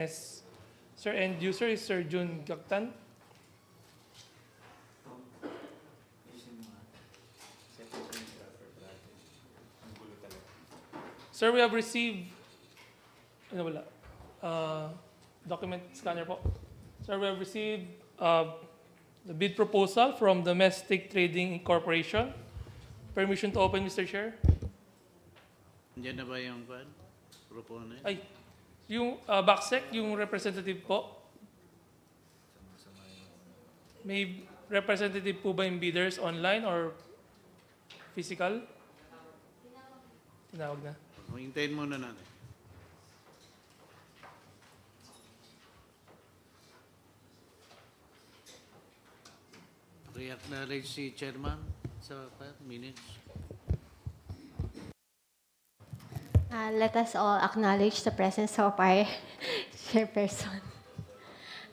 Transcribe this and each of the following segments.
Yes. Sir, end user is Sir Jun Gaktan. Sir, we have received document scanner po. Sir, we have received the bid proposal from Domestic Trading Corporation. Permission to open, Mr. Chair. Diyan na ba yung proponent? Ay, yung BAC, yung representative po. May representative po ba yung bidders online or physical? Tinawag na. Hintayin muna natin. Re-acknowledge si Chairman sa minutes. Let us all acknowledge the presence of our chairperson,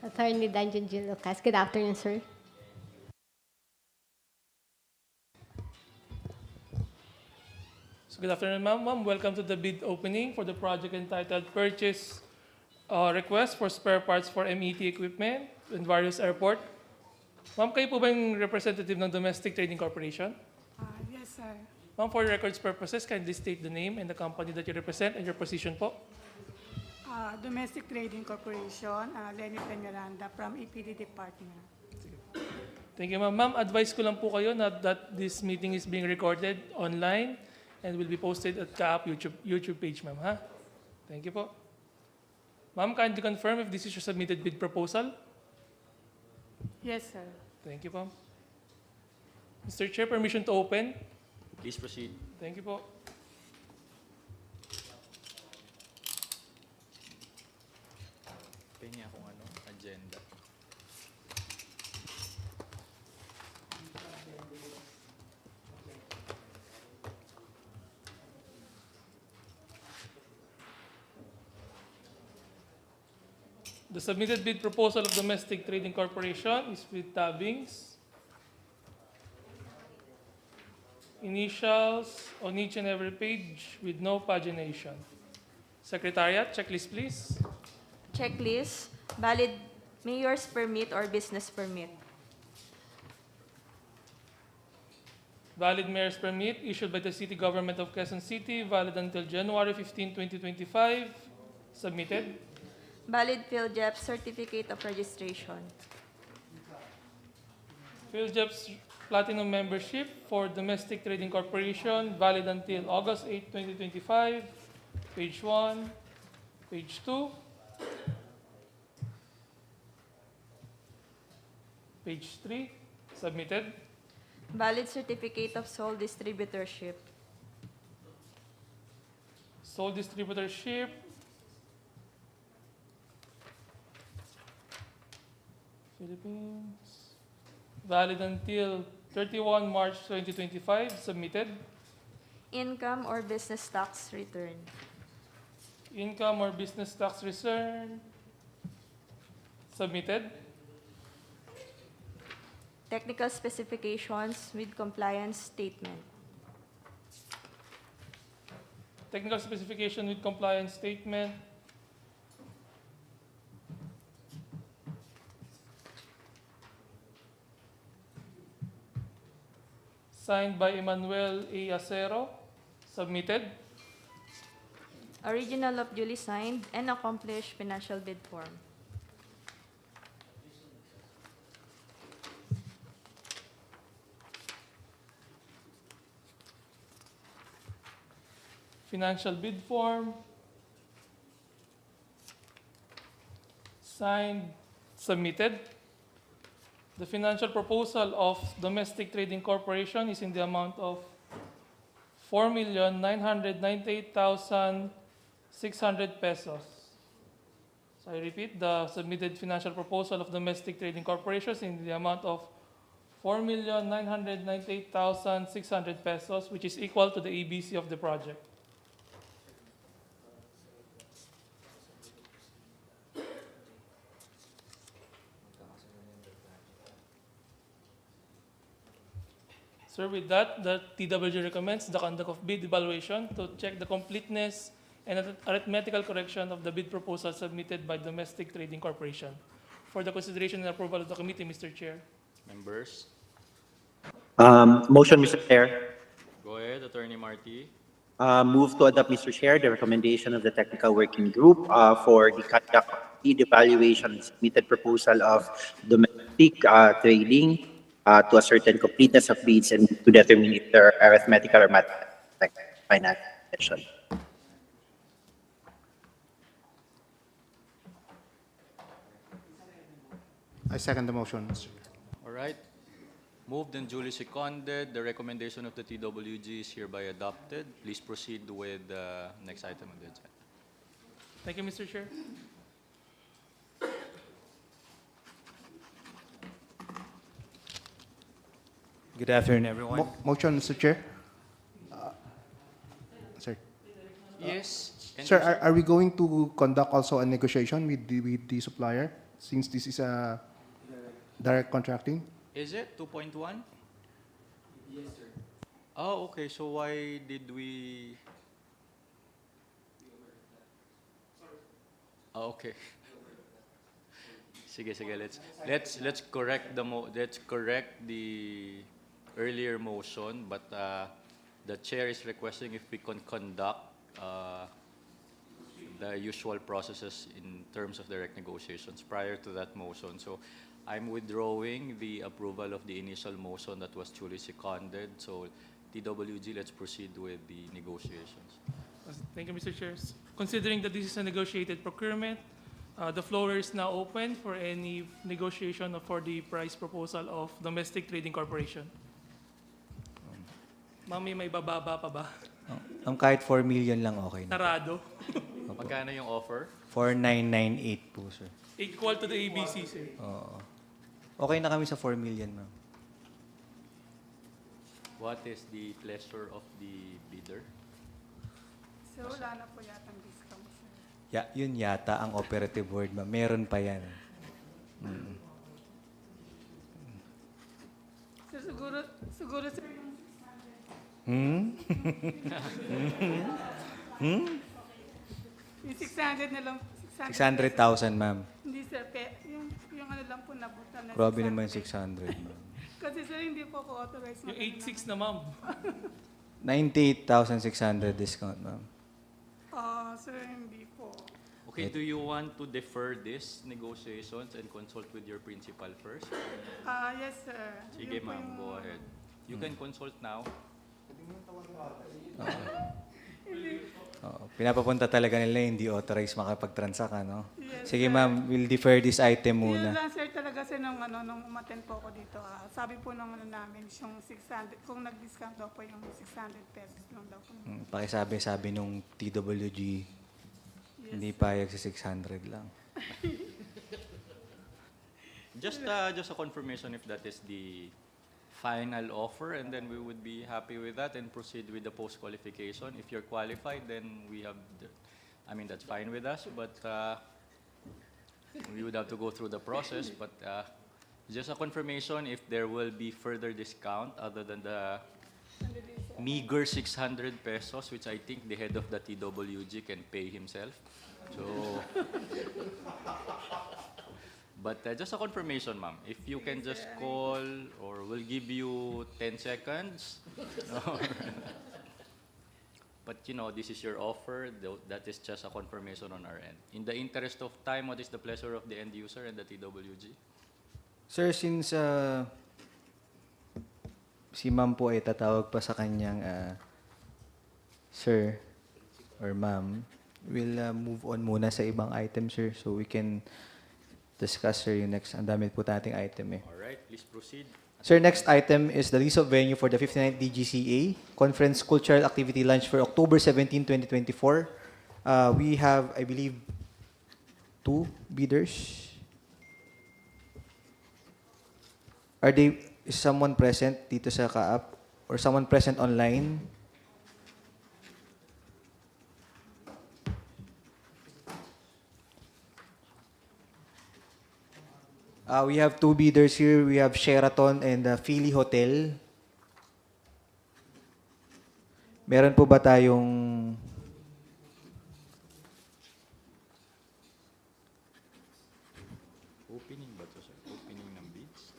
Attorney Danjon G. Lucas. Good afternoon, sir. So good afternoon, ma'am. Welcome to the bid opening for the project entitled Purchase Request for Spare Parts for MET Equipment in various airport. Ma'am, kayo po ba yung representative ng Domestic Trading Corporation? Yes, sir. Ma'am, for records purposes, kindly state the name and the company that you represent and your position po. Domestic Trading Corporation, Lenny Peñaranda from EPD Department. Thank you, ma'am. Ma'am, advise ko lang po kayo na that this meeting is being recorded online and will be posted at CAAP YouTube page, ma'am, ha? Thank you po. Ma'am, kindly confirm if this is your submitted bid proposal. Yes, sir. Thank you, ma'am. Mr. Chair, permission to open. Please proceed. Thank you po. Pengi akong agenda. The submitted bid proposal of Domestic Trading Corporation is with tabbings, initials on each and every page with no pagination. Secretariat, checklist please. Checklist, valid mayor's permit or business permit. Valid mayor's permit issued by the City Government of Quezon City, valid until January 15, 2025. Submitted. Valid PhilJEP certificate of registration. PhilJEP's Platinum membership for Domestic Trading Corporation, valid until August 8, 2025. Page 1, page 2, page 3, submitted. Valid certificate of sole distributorship. Sole distributorship, Philippines, valid until 31 March 2025, submitted. Income or business tax return. Income or business tax return, submitted. Technical specifications with compliance statement. Technical specification with compliance statement, signed by Emmanuel A. Acero, submitted. Original of duly signed and accomplished financial bid form. Financial bid form, signed, submitted. The financial proposal of Domestic Trading Corporation is in the amount of 4,998,600 pesos. So I repeat, the submitted financial proposal of Domestic Trading Corporation is in the amount of 4,998,600 pesos, which is equal to the ABC of the project. Sir, with that, the TWG recommends the conduct of bid evaluation to check the completeness and an arithmetical correction of the bid proposal submitted by Domestic Trading Corporation. For the consideration and approval of the committee, Mr. Chair. Members, Motion, Mr. Chair. go ahead, Attorney Marty. Move to adopt, Mr. Chair, the recommendation of the technical working group for the conduct of the evaluation and submitted proposal of domestic trading to a certain completeness of bids and to determine if there are arithmetical or mathematical financial. I second the motion, Mr. Chair. All right. Moved and duly seconded. The recommendation of the TWG is hereby adopted. Please proceed with the next item on the agenda. Thank you, Mr. Chair. Good afternoon, everyone. Motion, Mr. Chair. Sir, Yes. and sir, are we going to conduct also a negotiation with the supplier since this is a direct contracting? Is it 2.1? Yes, sir. Oh, okay. So why did we? Oh, okay. Sige, sige. Let's correct the earlier motion, but the chair is requesting if we can conduct the usual processes in terms of direct negotiations prior to that motion. So I'm withdrawing the approval of the initial motion that was duly seconded. So TWG, let's proceed with the negotiations. Thank you, Mr. Chair. Considering that this is a negotiated procurement, the floor is now open for any negotiation for the price proposal of Domestic Trading Corporation. Mami, may bababa pa ba? Kahit 4 million lang okay na. Narado. Magkano yung offer? 4998 po, sir. Equal to the ABC, sir. Oo. Okay na kami sa 4 million, ma'am. What is the pleasure of the bidder? So wala na po yata ang discount, sir. Yun yata ang operative word, ma'am. Meron pa yan. So siguro sir, yung 600 na lang. 600,000, ma'am. Hindi sir, yung ano lang po nabutan na. Grabe 600. naman 600, ma'am. Kasi sir, hindi po ako authorized. Yung 8.6 na, ma'am. 98,600 discount, ma'am. Sir, hindi po. Okay, do you want to defer this negotiations and consult with your principal first? Yes sir. Sige Yun po ma'am, yung- go ahead. You can consult now. Pinapapunta talaga nila hindi authorized makapag-transact, ano? Yes, Sige, sir. ma'am. We'll defer this item Yun muna. lang sir talaga sir nung umaten po ako dito. Sabi po ng ano namin, yung 600, kung nag-discount daw po yung 600 pesos lang daw po. Pakisabi-sabi nung TWG, hindi payag sa 600 lang. Just a confirmation if that is the final offer, and then we would be happy with that and proceed with the post-qualification. If you're qualified, then we have, that's fine with us, but we would have to go through the process, but just a confirmation if there will be further discount other than the meager 600 pesos, which I think the head of the TWG can pay himself. So, but just a confirmation, ma'am. If you can just call, or we'll give you 10 seconds. But this is your offer. That is just a confirmation on our end. In the interest of time, what is the pleasure of the end user and the TWG? Sir, since si ma'am po ay tatawag pa sa kanyang sir or ma'am, we'll move on muna sa ibang item, sir, so we can discuss, sir, yung next. Ang dami po nating item eh. All right, please proceed. Sir, next item is the lease of venue for the 59th DGCA Conference Cultural Activity Lunch for October 17, 2024. We have, I believe, 2 bidders. Is someone present dito sa CAAP or someone present online? We have 2 bidders here. We have Sheraton and Philly Hotel. Meron po ba tayong Opening ba to, sir? Opening ng bids?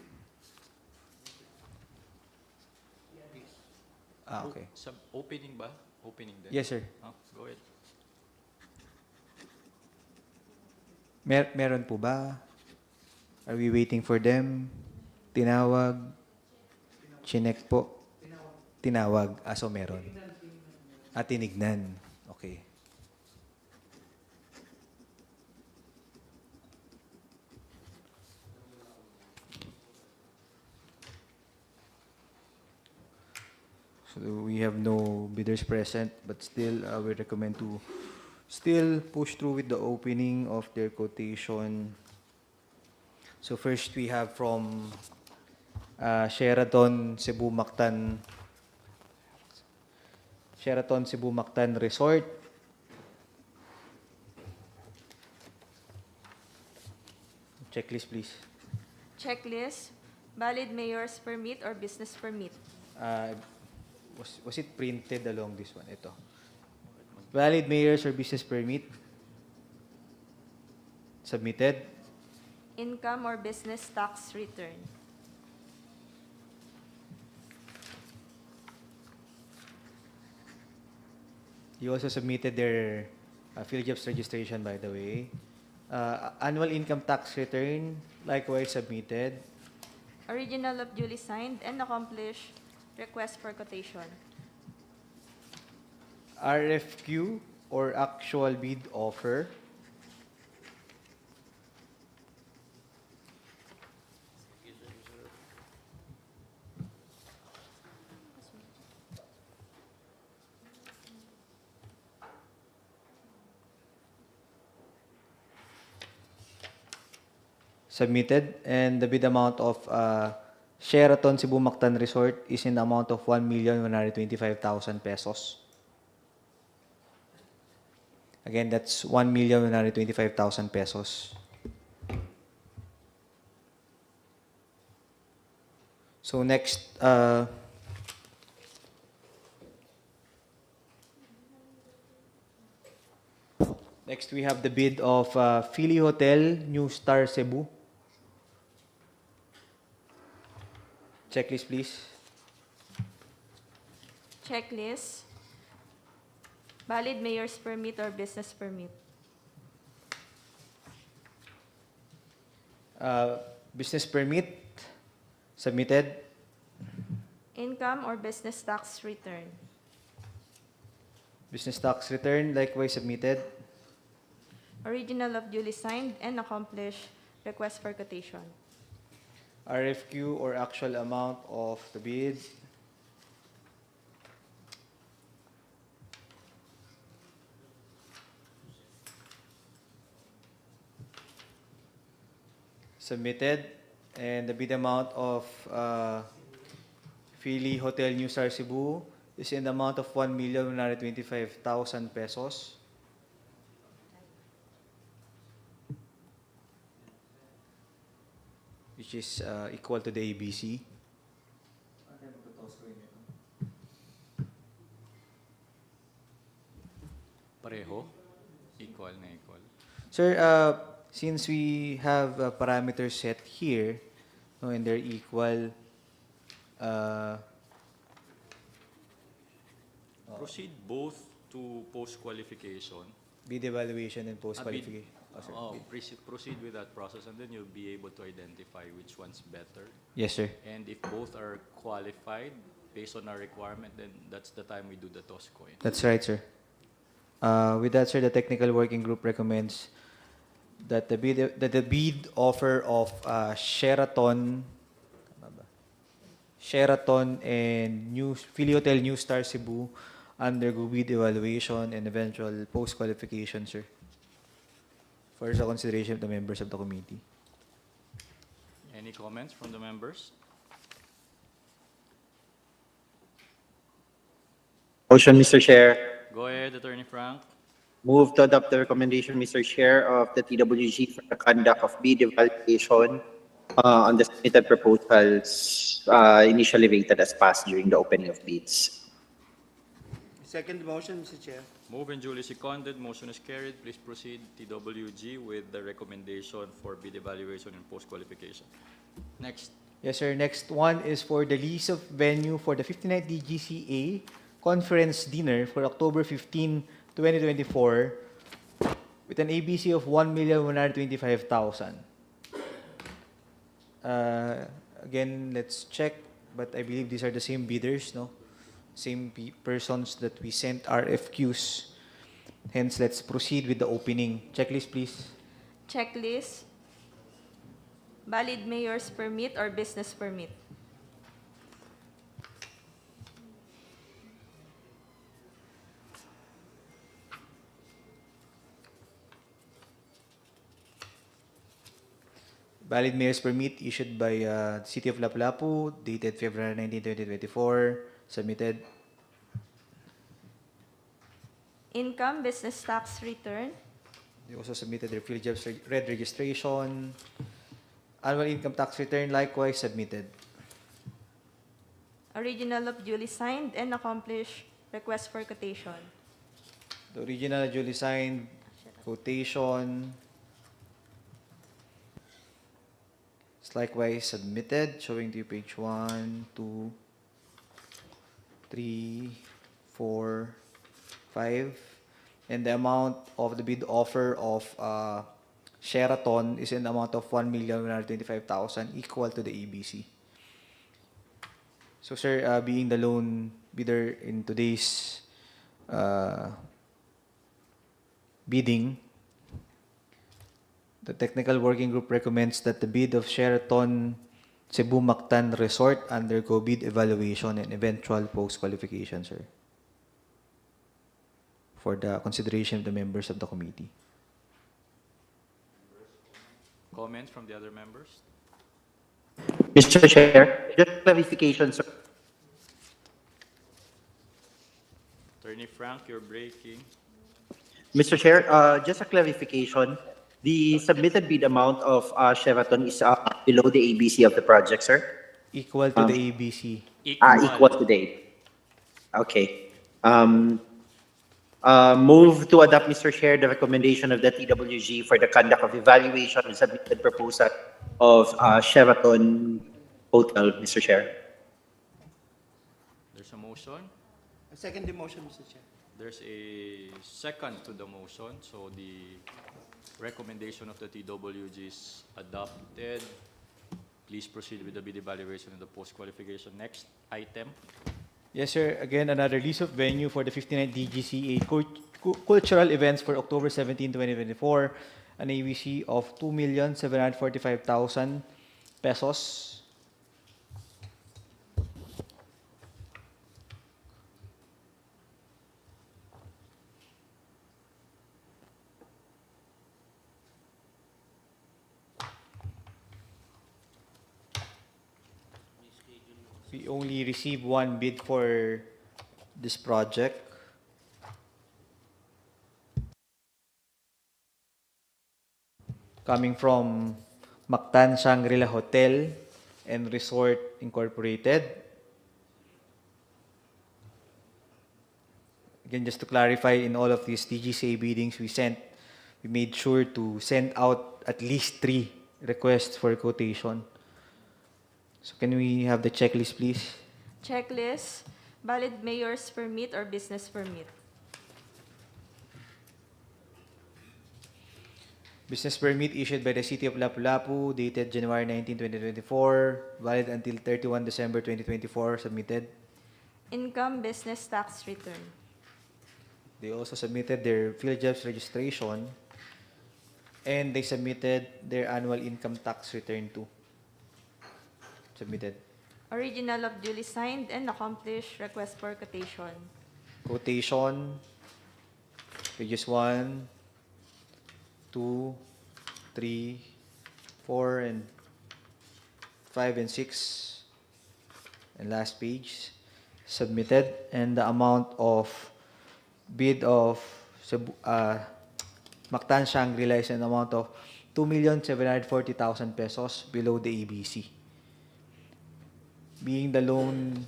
Okay. Opening ba? Opening din? Yes, sir. Oh, go ahead. Meron po ba? Are we waiting for them? Tinawag? Chinek po? Tinawag. So meron. Tinignan. Okay. So we have no bidders present, but still we recommend to still push through with the opening of their quotation. So first we have from Sheraton Cebu Mactan Resort. Checklist, please. Checklist, valid mayor's permit or business permit. Was it printed along this one? Ito. Valid mayor's or business permit. Submitted. Income or business tax return. You also submitted their field jobs registration, by the way. Annual income tax return, likewise submitted. Original of duly signed and accomplished request for quotation. RFQ or actual bid offer. Submitted, and the bid amount of Sheraton Cebu Mactan Resort is in the amount of 1,125,000 pesos. Again, that's 1,125,000 pesos. So next, next we have the bid of Philly Hotel New Star Cebu. Checklist, please. Checklist, valid mayor's permit or business permit. Business permit, submitted. Income or business tax return. Business tax return, likewise submitted. Original of duly signed and accomplished request for quotation. RFQ or actual amount of the bid. Submitted, and the bid amount of Philly Hotel New Star Cebu is in the amount of 1,125,000 pesos. Which is equal to the ABC. Pareho? Equal na equal. Sir, since we have parameters set here, no, and they're equal, Proceed both to post-qualification. bid evaluation and post-qualification. Sir. Proceed with that process, and then you'll be able to identify which one's better. Yes, sir. And if both are qualified based on our requirement, then that's the time we do the toss coin. That's right, sir. With that, sir, the technical working group recommends that the bid offer of Sheraton and Philly Hotel New Star Cebu undergo bid evaluation and eventual post-qualification, sir, for the consideration of the members of the committee. Any comments from the members? Motion, Mr. Chair. Go ahead, Attorney Frank. Move to adopt the recommendation, Mr. Chair, of the TWG for the conduct of bid evaluation on the submitted proposals initially rated as passed during the opening of bids. Second motion, Mr. Chair. Moved and duly seconded, motion is carried. Please proceed, TWG, with the recommendation for bid evaluation and post-qualification. Next. Yes, sir. Next one is for the lease of venue for the 59th DGCA Conference Dinner for October 15, 2024 with an ABC of 1,125,000. Again, let's check, but I believe these are the same bidders, no? Same persons that we sent RFQs. Hence, let's proceed with the opening. Checklist, please. Checklist. Valid mayor's permit or business permit. Valid mayor's permit issued by City of Lapu-Lapu, dated February 19, 2024, submitted. Income business tax return. They also submitted their field jobs red registration. Annual income tax return likewise submitted. Original of duly signed and accomplished request for quotation. The original duly signed quotation is likewise submitted, showing to you page 1, 2, 3, 4, 5. And the amount of the bid offer of Sheraton is in the amount of 1,125,000, equal to the ABC. So, sir, being the lone bidder in today's bidding, the technical working group recommends that the bid of Sheraton Cebu Mactan Resort undergo bid evaluation and eventual post-qualification, sir, for the consideration of the members of the committee. Comments from the other members? Mr. Chair, just clarification, sir. Attorney Frank, you're breaking. Mr. Chair, just a clarification. The submitted bid amount of Sheraton is below the ABC of the project, sir? Equal to the ABC. Equal to the. Okay. Move to adopt, Mr. Chair, the recommendation of the TWG for the conduct of evaluation and submitted proposal of Sheraton Hotel, Mr. Chair. There's a motion. I second the motion, Mr. Chair. There's a second to the motion, so the recommendation of the TWG is adopted. Please proceed with the bid evaluation and the post-qualification. Next item. Yes, sir. Again, another release of venue for the 59th DGCA cultural events for October 17, 2024. An ABC of 2,745,000 pesos. We only received one bid for this project. Coming from Mactan Shangri-La Hotel and Resort Incorporated. Again, just to clarify, in all of these DGCA biddings we made sure to send out at least 3 requests for quotation. So can we have the checklist, please? Checklist. Valid mayor's permit or business permit. Business permit issued by the City of Lapu-Lapu, dated January 19, 2024, valid until 31 December 2024, submitted. Income business tax return. They also submitted their field jobs registration, and they submitted their annual income tax return too. Submitted. Original of duly signed and accomplished request for quotation. Quotation, pages 1, 2, 3, 4, and 5 and 6, and last page, submitted, and the amount of bid of Mactan Shangri-La is an amount of 2,740,000 pesos below the ABC. Being the lone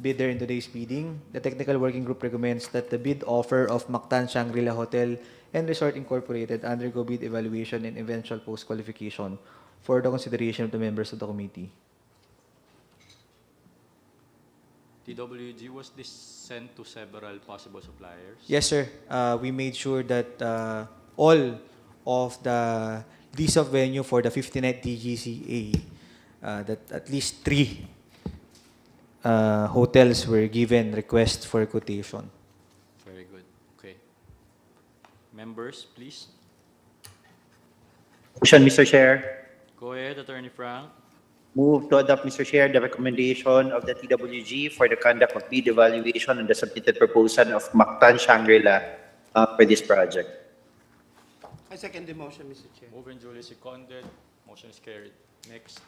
bidder in today's bidding. The technical working group recommends that the bid offer of Mactan Shangri-La Hotel and Resort Incorporated undergo bid evaluation and eventual post-qualification for the consideration of the members of the committee. TWG, was this sent to several possible suppliers? Yes, sir. We made sure that all of the lease of venue for the 59th DGCA, that at least 3 hotels were given request for quotation. Very good. Okay. Members, please. Motion, Mr. Chair. Go ahead, Attorney Frank. Move to adopt, Mr. Chair, the recommendation of the TWG for the conduct of bid evaluation on the submitted proposal of Mactan Shangri-La for this project. I second the motion, Mr. Chair. Move and duly seconded. Motion is carried. Next.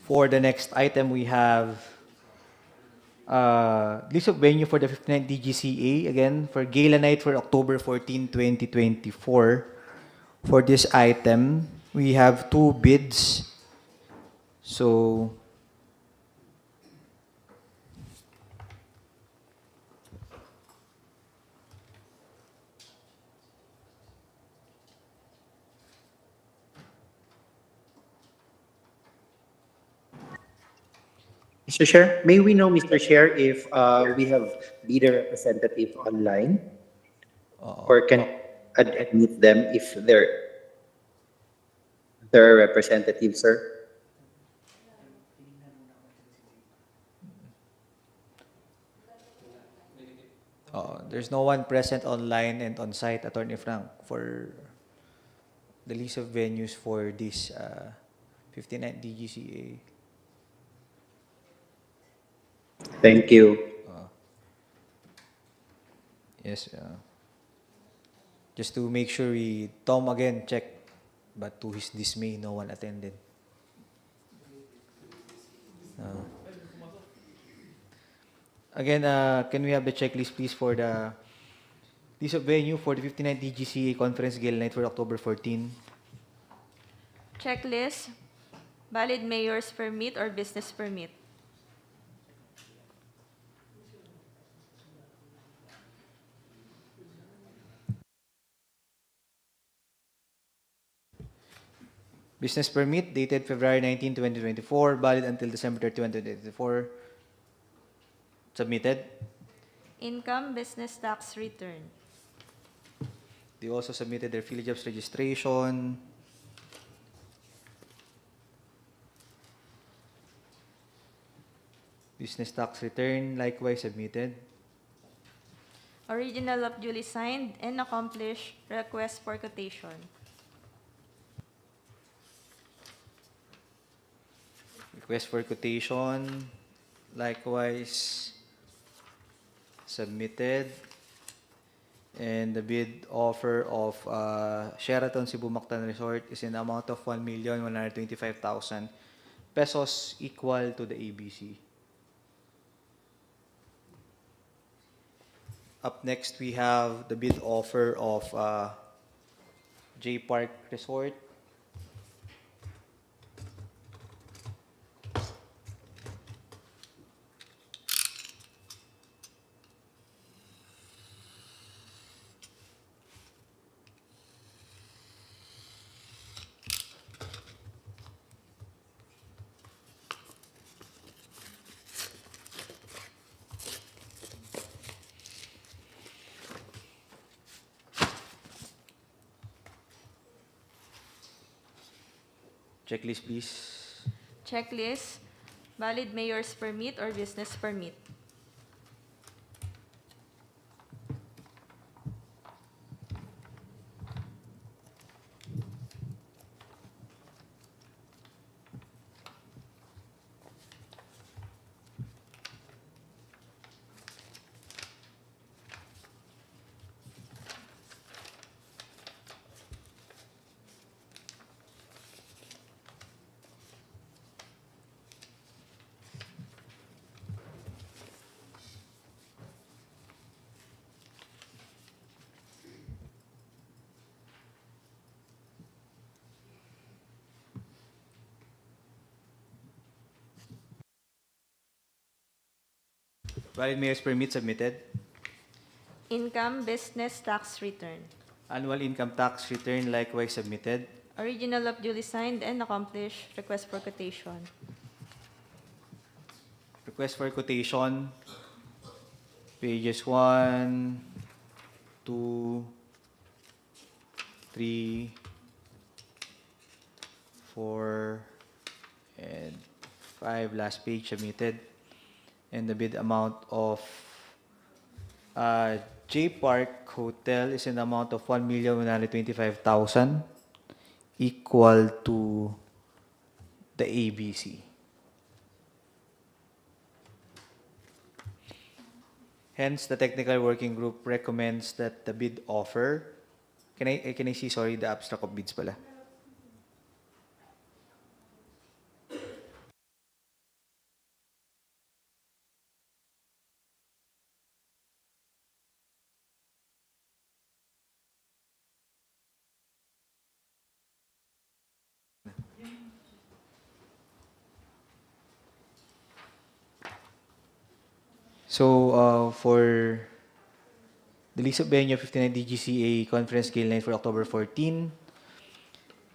For the next item, we have list of venue for the 59th DGCA, again, for Gala Night for October 14, 2024. For this item, we have 2 bids. So, Mr. Chair, may we know, Mr. Chair, if we have bidder representative online? Or can admit them if they're representatives, sir? there's no one present online and on site, Attorney Frank, for the list of venues for this 59th DGCA. Thank you. Yes. Just to make sure Tom again checked, but to his dismay, no one attended. Again, can we have the checklist, please, for the list of venue for the 59th DGCA Conference Gala Night for October 14? Checklist, valid mayor's permit or business permit. Business permit dated February 19, 2024, valid until December 31, 2024. Submitted. Income business tax return. They also submitted their PhilJobs registration. Business tax return, likewise submitted. Original of duly signed and accomplished request for quotation. Request for quotation, likewise submitted. And the bid offer of Sheraton Cebu Mactan Resort is in the amount of 1,125,000 pesos, equal to the ABC. Up next, we have the bid offer of J Park Resort. Checklist, please. Checklist, valid mayor's permit or business permit. Valid mayor's permit submitted. Income business tax return. Annual income tax return likewise submitted. Original of duly signed and accomplished request for quotation. Request for quotation, pages 1, 2, 3, 4, and 5. Last page submitted. And the bid amount of J Park Hotel is in the amount of 1,125,000 equal to the ABC. Hence, the technical working group recommends that the bid offer, can I see, sorry, the abstract of bids pala. So, for the lease of venue 59 DGCA Conference Gala Night for October 14,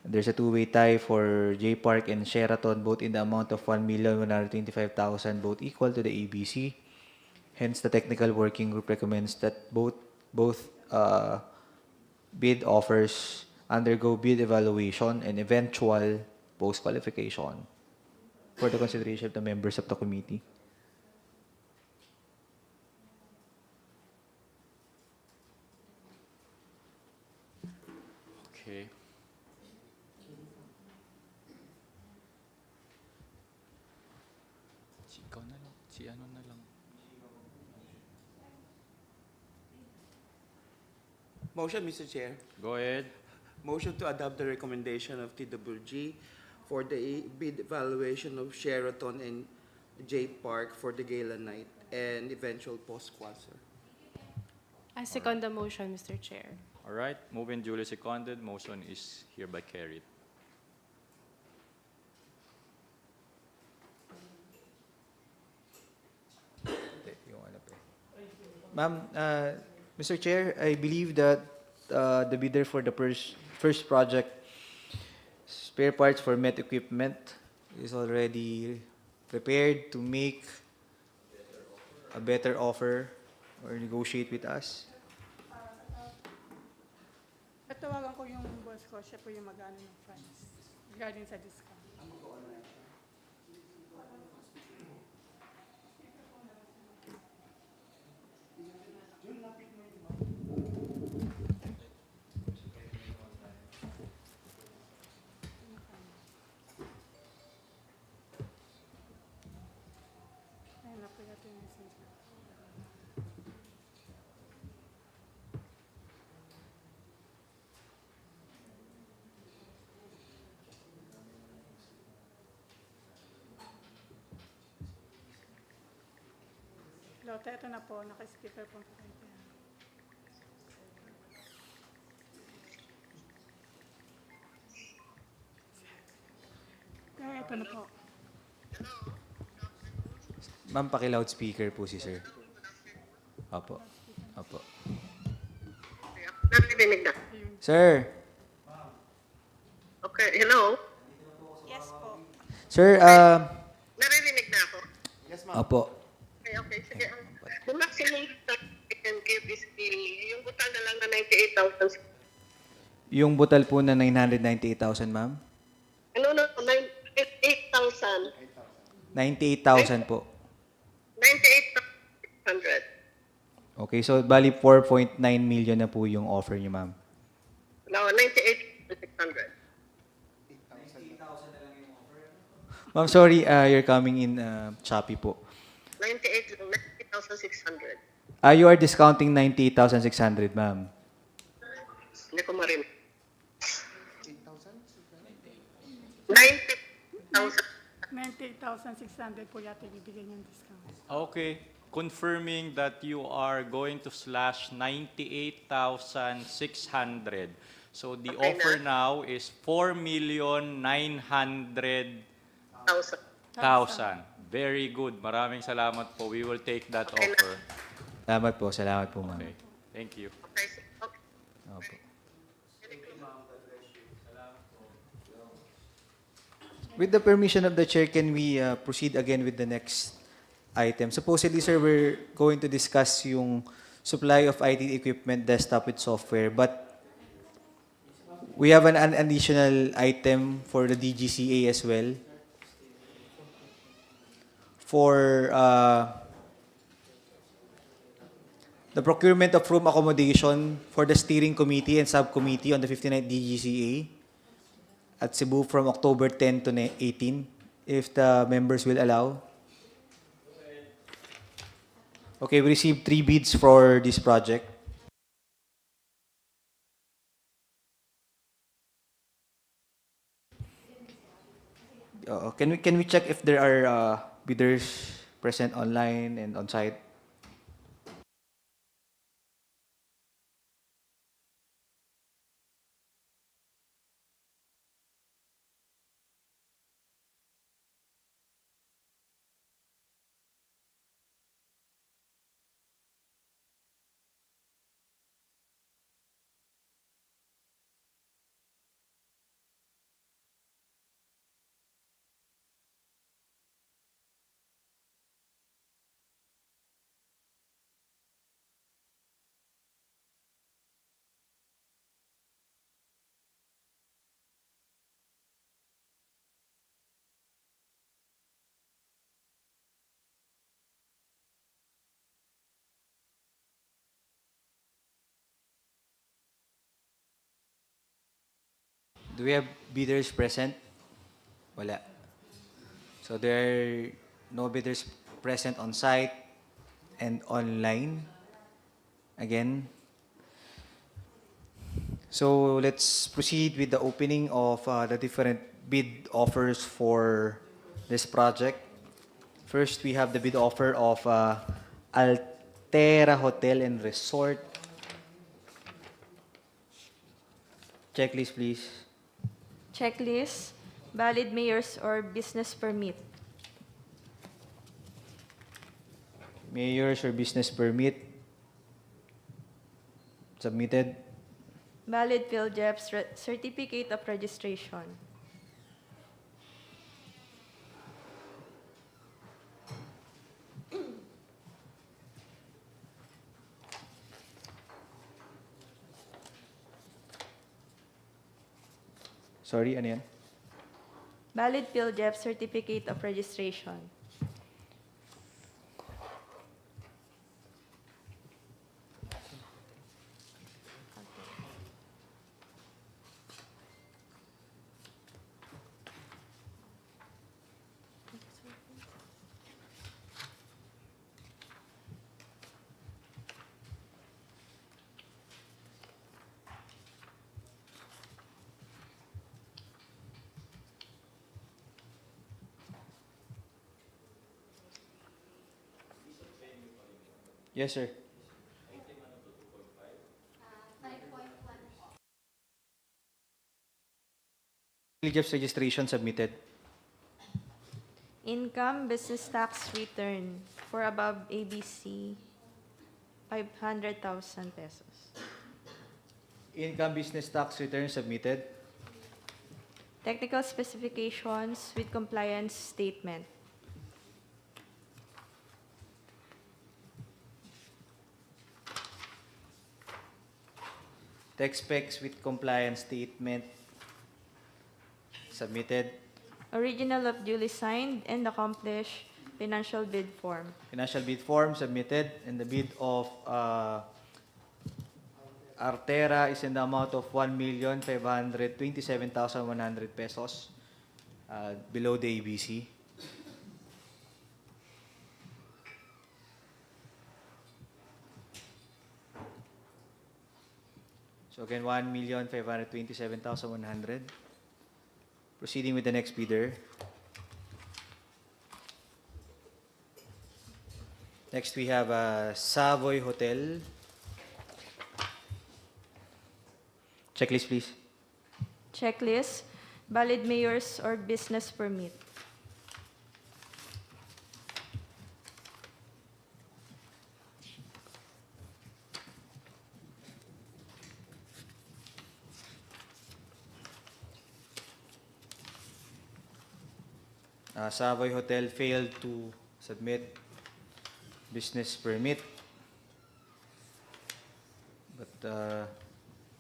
there's a two-way tie for J Park and Sheraton, both in the amount of 1,125,000, both equal to the ABC. Hence, the technical working group recommends that both bid offers undergo bid evaluation and eventual post-qualification for the consideration of the members of the committee. Okay. Si ikaw na lang. Si ano na lang. Motion, Mr. Chair. Go ahead. Motion to adopt the recommendation of TWG for the bid evaluation of Sheraton and J Park for the Gala Night and eventual post-quasar. I second the motion, Mr. Chair. All right. Moving duly seconded. Motion is hereby carried. Ma'am, Mr. Chair, I believe that the bidder for the first project, spare parts for Met equipment, is already prepared to make a better offer or negotiate with us. Tawagan ko yung boss ko, siya po yung mag-ano ng price regarding sa discount. Ayun na po yung message. Lotte, ito na po. Naka-speaker po po kayo. Kaya ito na po. Ma'am, paki-loudspeaker po si sir. Opo. Opo. Narinig na. Sir, Okay, hello? Yes po. sir, Naririnig na ako? Yes, ma'am. opo. Okay, sige. The maximum that I can give is yung butal na lang na 98,000. Yung butal po na 998,000, ma'am? No, 98,000. 98,000 po. 98,600. Okay, so bali 4.9 million na po yung offer niyo, ma'am. No, 98,600. Ma'am, sorry, you're coming in choppy po. 98,600. You are discounting 98,600, ma'am. Hindi ko marinig. 90,000. 98,600 po yata ibibigay niyang discount. Okay. Confirming that you are going to slash 98,600. So the Okay offer na. now is 4,900,000. Very good. Maraming salamat po. We will take that offer. Salamat po, ma'am. Okay. Thank you. Okay. Okay. Opo. With the permission of the chair, can we proceed again with the next item? Supposedly, sir, we're going to discuss yung supply of IT equipment, desktop with software, but we have an additional item for the DGCA as well. For the procurement of room accommodation for the steering committee and subcommittee on the 59th DGCA at Cebu from October 10 to 18, if the members will allow. Okay, we received 3 bids for this project. Can we check if there are bidders present online and on site? Do we have bidders present? Wala. So there are no bidders present on site and online. Again. So let's proceed with the opening of the different bid offers for this project. First, we have the bid offer of Altera Hotel and Resort. Checklist, please. Checklist, valid mayor's or business permit. Mayor's or business permit. Submitted. Valid PhilJEP's certificate of registration. Sorry, ano yan? Valid PhilJEP's certificate of registration. Yes, sir. PhilJEP's registration submitted. Income business tax return for above ABC, 500,000 pesos. Income business tax return submitted. Technical specifications with compliance statement. Tech specs with compliance statement submitted. Original of duly signed and accomplished financial bid form. Financial bid form submitted, and the bid of Artera is in the amount of 1,527,100 pesos, below the ABC. So again, 1,527,100. Proceeding with the next bidder. Next, we have Savoy Hotel. Checklist, please. Checklist, valid mayor's or business permit. Savoy Hotel failed to submit business permit. But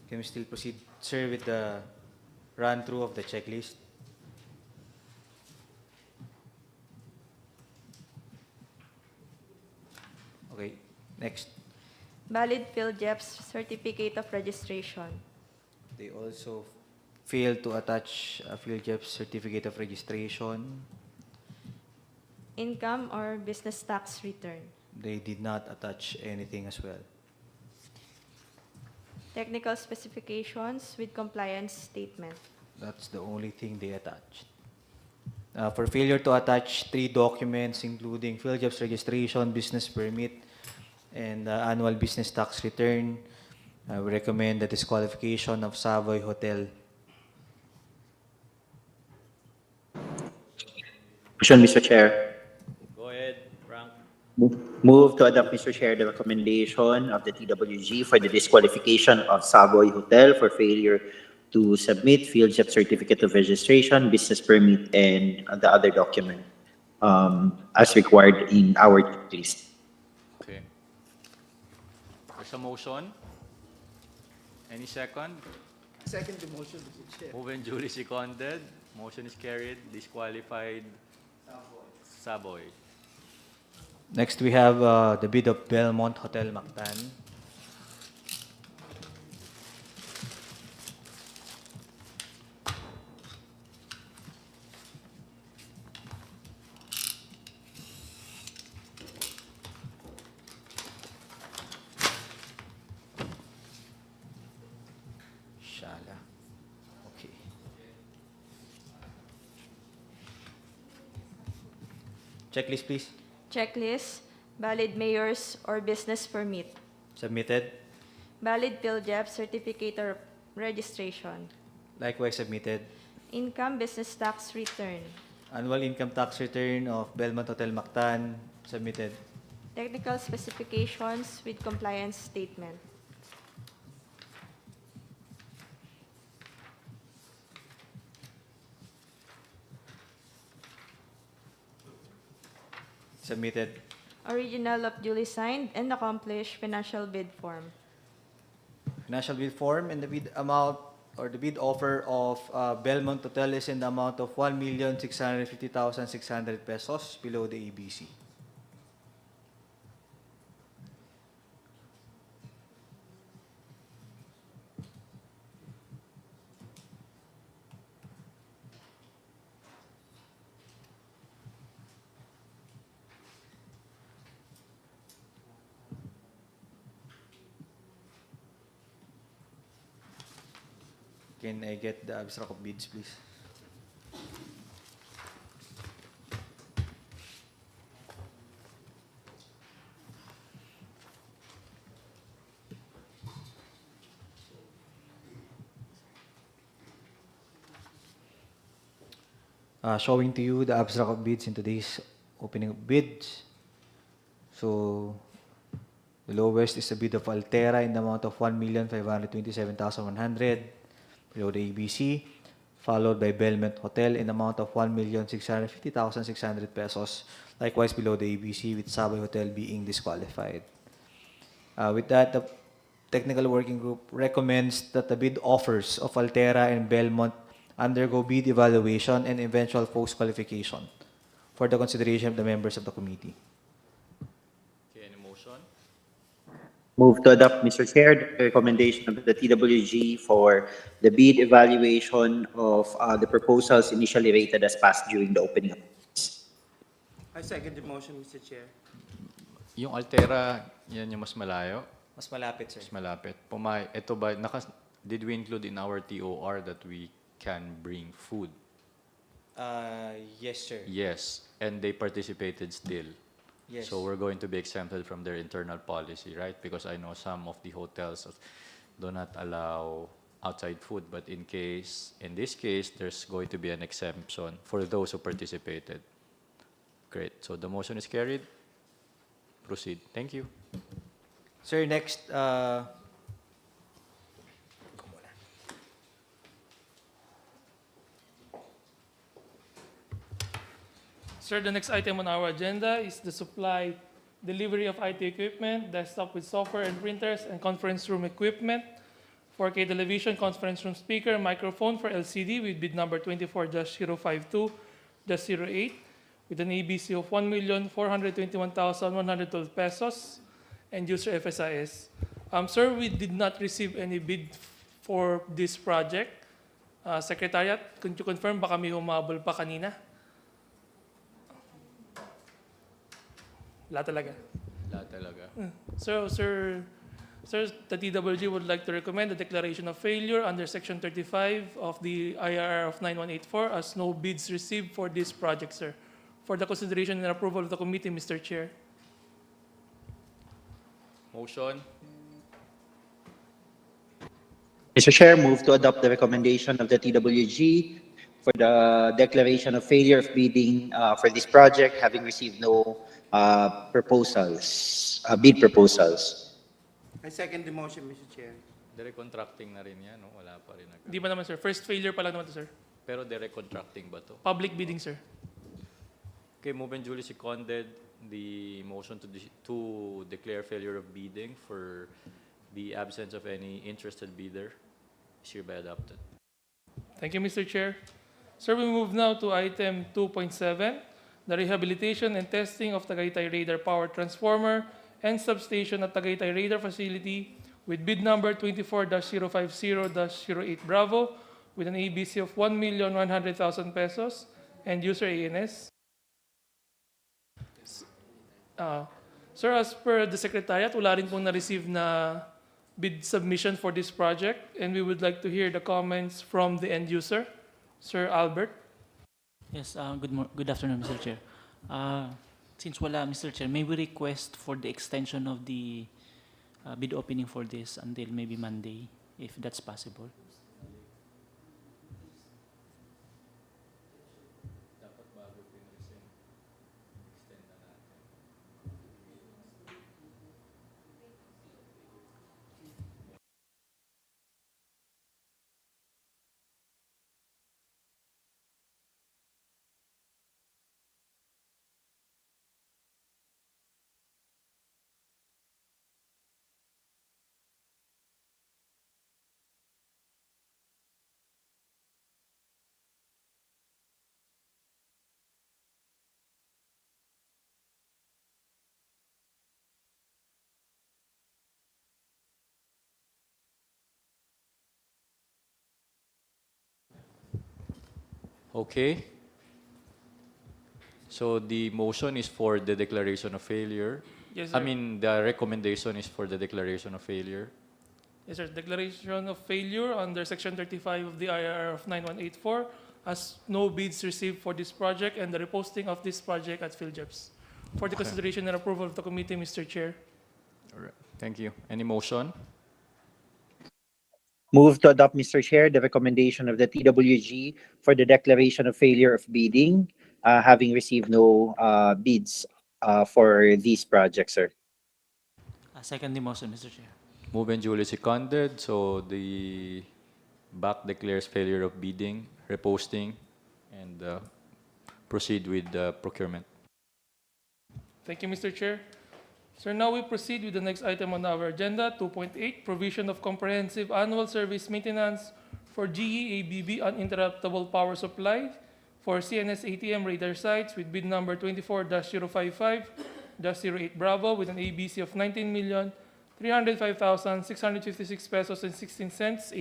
can we still proceed, sir, with the run-through of the checklist? Okay, next. Valid PhilJEP's certificate of registration. They also failed to attach a PhilJEP certificate of registration. Income or business tax return. They did not attach anything as well. Technical specifications with compliance statement. That's the only thing they attached. For failure to attach 3 documents, including PhilJEP's registration, business permit, and annual business tax return, we recommend the disqualification of Savoy Hotel. Motion, Mr. Chair. Go ahead, Frank. Move to adopt, Mr. Chair, the recommendation of the TWG for the disqualification of Savoy Hotel for failure to submit PhilJEP certificate of registration, business permit, and the other document as required in our list. Okay. There's a motion. Any second? Second the motion, Mr. Chair. Move and duly seconded. Motion is carried. Disqualified Savoy. Next, we have the bid of Belmont Hotel Mactan. Shala. Okay. Checklist, please. Checklist. Valid mayor's or business permit. Submitted. Valid PhilJEP certificate of registration. Likewise submitted. Income business tax return. Annual income tax return of Belmont Hotel Mactan. Submitted. Technical specifications with compliance statement. Submitted. Original of duly signed and accomplished financial bid form. Financial bid form and the bid amount or the bid offer of Belmont Hotel is in the amount of 1,650,600 pesos below the ABC. Can I get the abstract of bids, please? Showing to you the abstract of bids in today's opening of bids. So, the lowest is a bid of Altera in the amount of 1,527,100 below the ABC, followed by Belmont Hotel in the amount of 1,650,600 pesos, likewise below the ABC, with Savoy Hotel being disqualified. With that, the technical working group recommends that the bid offers of Altera and Belmont undergo bid evaluation and eventual post-qualification for the consideration of the members of the committee. Okay, any motion? Move to adopt, Mr. Chair, the recommendation of the TWG for the bid evaluation of the proposals initially rated as passed during the opening of bids. I second the motion, Mr. Chair. Yung Altera, yan yung mas malayo. Mas malapit, sir. Mas malapit. Ito ba, did we include in our TOR that we can bring food? Yes, sir. Yes, and they participated still. Yes. So we're going to be exempted from their internal policy, right? Because I know some of the hotels do not allow outside food, but in this case, there's going to be an exemption for those who participated. Great. So the motion is carried. Proceed. Thank you. Sir, next, Sir, the next item on our agenda is the supply delivery of IT equipment, desktop with software and printers, and conference room equipment, 4K television, conference room speaker, microphone for LCD with bid number 24-052-08 with an ABC of 1,421,112 pesos and user FSIS. Sir, we did not receive any bid for this project. Secretariat, could you confirm baka may humabol pa kanina? Wala talaga. Wala talaga. Sir, the TWG would like to recommend the declaration of failure under Section 35 of the IRR of 9184 as no bids received for this project, sir. For the consideration and approval of the committee, Mr. Chair. Motion. Mr. Chair, move to adopt the recommendation of the TWG for the declaration of failure of bidding for this project, having received no bid proposals. I second the motion, Mr. Chair. Direct contracting na rin yan, no? Wala pa rin agad. Di ba naman, sir? First failure pa lang naman to, sir. Pero direct contracting ba to? Public bidding, sir. Okay, move and duly seconded the motion to declare failure of bidding for the absence of any interested bidder is hereby adopted. Thank you, Mr. Chair. Sir, we move now to item 2.7, the rehabilitation and testing of Tagaytay Radar Power Transformer and Substation at Tagaytay Radar Facility with bid number 24-050-08 Bravo with an ABC of 1,100,000 pesos and user ANS. Sir, as per the Secretariat, wala rin pong na-receive na bid submission for this project, and we would like to hear the comments from the end user, Sir Albert. Yes, good afternoon, Mr. Chair. Since wala, Mr. Chair, may we request for the extension of the bid opening for this until maybe Monday, if that's possible? Okay. So the motion is for the declaration of failure. Yes, I sir. mean, the recommendation is for the declaration of failure. Yes, sir. Declaration of failure under Section 35 of the IRR of 9184 as no bids received for this project and the reposting of this project at PhilJobs. For the consideration and approval of the committee, Mr. Chair. All right. Thank you. Any motion? Move to adopt, Mr. Chair, the recommendation of the TWG for the declaration of failure of bidding, having received no bids for these projects, sir. Second the motion, Mr. Chair. Move and duly seconded. So the BAC declares failure of bidding, reposting, and proceed with the procurement. Thank you, Mr. Chair. Sir, now we proceed with the next item on our agenda, 2.8, provision of comprehensive annual service maintenance for GE-ABB Uninterruptible Power Supply for CNS ATM radar sites with bid number 24-055-08 Bravo with an ABC of 19,305,656 pesos and 16 cents,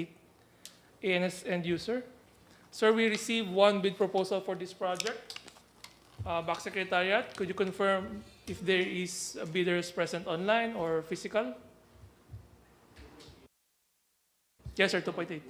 ANS end user. Sir, we received one bid proposal for this project. BAC Secretariat, could you confirm if there is bidders present online or physical? Yes, sir, 2.8.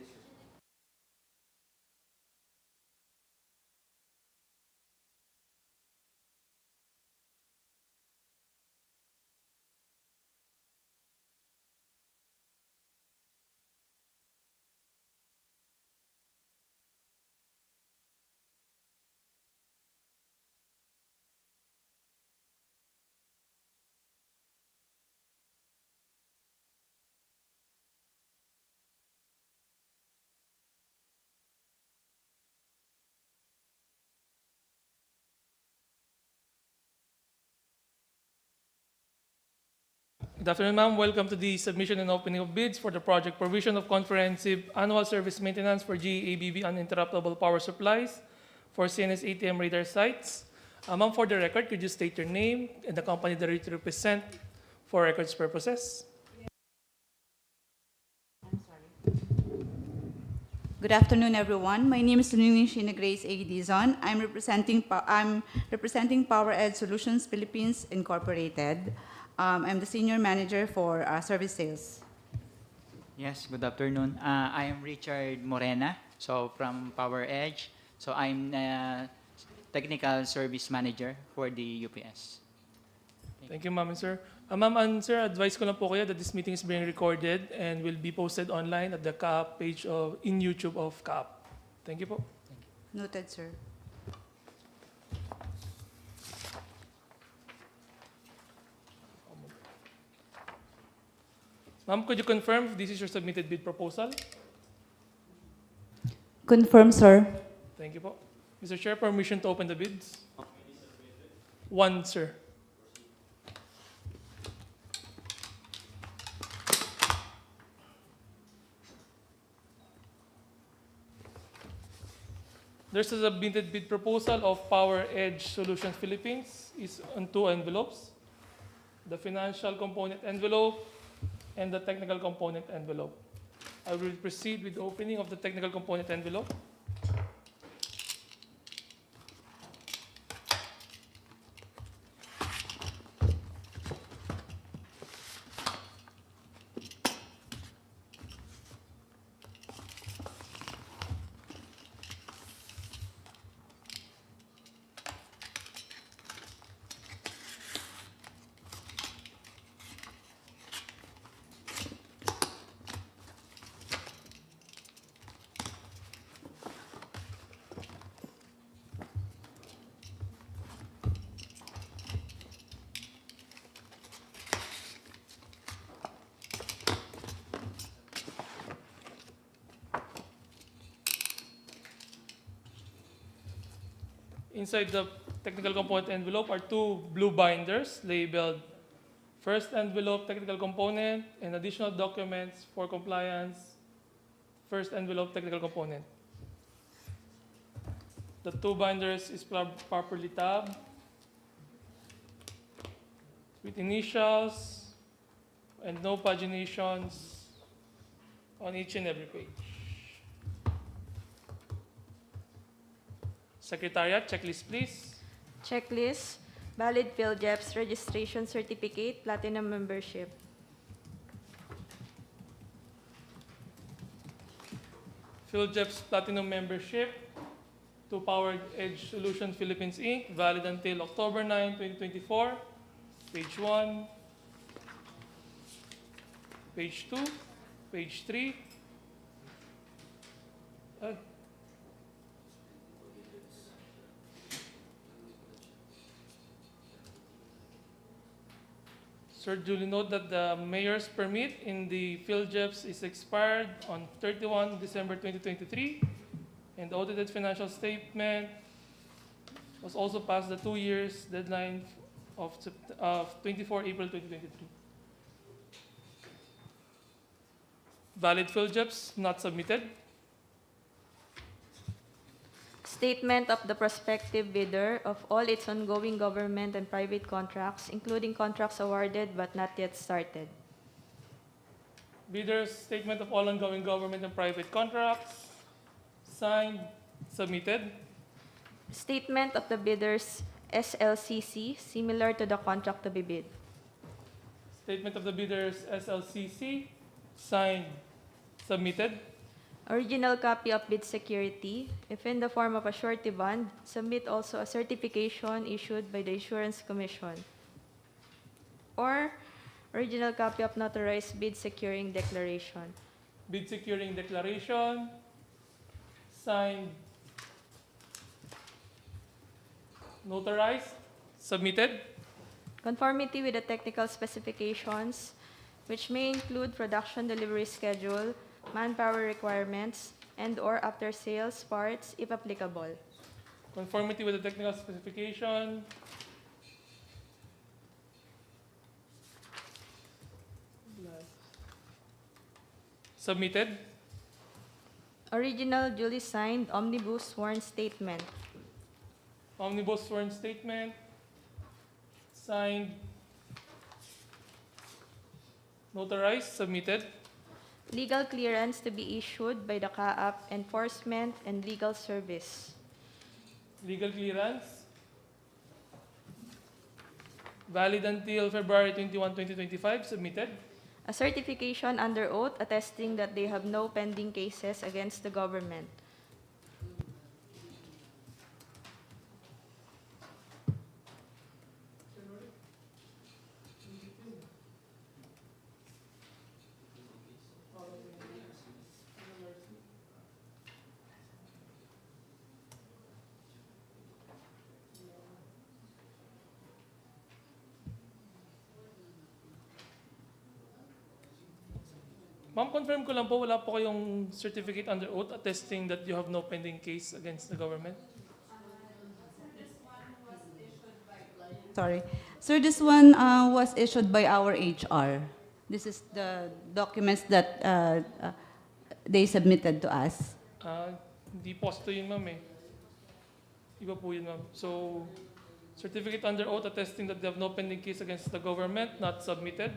Good afternoon, ma'am. Welcome to the submission and opening of bids for the project provision of comprehensive annual service maintenance for GAABB uninterruptible power supplies for CNS ATM radar sites. Ma'am, for the record, could you state your name and the company that you represent for records purposes? Good afternoon, everyone. My name is Nunishina Grace A. Dizon. I'm representing Power Ed Solutions Philippines Incorporated. I'm the senior manager for service sales. Yes, good afternoon. I am Richard Morena, so from Power Edge. So I'm technical service manager for the UPS. Thank you, ma'am and sir. Ma'am and sir, advise ko lang po kayo that this meeting is being recorded and will be posted online at the CAAP page in YouTube of CAAP. Thank you po. Noted, sir. Ma'am, could you confirm if this is your submitted bid proposal? Confirm, sir. Thank you po. Mr. Chair, permission to open the bids? One, sir. There's a submitted bid proposal of Power Edge Solutions Philippines is on 2 envelopes. The financial component envelope and the technical component envelope. I will proceed with the opening of the technical component envelope. Inside the technical component envelope are 2 blue binders labeled first envelope technical component and additional documents for compliance first envelope technical component. The 2 binders is properly tabbed with initials and no paginations on each and every page. Secretariat, checklist please. Checklist, valid PhilJEPS registration certificate, platinum membership. PhilJEPS Platinum membership to Power Edge Solutions Philippines Inc., valid until October 9, 2024. Page 1, page 2, page 3. Sir, duly note that the mayor's permit in the PhilJEPS is expired on 31 December 2023, and the audited financial statement was also past the 2 years deadline of 24 April 2023. Valid PhilJEPS not submitted. Statement of the prospective bidder of all its ongoing government and private contracts, including contracts awarded but not yet started. Bidder's statement of all ongoing government and private contracts, signed, submitted. Statement of the bidder's SLCC, similar to the contract to be bid. Statement of the bidder's SLCC, signed, submitted. Original copy of bid security, if in the form of a surety bond, submit also a certification issued by the Insurance Commission. Or original copy of notarized bid securing declaration. Bid securing declaration, signed, notarized, submitted. Conformity with the technical specifications, which may include production delivery schedule, manpower requirements, and/or after-sales parts, if applicable. Conformity with the technical specification, Submitted. Original duly signed omnibus sworn statement. Omnibus sworn statement. Signed. Notarized. Submitted. Legal clearance to be issued by the CAAP Enforcement and Legal Service. Legal clearance. Valid until February 21, 2025. Submitted. A certification under oath attesting that they have no pending cases against the government. Ma'am, confirm ko lang po, wala po kayong certificate under oath attesting that you have no pending case against the government? Sorry. Sir, this one was issued by our HR. This is the documents that they submitted to us. Hindi po ito yun, ma'am eh. Iba po yun, ma'am. So, certificate under oath attesting that they have no pending case against the government, not submitted.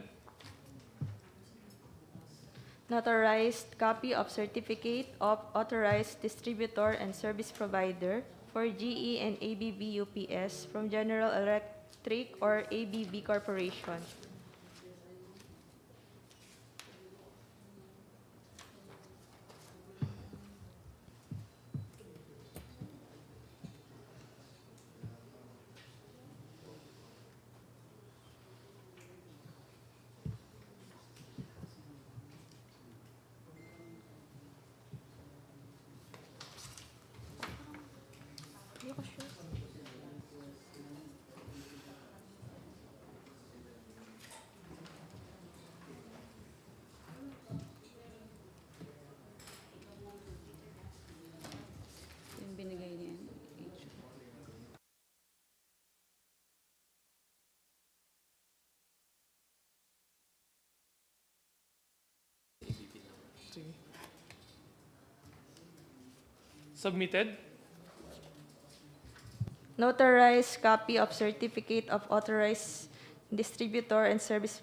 Notarized copy of certificate of authorized distributor and service provider for GE and ABB UPS from General Electric or ABB Corporation. Yung binigay niya. Sige. Submitted. Notarized copy of certificate of authorized distributor and service.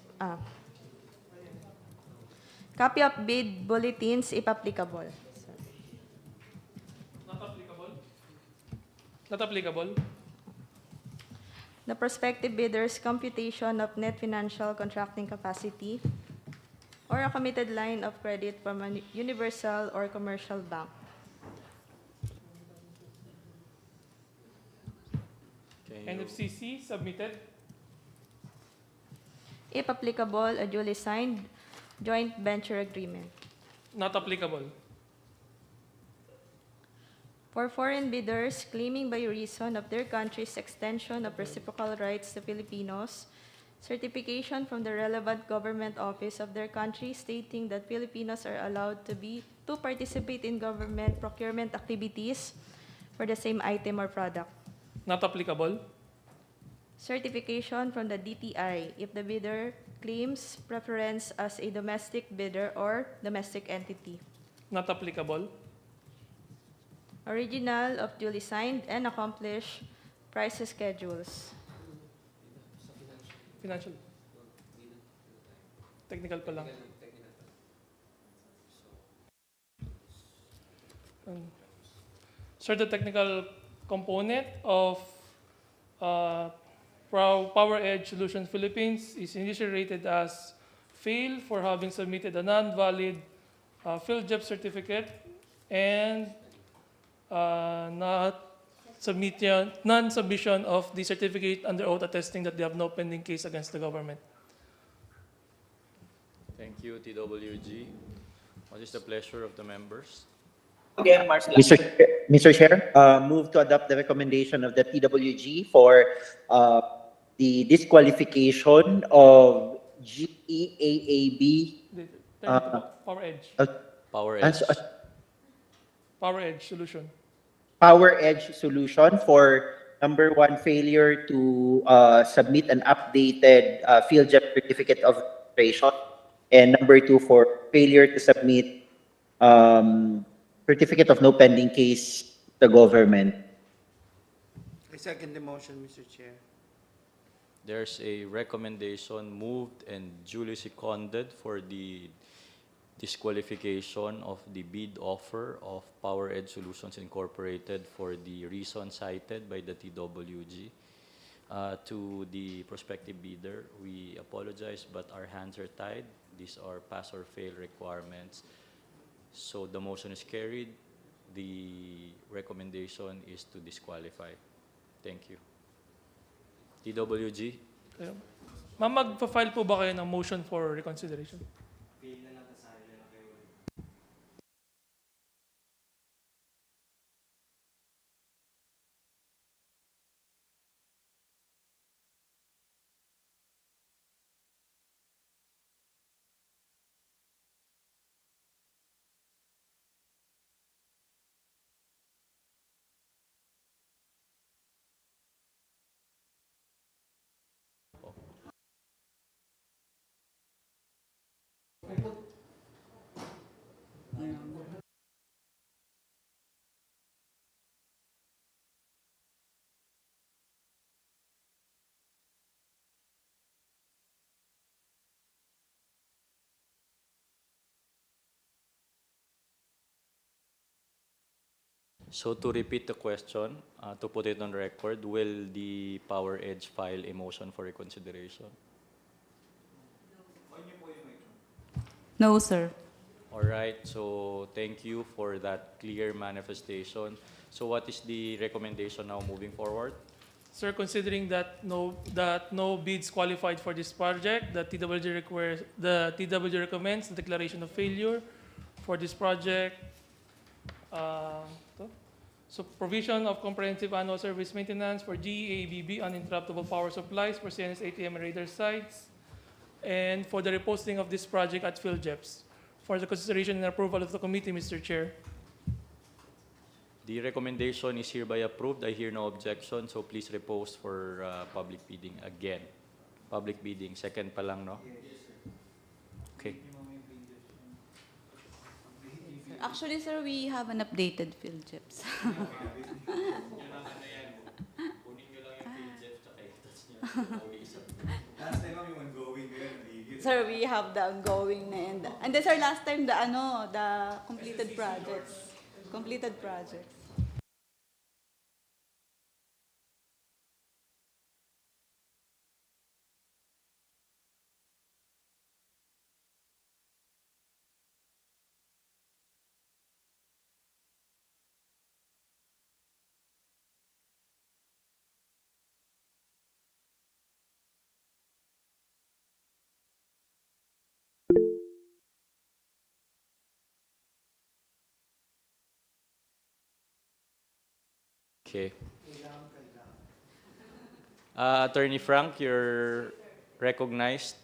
Copy of bid bulletins if applicable. Not applicable. Not applicable. The prospective bidder's computation of net financial contracting capacity or a committed line of credit from a universal or commercial bank. NFCC submitted. If applicable, a duly signed joint venture agreement. Not applicable. For foreign bidders claiming by reason of their country's extension of reciprocal rights to Filipinos, certification from the relevant government office of their country stating that Filipinos are allowed to participate in government procurement activities for the same item or product. Not applicable. Certification from the DTI if the bidder claims preference as a domestic bidder or domestic entity. Not applicable. Original of duly signed and accomplished price schedules. Financial. Technical pa lang. Sir, the technical component of Power Edge Solutions Philippines is initially rated as fail for having submitted a non-valid field job certificate and non-submission of the certificate under oath attesting that they have no pending case against the government. Thank you, TWG. What is the pleasure of the members? Mr. Chair, move to adopt the recommendation of the TWG for the disqualification of GEAAB. Power Edge. Power Edge. Power Edge Solution. Power Edge Solution for number one, failure to submit an updated field job certificate of registration. And number two, for failure to submit certificate of no pending case to the government. I second the motion, Mr. Chair. There's a recommendation moved and duly seconded for the disqualification of the bid offer of Power Edge Solutions Incorporated for the reason cited by the TWG. To the prospective bidder, we apologize, but our hands are tied. These are pass or fail requirements. So the motion is carried. The recommendation is to disqualify. Thank you. TWG? Okay. Ma'am, magpa-file po ba kayo ng motion for reconsideration? So to repeat the question, to put it on record, will the Power Edge file a motion for reconsideration? No, sir. All right, so thank you for that clear manifestation. So what is the recommendation now moving forward? Sir, considering that no bids qualified for this project, the TWG recommends the declaration of failure for this project. So provision of comprehensive annual service maintenance for GABB uninterruptible power supplies for CNS ATM and radar sites, and for the reposting of this project at PhilJeps. For the consideration and approval of the committee, Mr. Chair. The recommendation is hereby approved. I hear no objection, so please repost for public bidding again. Public bidding, second pa lang, no? Okay. Actually, sir, we have an updated field chips. Sir, we have the ongoing and then, sir, last time the completed projects. Completed projects. Okay. Attorney Frank, you're recognized.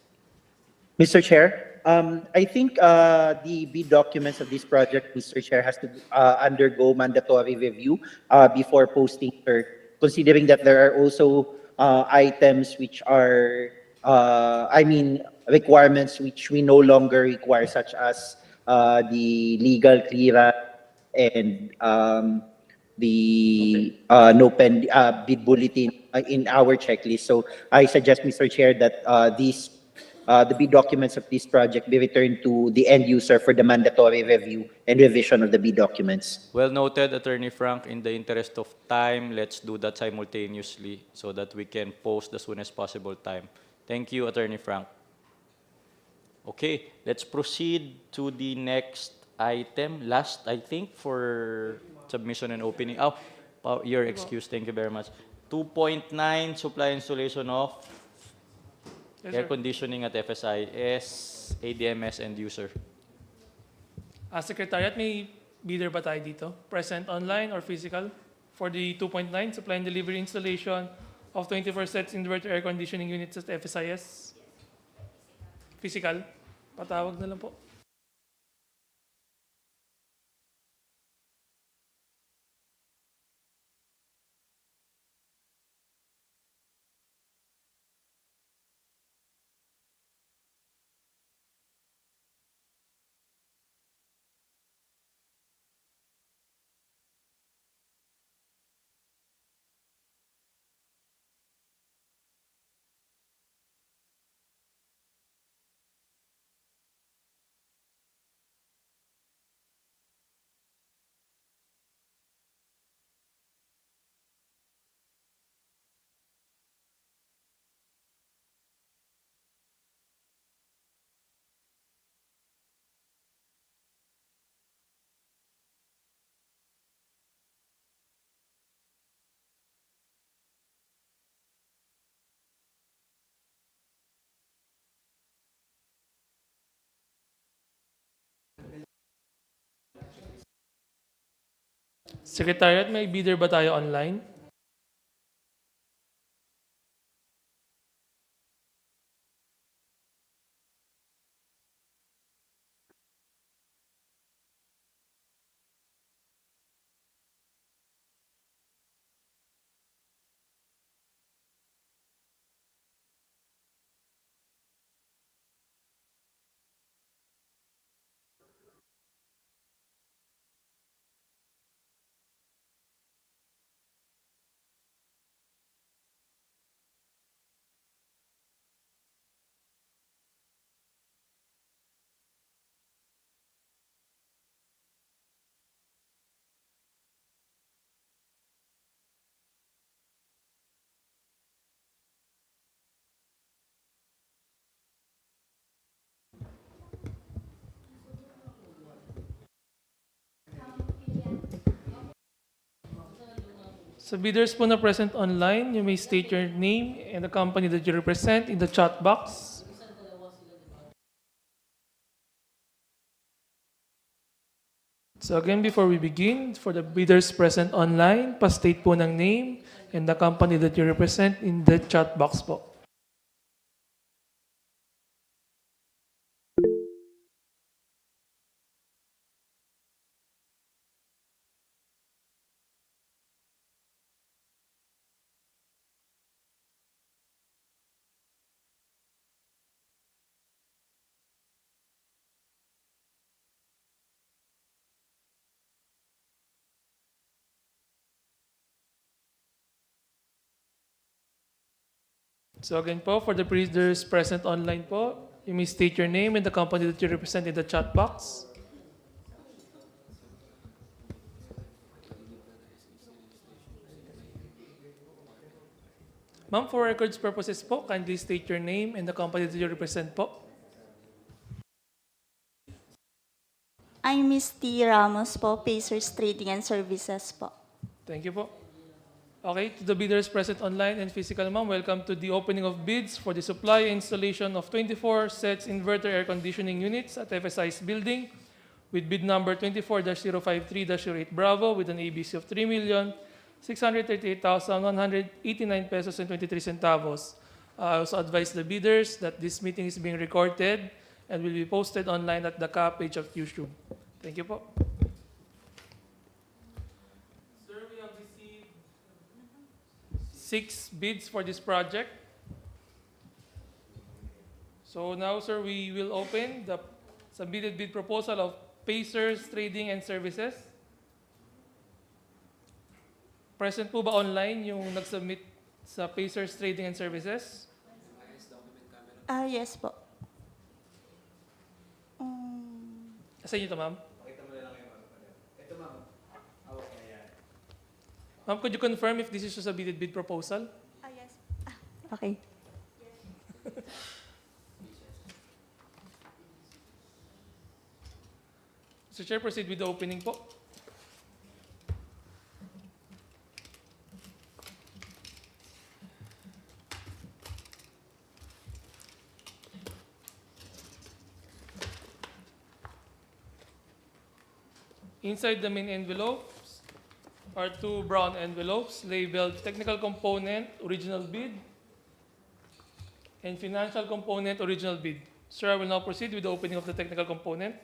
Mr. Chair, I think the bid documents of this project, Mr. Chair, has to undergo mandatory review before posting, sir, considering that there are also items which are, requirements which we no longer require, such as the legal clearance and the no pen bid bulletin in our checklist. So I suggest, Mr. Chair, that the bid documents of this project be returned to the end user for the mandatory review and revision of the bid documents. Well noted, Attorney Frank. In the interest of time, let's do that simultaneously so that we can post as soon as possible time. Thank you, Attorney Frank. Okay, let's proceed to the next item. Last, I think, for submission and opening. Oh, your excuse. Thank you very much. 2.9, supply installation of air conditioning at FSIS, ADMS, and user. Secretariat, may bidder ba tayo dito? Present online or physical? For the 2.9, supply and delivery installation of 24 sets inverter air conditioning units at FSIS? Physical? Patawag na lang po. Secretariat, may bidder ba tayo online? Sa bidders po na present online, you may state your name and the company that you represent in the chat box. So again, before we begin, for the bidders present online, pa-state po ng name and the company that you represent in the chat box po. So again po, for the bidders present online po, you may state your name and the company that you represent in the chat box. Ma'am, for records purposes po, kindly state your name and the company that you represent po. I'm Miss T. Ramos po, Pacers Trading and Services po. Thank you po. Okay, to the bidders present online and physical, ma'am, welcome to the opening of bids for the supply and installation of 24 sets inverter air conditioning units at FSI's building with bid number 24-053-08 Bravo with an ABC of 3,638,189 pesos and 23 centavos. I also advise the bidders that this meeting is being recorded and will be posted online at the CAAP page of YouTube. Thank you po. Sir, we have received 6 bids for this project. So now, sir, we will open the submitted bid proposal of Pacers Trading and Services. Present po ba online yung nag-submit sa Pacers Trading and Services? Yes po. Sa inyo to, ma'am? Ma'am, could you confirm if this is a submitted bid proposal? Yes. Okay. Mr. Chair, proceed with the opening po. Inside the main envelopes are 2 brown envelopes labeled Technical Component Original Bid and Financial Component Original Bid. Sir, I will now proceed with the opening of the technical component.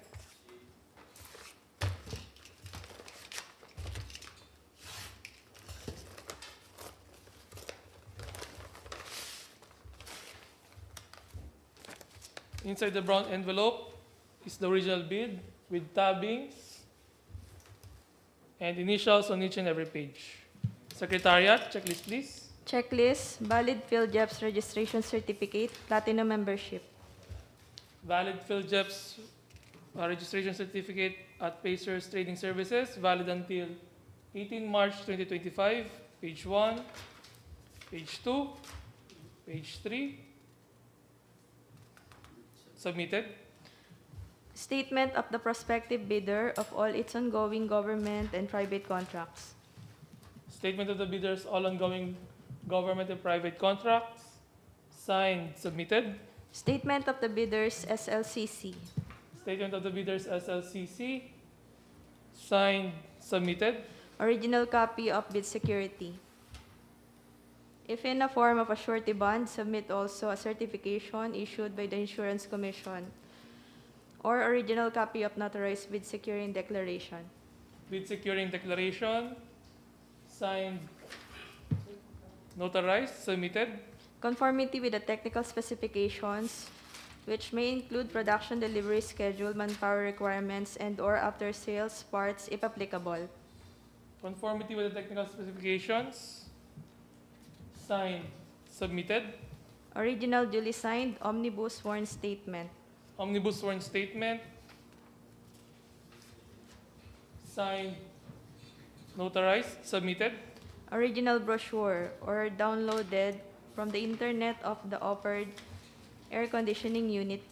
Inside the brown envelope is the original bid with tabbings and initials on each and every page. Secretariat, checklist please. Checklist, valid PhilJEPS registration certificate, platinum membership. Valid PhilJEPS registration certificate at Pacers Trading Services, valid until 18 March 2025, page 1, page 2, page 3. Submitted. Statement of the prospective bidder of all its ongoing government and private contracts. Statement of the bidders, all ongoing government and private contracts. Signed, submitted. Statement of the bidders SLCC. Statement of the bidders SLCC. Signed, submitted. Original copy of bid security. If in the form of a surety bond, submit also a certification issued by the Insurance Commission or original copy of notarized bid securing declaration. Bid securing declaration, signed, notarized, submitted. Conformity with the technical specifications, which may include production delivery schedule, manpower requirements, and/or after-sales parts if applicable. Conformity with the technical specifications, signed, submitted. Original duly signed omnibus sworn statement. Omnibus sworn statement, signed, notarized, submitted. Original brochure or downloaded from the internet of the offered air conditioning unit.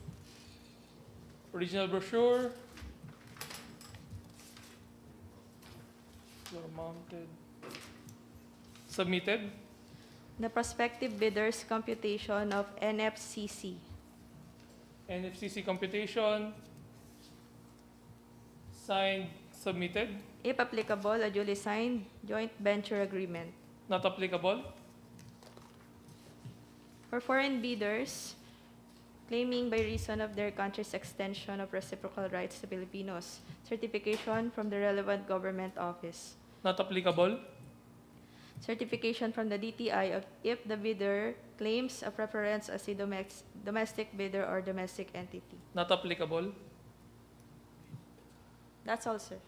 Original brochure, floor mounted, submitted. The prospective bidder's computation of NFCC. NFCC computation, signed, submitted. If applicable, a duly signed joint venture agreement. Not applicable. For foreign bidders claiming by reason of their country's extension of reciprocal rights to Filipinos, certification from the relevant government office. Not applicable. Certification from the DTI if the bidder claims a preference as a domestic bidder or domestic entity. Not applicable. That's all, sir.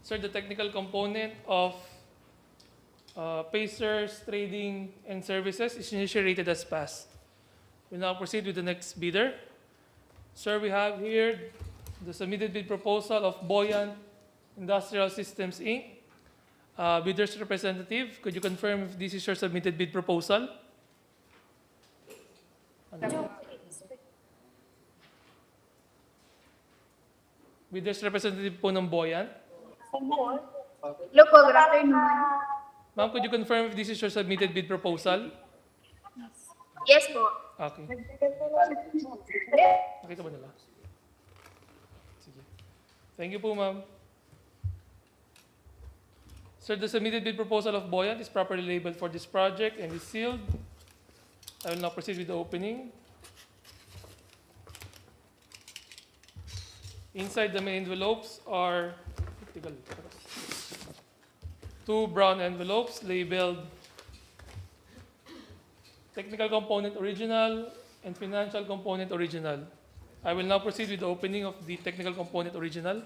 Sir, the technical component of Pacers Trading and Services is initially rated as passed. We now proceed with the next bidder. Sir, we have here the submitted bid proposal of Buoyant Industrial Systems, Inc. Bidder's representative, could you confirm if this is your submitted bid proposal? Bidder's representative po ng Buoyant. Hello po, good afternoon. Ma'am, could you confirm if this is your submitted bid proposal? Yes po. Okay. Nakita ba nila? Sige. Thank you po, ma'am. Sir, the submitted bid proposal of Buoyant is properly labeled for this project and is sealed. I will now proceed with the opening. Inside the main envelopes are two brown envelopes labeled Technical Component Original and Financial Component Original. I will now proceed with the opening of the Technical Component Original.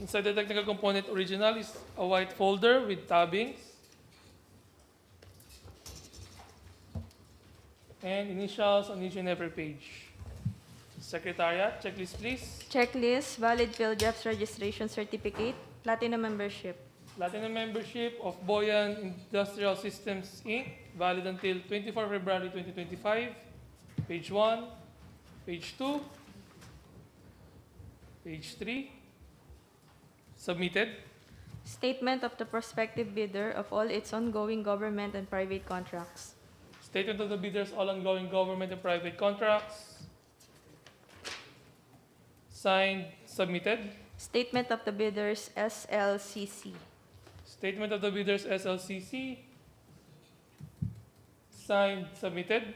Inside the technical component original is a white folder with tabbings and initials on each and every page. Secretariat, checklist please. Checklist, valid PhilJobs registration certificate, platinum membership. Platinum membership of Buoyant Industrial Systems, Inc., valid until 24 February 2025. Page 1, page 2, page 3. Submitted. Statement of the prospective bidder of all its ongoing government and private contracts. Statement of the bidders all ongoing government and private contracts. Signed, submitted. Statement of the bidders SLCC. Statement of the bidders SLCC. Signed, submitted.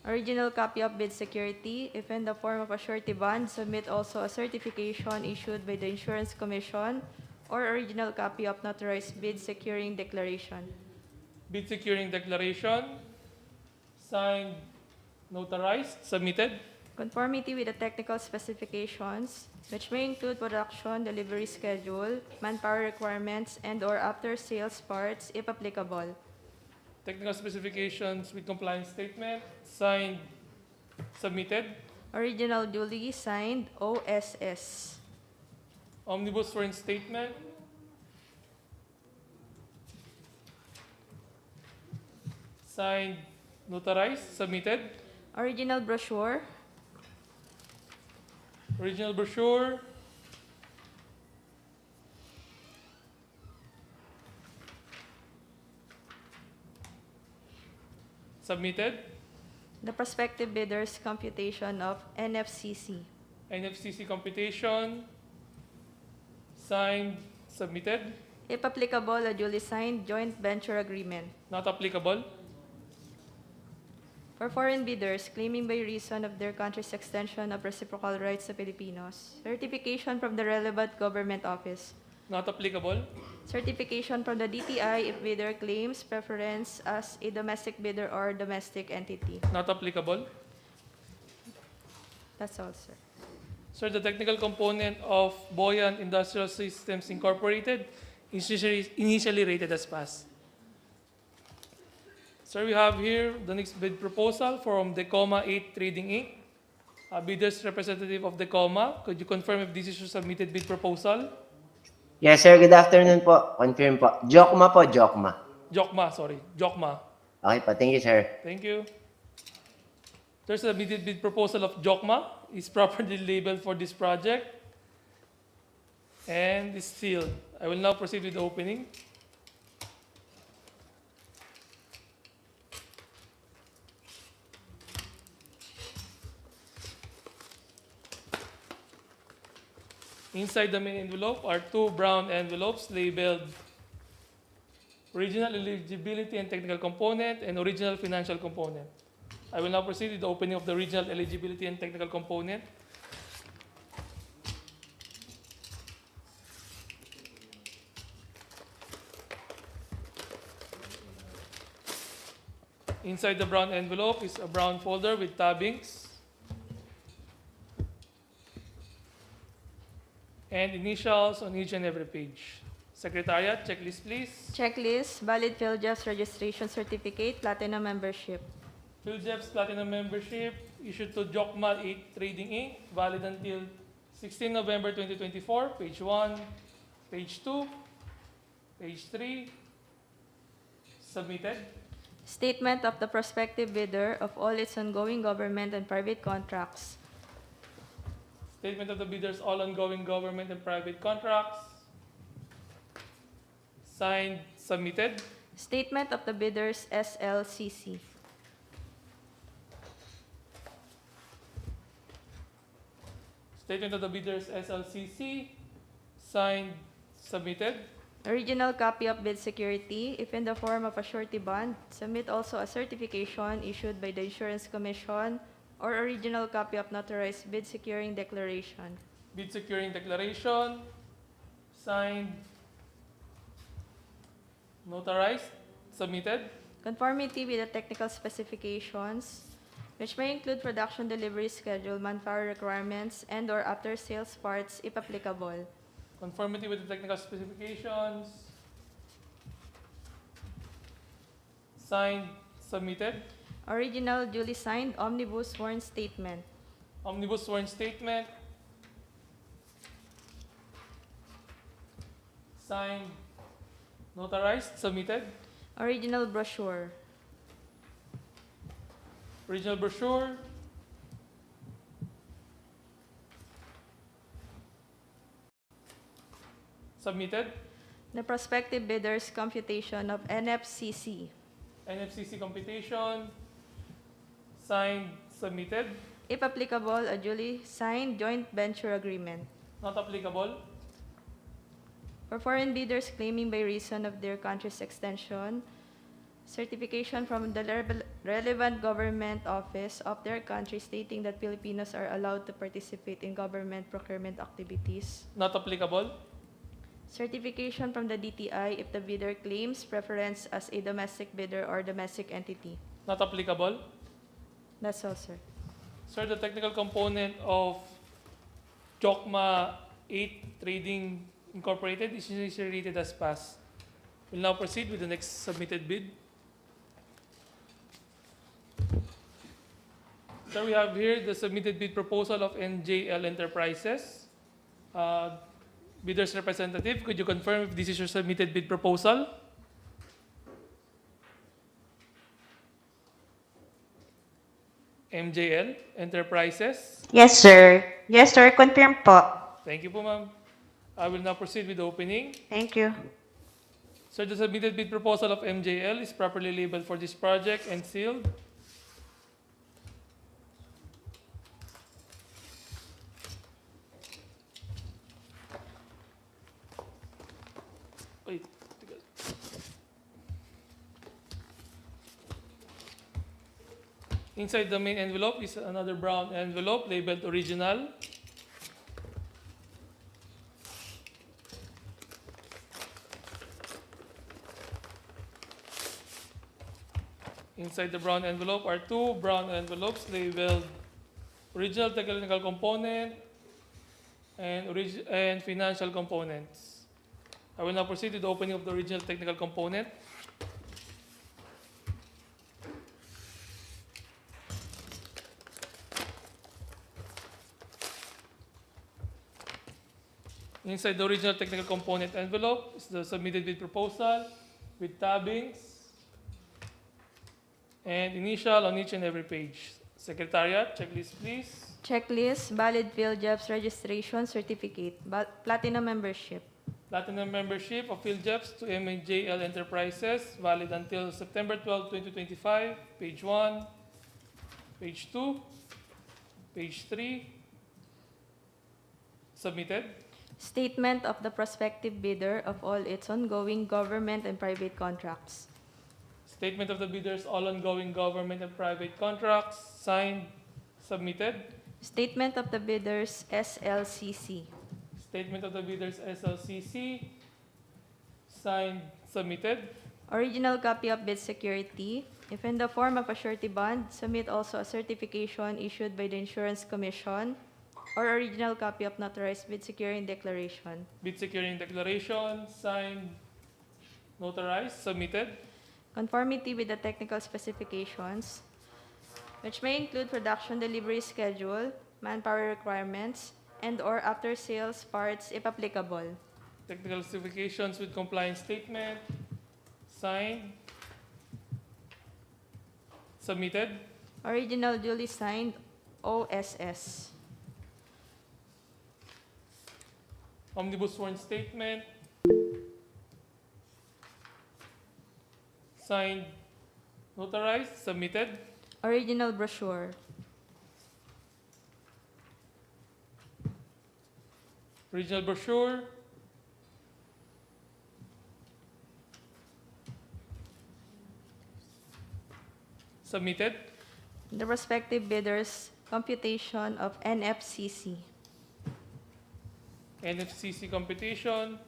Original copy of bid security. If in the form of a surety bond, submit also a certification issued by the Insurance Commission or original copy of notarized bid securing declaration. Bid securing declaration. Signed, notarized, submitted. Conformity with the technical specifications, which may include production, delivery schedule, manpower requirements, and/or after-sales parts, if applicable. Technical specifications with compliance statement. Signed, submitted. Original duly signed OSS. Omnibus sworn statement. Signed, notarized, submitted. Original brochure. Original brochure. Submitted. The prospective bidders' computation of NFCC. NFCC computation. Signed. Submitted. If applicable, a duly signed joint venture agreement. Not applicable. For foreign bidders claiming by reason of their country's extension of reciprocal rights to Filipinos, certification from the relevant government office. Not applicable. Certification from the DTI if bidder claims preference as a domestic bidder or domestic entity. Not applicable. That's all, sir. Sir, the technical component of Buoyant Industrial Systems Incorporated is initially rated as pass. Sir, we have here the next bid proposal from Decoma 8 Trading Inc. Bidders representative of Decoma. Could you confirm if this is your submitted bid proposal? Yes, sir. Good afternoon po. Confirm po. Jokma po, Jokma. Jokma. Okay po. Thank you, sir. Thank you. There's a submitted bid proposal of Jokma. Is properly labeled for this project and is sealed. I will now proceed with the opening. Inside the main envelope are two brown envelopes labeled Original Eligibility and Technical Component and Original Financial Component. I will now proceed with the opening of the Original Eligibility and Technical Component. Inside the brown envelope is a brown folder with tabbings and initials on each and every page. Secretariat, checklist please. Checklist, valid PhilJobs registration certificate, platinum membership. PhilJobs Platinum Membership issued to Jokma 8 Trading Inc. valid until 16 November 2024, page 1, page 2, page 3, submitted. Statement of the prospective bidder of all its ongoing government and private contracts. Statement of the bidders, all ongoing government and private contracts. Signed, submitted. Statement of the bidders SLCC. Statement of the bidders SLCC. Signed, submitted. Original copy of bid security, if in the form of a surety bond, submit also a certification issued by the Insurance Commission or original copy of notarized bid securing declaration. Bid securing declaration. Signed, notarized, submitted. Conformity with the technical specifications, which may include production delivery schedule, manpower requirements, and/or after-sales parts if applicable. Conformity with the technical specifications. Signed, submitted. Original duly signed omnibus sworn statement. Omnibus sworn statement. Signed, notarized, submitted. Original brochure. Original brochure. Submitted. The prospective bidder's computation of NFCC. NFCC computation. Signed, submitted. If applicable, a duly signed joint venture agreement. Not applicable. For foreign bidders claiming by reason of their country's extension, certification from the relevant government office of their country stating that Filipinos are allowed to participate in government procurement activities. Not applicable. Certification from the DTI if the bidder claims preference as a domestic bidder or domestic entity. Not applicable. That's all, sir. Sir, the technical component of Jokma 8 Trading Incorporated is initially rated as pass. We'll now proceed with the next submitted bid. Sir, we have here the submitted bid proposal of NJL Enterprises. Bidder's representative, could you confirm if this is your submitted bid proposal? MJL Enterprises. Yes, sir. Yes, sir. Confirm po. Thank you po, ma'am. I will now proceed with the opening. Thank you. Sir, the submitted bid proposal of MJL is properly labeled for this project and sealed. Wait, tigal. Inside the main envelope is another brown envelope labeled original. Inside the brown envelope are two brown envelopes labeled original technical component and financial components. I will now proceed with the opening of the original technical component. Inside the original technical component envelope is the submitted bid proposal with tabbings and initial on each and every page. Secretariat, checklist please. Checklist, valid field jobs registration certificate, platinum membership. Platinum membership of field jobs to MJL Enterprises, valid until September 12, 2025, page 1, page 2, page 3, submitted. Statement of the prospective bidder of all its ongoing government and private contracts. Statement of the bidders, all ongoing government and private contracts, signed, submitted. Statement of the bidders SLCC. Statement of the bidders SLCC, signed, submitted. Original copy of bid security. If in the form of a surety bond, submit also a certification issued by the Insurance Commission or original copy of notarized bid securing declaration. Bid securing declaration, signed, notarized, submitted. Conformity with the technical specifications, which may include production delivery schedule, manpower requirements, and/or after-sales parts if applicable. Technical specifications with compliance statement, signed, submitted. Original duly signed OSS. Omnibus sworn statement, signed, notarized, submitted. Original brochure. Original brochure, submitted. The respective bidders' computation of NFCC. NFCC computation,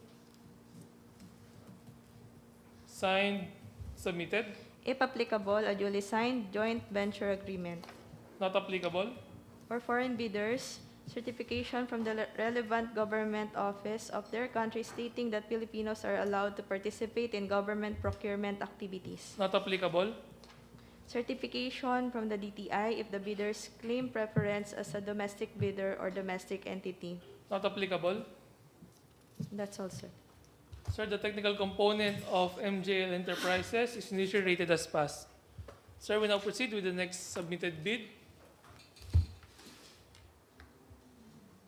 signed, submitted. If applicable, a duly signed joint venture agreement. Not applicable. For foreign bidders, certification from the relevant government office of their country stating that Filipinos are allowed to participate in government procurement activities. Not applicable. Certification from the DTI if the bidders claim preference as a domestic bidder or domestic entity. Not applicable. That's all, sir. Sir, the technical component of MJL Enterprises is initially rated as passed. Sir, we now proceed with the next submitted bid.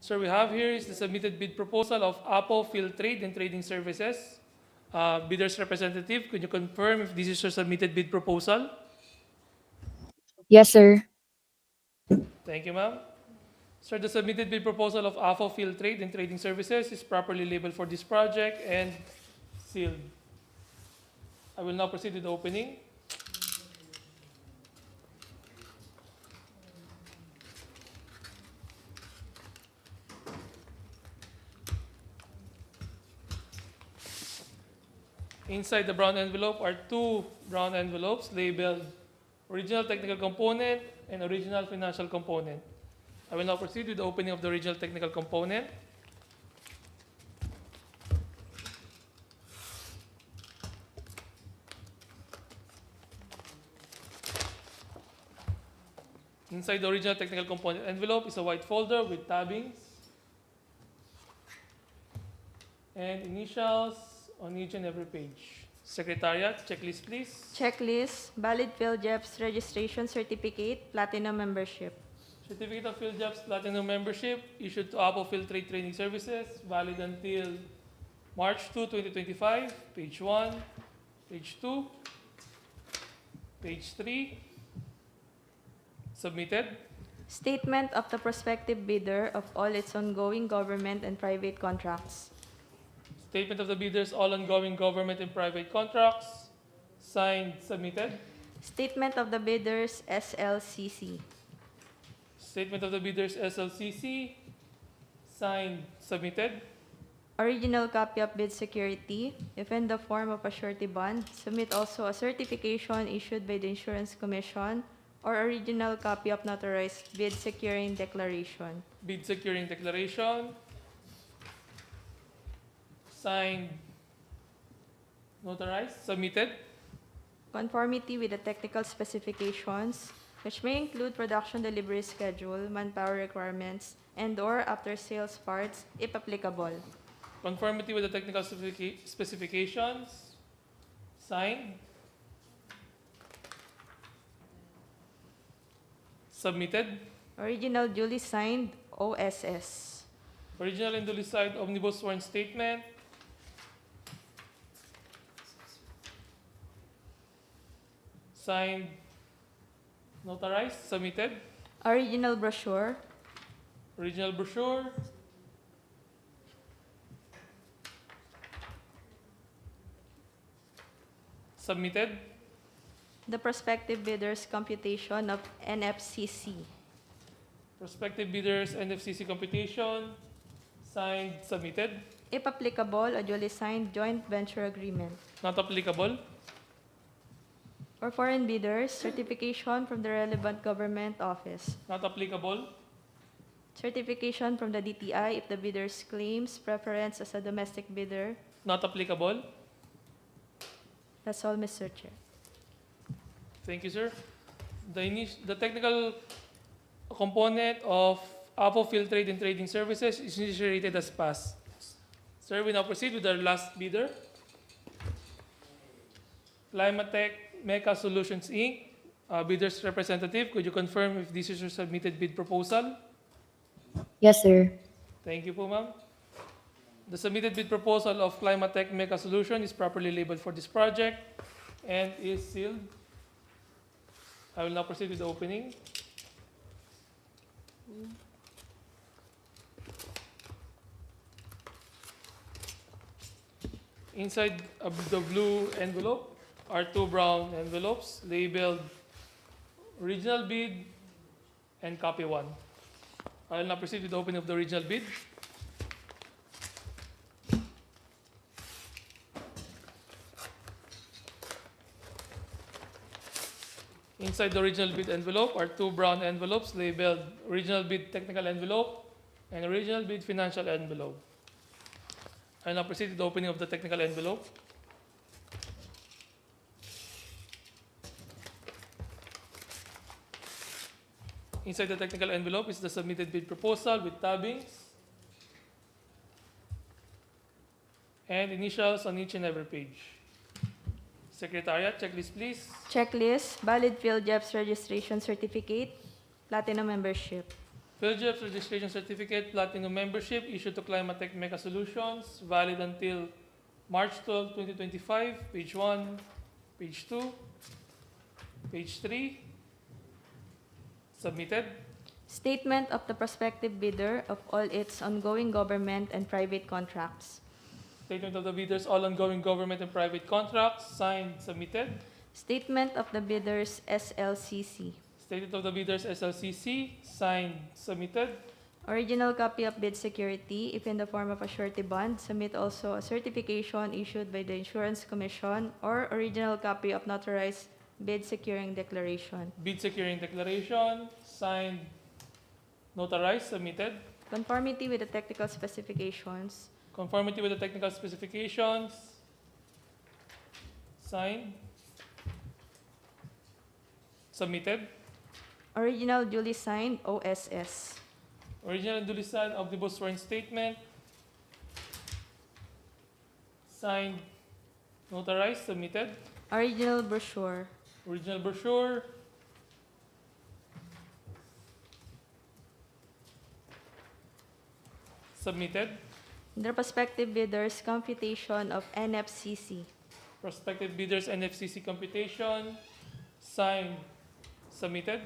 Sir, we have here is the submitted bid proposal of Apple Field Trade and Trading Services. Bidder's representative, could you confirm if this is your submitted bid proposal? Yes, sir. Thank you, ma'am. Sir, the submitted bid proposal of Apple Field Trade and Trading Services is properly labeled for this project and sealed. I will now proceed with the opening. Inside the brown envelope are two brown envelopes labeled original technical component and original financial component. I will now proceed with the opening of the original technical component. Inside the original technical component envelope is a white folder with tabbings and initials on each and every page. Secretariat, checklist please. Checklist, valid field jobs registration certificate, platinum membership. Certificate of Field Jobs Platinum Membership issued to Apple Field Trade Training Services, valid until March 2, 2025, page 1, page 2, page 3, submitted. Statement of the prospective bidder of all its ongoing government and private contracts. Statement of the bidders, all ongoing government and private contracts, signed, submitted. Statement of the bidders SLCC. Statement of the bidders SLCC, signed, submitted. Original copy of bid security, if in the form of a surety bond, submit also a certification issued by the Insurance Commission or original copy of notarized bid securing declaration. Bid securing declaration, signed, notarized, submitted. Conformity with the technical specifications, which may include production delivery schedule, manpower requirements, and/or after-sales parts, if applicable. Conformity with the technical specifications, signed, submitted. Original duly signed OSS. Original and duly signed omnibus sworn statement, signed, notarized, submitted. Original brochure. Original brochure, submitted. The prospective bidder's computation of NFCC. Prospective bidders NFCC computation, signed, submitted. If applicable, a duly signed joint venture agreement. Not applicable. For foreign bidders, certification from the relevant government office. Not applicable. Certification from the DTI if the bidder's claims preference as a domestic bidder. Not applicable. That's all, Mr. Chair. Thank you, sir. The technical component of APO Field Trade and Trading Services is initiated as passed. Sir, we now proceed with our last bidder. Climatech Mecha Solutions, Inc. Bidder's representative, could you confirm if this is your submitted bid proposal? Yes, sir. Thank you po, ma'am. The submitted bid proposal of Climatech Mecha Solution is properly labeled for this project and is sealed. I will now proceed with the opening. Inside of the blue envelope are two brown envelopes labeled original bid and copy 1. I will now proceed with the opening of the original bid. Inside the original bid envelope are two brown envelopes labeled original bid technical envelope and original bid financial envelope. I will now proceed with the opening of the technical envelope. Inside the technical envelope is the submitted bid proposal with tabbings and initials on each and every page. Secretariat, checklist please. Checklist, valid PhilJEPS registration certificate, platinum membership. PhilJEPS registration certificate, platinum membership issued to Climatech Mecha Solutions, valid until March 12, 2025, page 1, page 2, page 3, submitted. Statement of the prospective bidder of all its ongoing government and private contracts. Statement of the bidders, all ongoing government and private contracts, signed, submitted. Statement of the bidders SLCC. Statement of the bidders SLCC, signed, submitted. Original copy of bid security, if in the form of a surety bond, submit also a certification issued by the Insurance Commission or original copy of notarized bid securing declaration. Bid securing declaration, signed, notarized, submitted. Conformity with the technical specifications. Conformity with the technical specifications, signed, submitted. Original duly signed OSS. Original and duly signed omnibus sworn statement, signed, notarized, submitted. Original brochure. Original brochure, submitted. the prospective bidders' computation of NFCC. Prospective bidders NFCC computation, signed, submitted.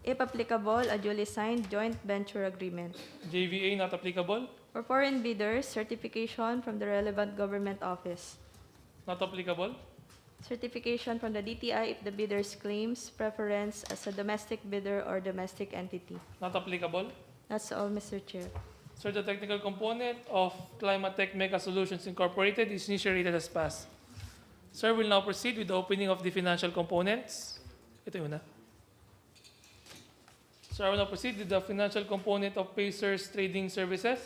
If applicable, a duly signed joint venture agreement. JVA not applicable, For foreign bidders, certification from the relevant government office. not applicable. Certification from the DTI if the bidders claims preference as a domestic bidder or domestic entity. Not applicable. That's all, Mr. Chair. Sir, the technical component of Climatech Mega Solutions Incorporated is initiated as passed. Sir, we'll now proceed with the opening of the financial components. Ito yun na. Sir, I will now proceed with the financial component of Pacers Trading Services.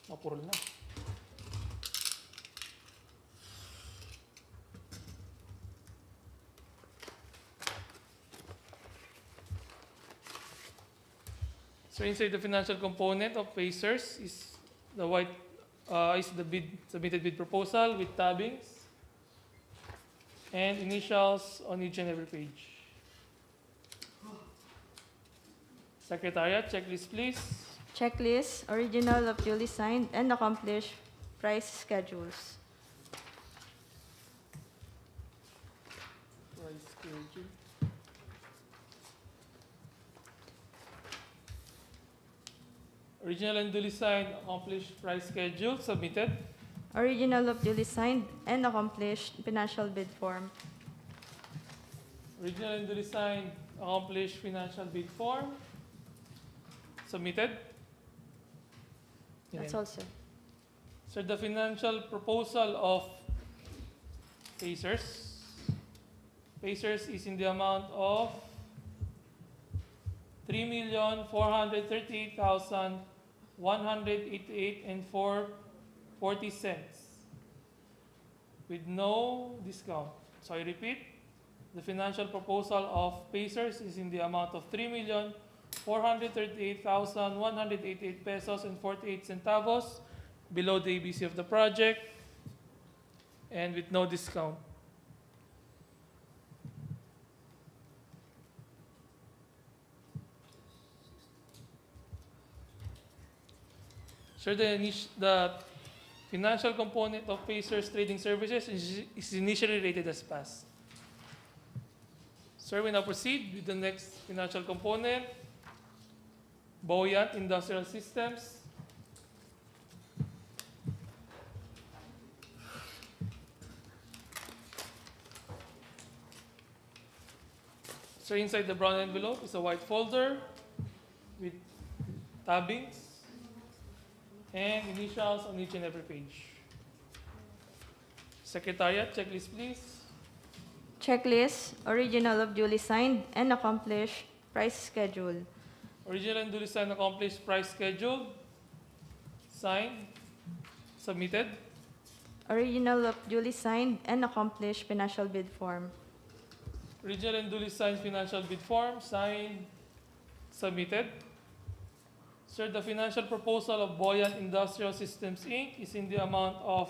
Napurol na. So inside the financial component of Pacers is the submitted bid proposal with tabbings and initials on each and every page. Secretariat, checklist please. Checklist, original of duly signed and accomplished price schedules. Price schedule. Original and duly signed accomplished price schedule submitted. Original of duly signed and accomplished financial bid form. Original and duly signed accomplished financial bid form submitted. That's all, sir. Sir, the financial proposal of Pacers. Pacers is in the amount of 3,438,188 and 40 cents with no discount. So I repeat, the financial proposal of Pacers is in the amount of 3,438,188 pesos and 48 centavos below the ABC of the project and with no discount. Sir, the financial component of Pacers Trading Services is initially rated as passed. Sir, we now proceed with the next financial component, Buoyant Industrial Systems. So inside the brown envelope is a white folder with tabbings and initials on each and every page. Secretariat, checklist please. Checklist, original of duly signed and accomplished price schedule. Original and duly signed accomplished price schedule. Signed. Submitted. Original of duly signed and accomplished financial bid form. Original and duly signed financial bid form. Signed. Submitted. Sir, the financial proposal of Buoyant Industrial Systems, Inc. is in the amount of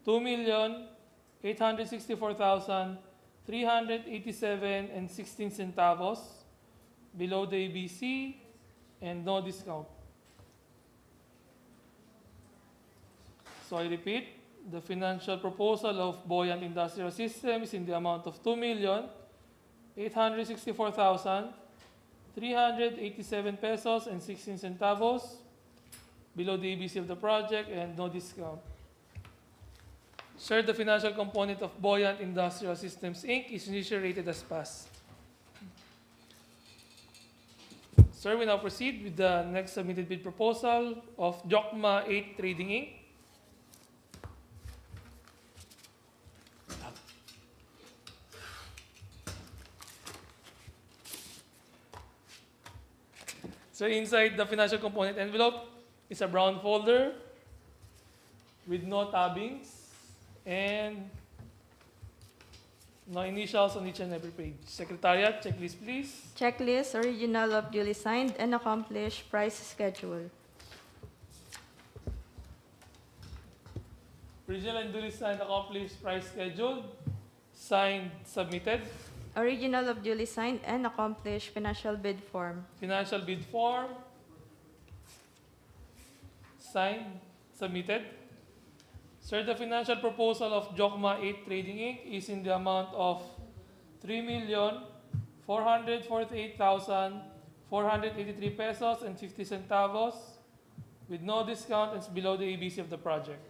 2,864,387 and 16 centavos below the ABC and no discount. So I repeat, the financial proposal of Buoyant Industrial Systems is in the amount of 2,864,387 pesos and 16 centavos below the ABC of the project and no discount. Sir, the financial component of Buoyant Industrial Systems, Inc. is initially rated as passed. Sir, we now proceed with the next submitted bid proposal of Jokma 8 Trading, Inc. So inside the financial component envelope is a brown folder with no tabbings and no initials on each and every page. Secretariat, checklist please. Checklist, original of duly signed and accomplished price schedule. Original and duly signed accomplished price scheduled. Signed, submitted. Original of duly signed and accomplished financial bid form. Financial bid form. Signed, submitted. Sir, the financial proposal of Jokma 8 Trading Inc. is in the amount of 3,448,483 pesos and 50 centavos with no discount and is below the ABC of the project.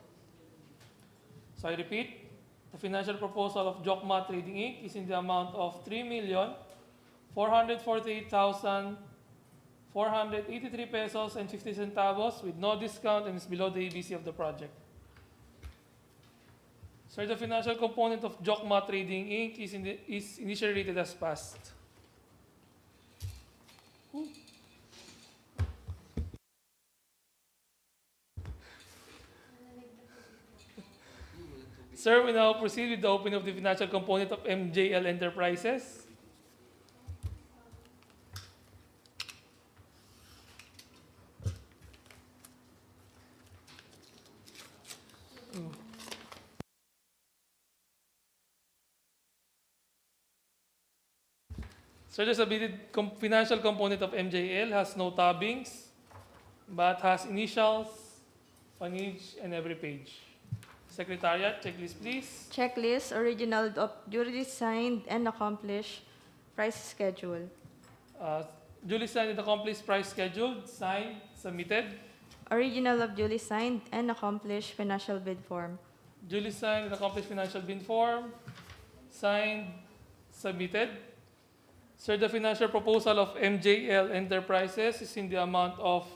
So I repeat, the financial proposal of Jokma Trading Inc. is in the amount of 3,448,483 pesos and 50 centavos with no discount and is below the ABC of the project. Sir, the financial component of Jokma Trading Inc. is initially rated as passed. Sir, we now proceed with the opening of the financial component of MJL Enterprises. Sir, the submitted financial component of MJL has no tabbings, but has initials on each and every page. Secretariat, checklist please. Checklist, original of duly signed and accomplished price schedule. Duly signed and accomplished price scheduled, signed, submitted. Original of duly signed and accomplished financial bid form. Duly signed and accomplished financial bid form, signed, submitted. Sir, the financial proposal of MJL Enterprises is in the amount of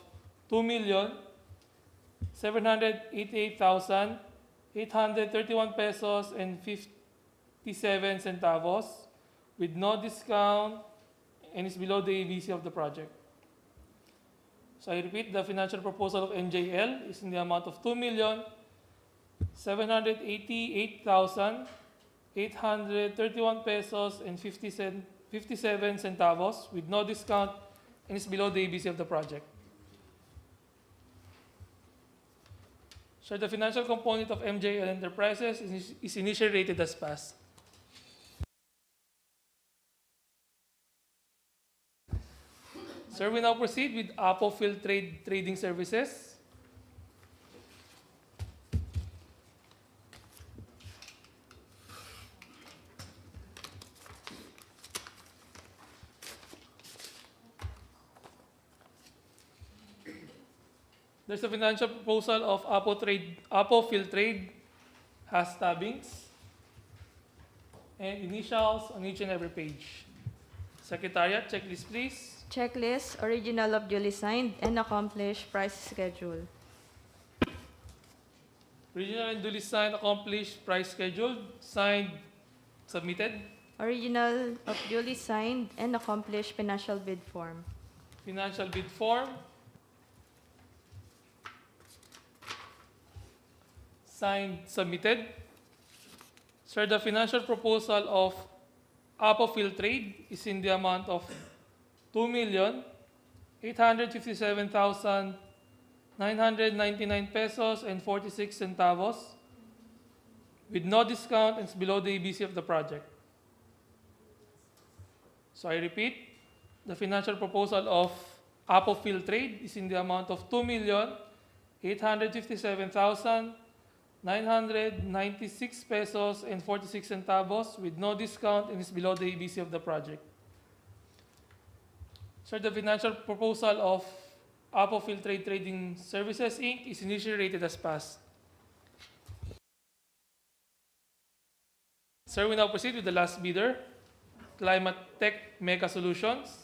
2,788,831 pesos and 57 centavos with no discount and is below the ABC of the project. So I repeat, the financial proposal of MJL is in the amount of 2,788,831 pesos and 57 centavos with no discount and is below the ABC of the project. So the financial component of MJL Enterprises is initially rated as passed. Sir, we now proceed with Apo Field Trading Services. There's a financial proposal of Apo Field Trade has tabbings and initials on each and every page. Secretariat, checklist please. Checklist, original of duly signed and accomplished price schedule. Original and duly signed, accomplished, price scheduled, signed, submitted. Original of duly signed and accomplished financial bid form. Financial bid form. Signed, submitted. Sir, the financial proposal of Apo Field Trade is in the amount of 2,857,999 pesos and 46 centavos with no discount and is below the ABC of the project. So I repeat, the financial proposal of Apo Field Trade is in the amount of 2,857,996 pesos and 46 centavos with no discount and is below the ABC of the project. Sir, the financial proposal of Apo Field Trade Trading Services Inc. is initially rated as passed. Sir, we now proceed with the last bidder, Climate Tech Mega Solutions.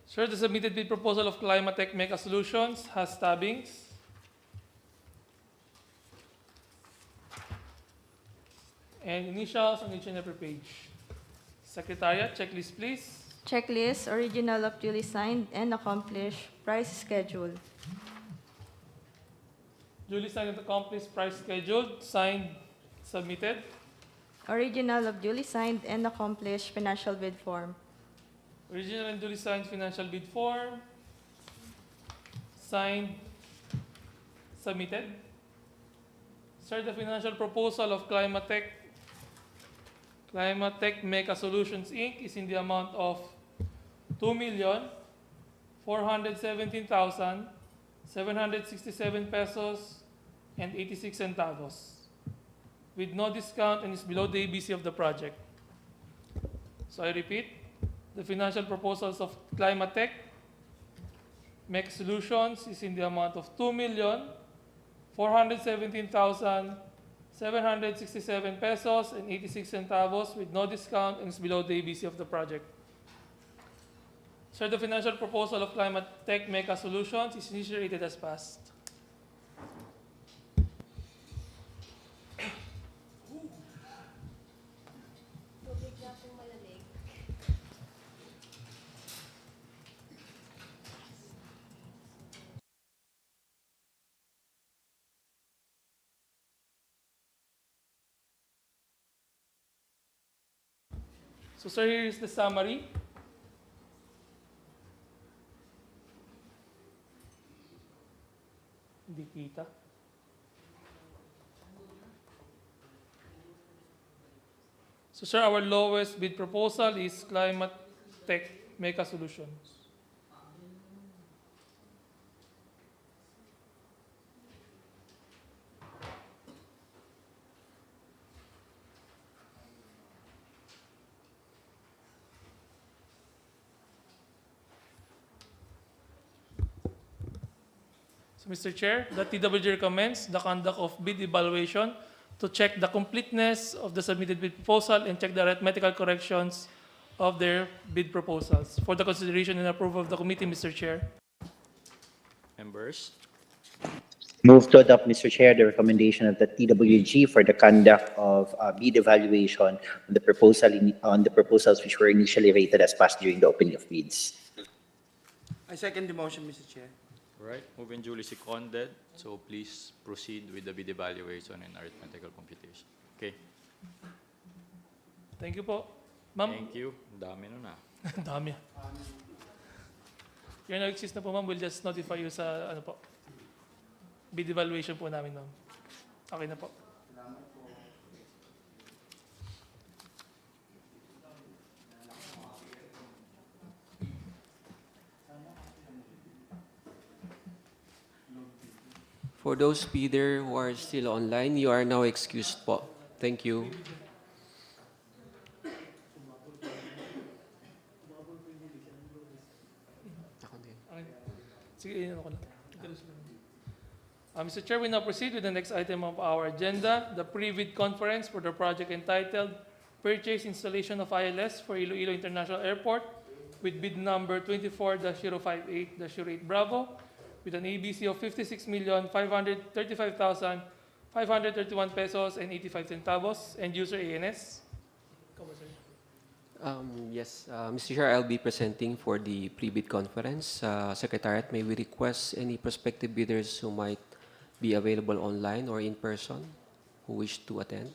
Sir, the submitted bid proposal of Climatech Mega Solutions has tabbings. And initials on each and every page. Secretariat, checklist please. Checklist, original of duly signed and accomplished price schedule. Duly signed and accomplished, price scheduled, signed, submitted. Original of duly signed and accomplished financial bid form. Original and duly signed financial bid form, signed, submitted. Sir, the financial proposal of Climatech Mecha Solutions Inc. is in the amount of 2,417,767 pesos and 86 centavos, with no discount and is below the ABC of the project. So I repeat, the financial proposals of Climatech Mecha Solutions is in the amount of 2,417,767 pesos and 86 centavos with no discount and is below the ABC of the project. Sir, the financial proposal of Climatech Mecha Solutions is initially rated as passed. So sir, here is the summary. Hindi kita. So sir, our lowest bid proposal is Climatech Mecha Solutions. So, Mr. Chair, the TWG recommends the conduct of bid evaluation to check the completeness of the submitted bid proposal and check the arithmetical corrections of their bid proposals. For the consideration and approval of the committee, Mr. Chair. Members? Move to adopt, Mr. Chair, the recommendation of the TWG for the conduct of bid evaluation on the proposals which were initially rated as passed during the opening of bids. I second the motion, Mr. Chair. All right, moving duly seconded. So please proceed with the bid evaluation and arithmetical computation. Okay. Thank you po. Ma'am. Thank you. Dami nun ah. Dami. You're na-exist na po, ma'am. We'll just notify you sa bid evaluation po namin, ma'am. Okay na po. For those bidder who are still online, you are now excused po. Thank you. Sige, ko lang. Mr. Chair, we now proceed with the next item of our agenda, the pre-bid conference for the project entitled Purchase Installation of ILS for Iloilo International Airport with bid number 24-058-08 Bravo with an ABC of 56,535,531 pesos and 85 centavos and user ANS. Yes, Mr. Chair, I'll be presenting for the pre-bid conference. Secretariat, may we request any prospective bidders who might be available online or in person who wish to attend?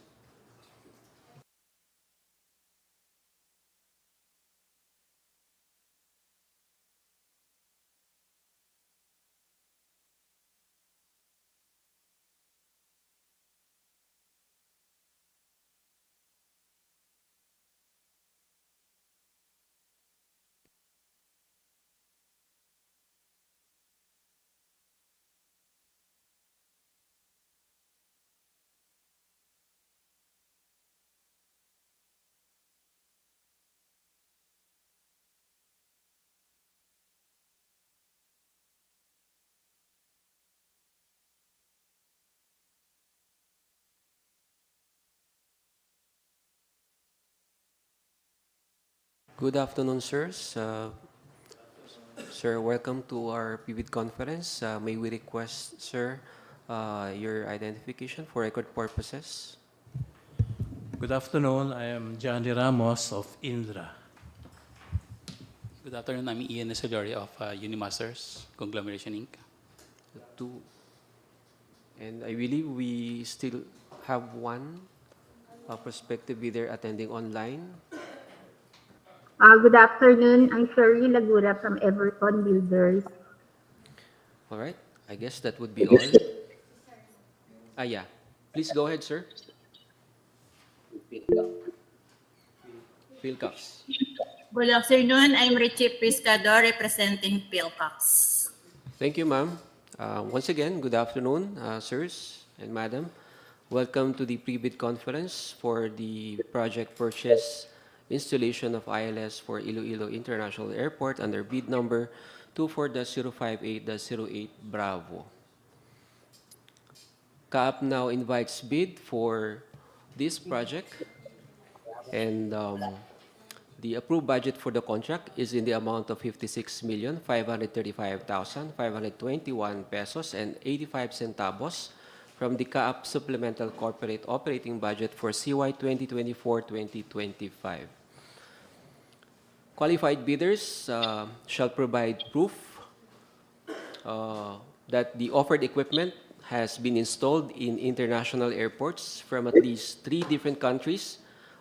Good afternoon, sirs. Sir, welcome to our pre-bid conference. May we request, sir, your identification for record purposes? Good afternoon. I am Johnny Ramos of Indra. Good afternoon. I'm Ian Isidori of Unimasters Conglomeration Inc. And I believe we still have one prospective bidder attending online. Good afternoon. I'm Sherry Lagura from Everton Builders. All right. I guess that would be all. Yeah. Please go ahead, sir. Philcox. Good afternoon. I'm Richie Pescador representing Philcox. Thank you, ma'am. Once again, good afternoon, sirs and madam. Welcome to the pre-bid conference for the project purchase installation of ILS for Iloilo International Airport under bid number 24-058-08 Bravo. CAAP now invites bid for this project, and the approved budget for the contract is in the amount of 56,535,521 pesos and 85 centavos from the CAAP Supplemental Corporate Operating Budget for CY 2024-2025. Qualified bidders shall provide proof that the offered equipment has been installed in international airports from at least 3 different countries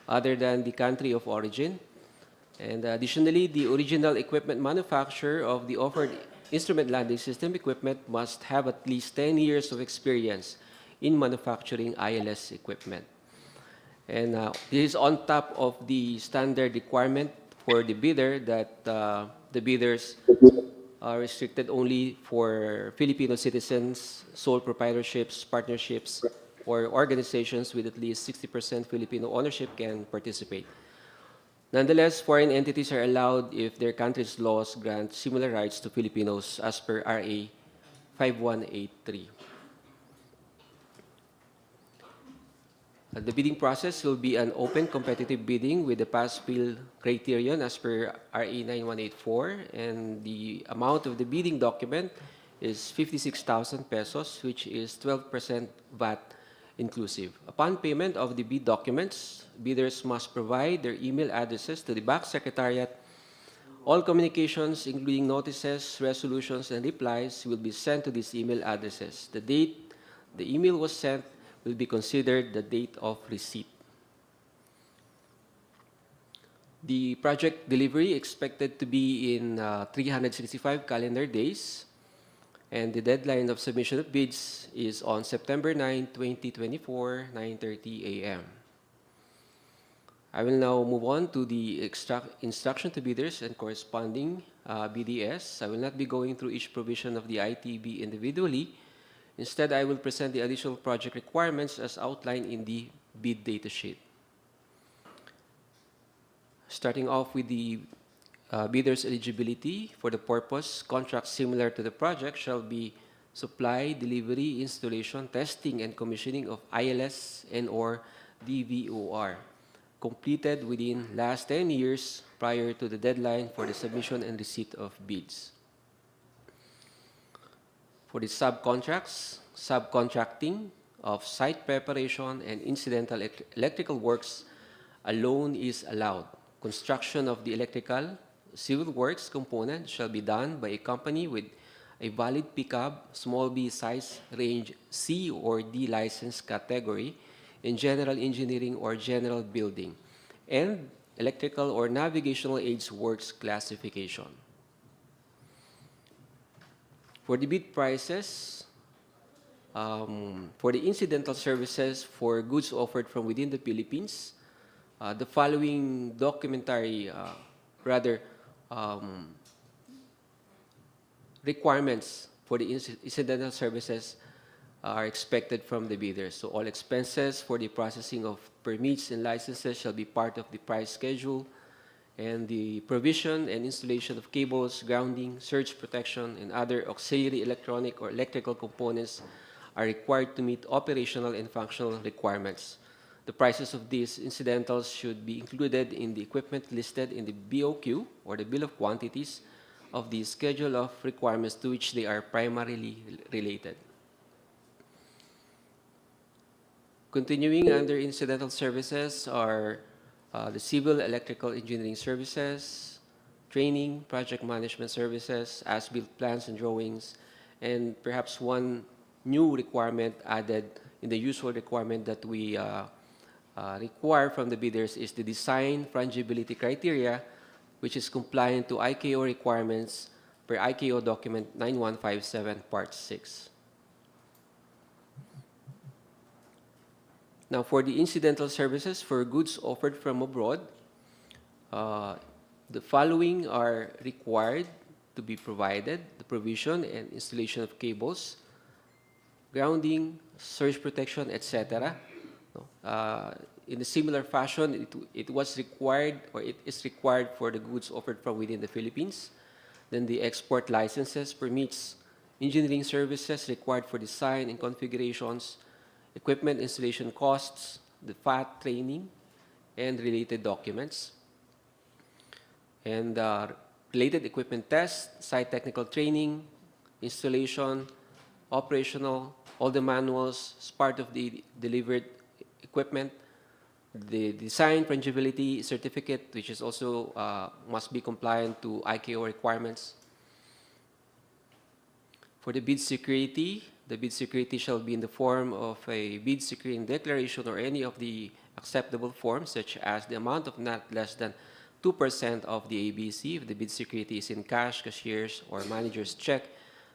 other than the country of origin. And additionally, the original equipment manufacturer of the offered instrument landing system equipment must have at least 10 years of experience in manufacturing ILS equipment. And this is on top of the standard requirement for the bidder that the bidders are restricted only for Filipino citizens, sole proprietorships, partnerships, or organizations with at least 60% Filipino ownership can participate. Nonetheless, foreign entities are allowed if their country's laws grant similar rights to Filipinos as per RA 5183. The bidding process will be an open competitive bidding with the pass-fail criterion as per RA 9184, and the amount of the bidding document is 56,000 pesos, which is 12% VAT inclusive. Upon payment of the bid documents, bidders must provide their email addresses to the BAC Secretariat. All communications, including notices, resolutions, and replies, will be sent to these email addresses. The date the email was sent will be considered the date of receipt. The project delivery expected to be in 365 calendar days, and the deadline of submission of bids is on September 9, 2024, 9:30 a.m. I will now move on to the instruction to bidders and corresponding BDS. I will not be going through each provision of the ITB individually. Instead, I will present the additional project requirements as outlined in the bid data sheet. Starting off with the bidder's eligibility for the purpose, contracts similar to the project shall be supply, delivery, installation, testing, and commissioning of ILS and/or DVOR, completed within last 10 years prior to the deadline for the submission and receipt of bids. For the subcontracts, subcontracting of site preparation and incidental electrical works alone is allowed. Construction of the electrical civil works component shall be done by a company with a valid PCAB, small b size, range C or D license category in general engineering or general building, and electrical or navigational aids works classification. For the bid prices, for the incidental services for goods offered from within the Philippines, the following documentary, requirements for the incidental services are expected from the bidders. So all expenses for the processing of permits and licenses shall be part of the price schedule, and the provision and installation of cables, grounding, surge protection, and other auxiliary electronic or electrical components are required to meet operational and functional requirements. The prices of these incidentals should be included in the equipment listed in the BOQ, or the Bill of Quantities, of the Schedule of Requirements to which they are primarily related. Continuing under incidental services are the civil electrical engineering services, training, project management services, as-built plans and drawings, and perhaps one new requirement added in the usual requirement that we require from the bidders is the design fungibility criteria, which is compliant to ICAO requirements per IKO document 9157, part 6. Now, for the incidental services for goods offered from abroad, the following are required to be provided: the provision and installation of cables, grounding, surge protection, etc. In a similar fashion, it was required, or it is required for the goods offered from within the Philippines. Then the export licenses, permits, engineering services required for design and configurations, equipment installation costs, the FAT training, and related documents. And related equipment tests, site technical training, installation, operational, all the manuals as part of the delivered equipment, the design fungibility certificate, which is also must be compliant to IKO requirements. For the bid security shall be in the form of a bid security declaration or any of the acceptable forms, such as the amount of not less than 2% of the ABC if the bid security is in cash, cashier's or manager's check,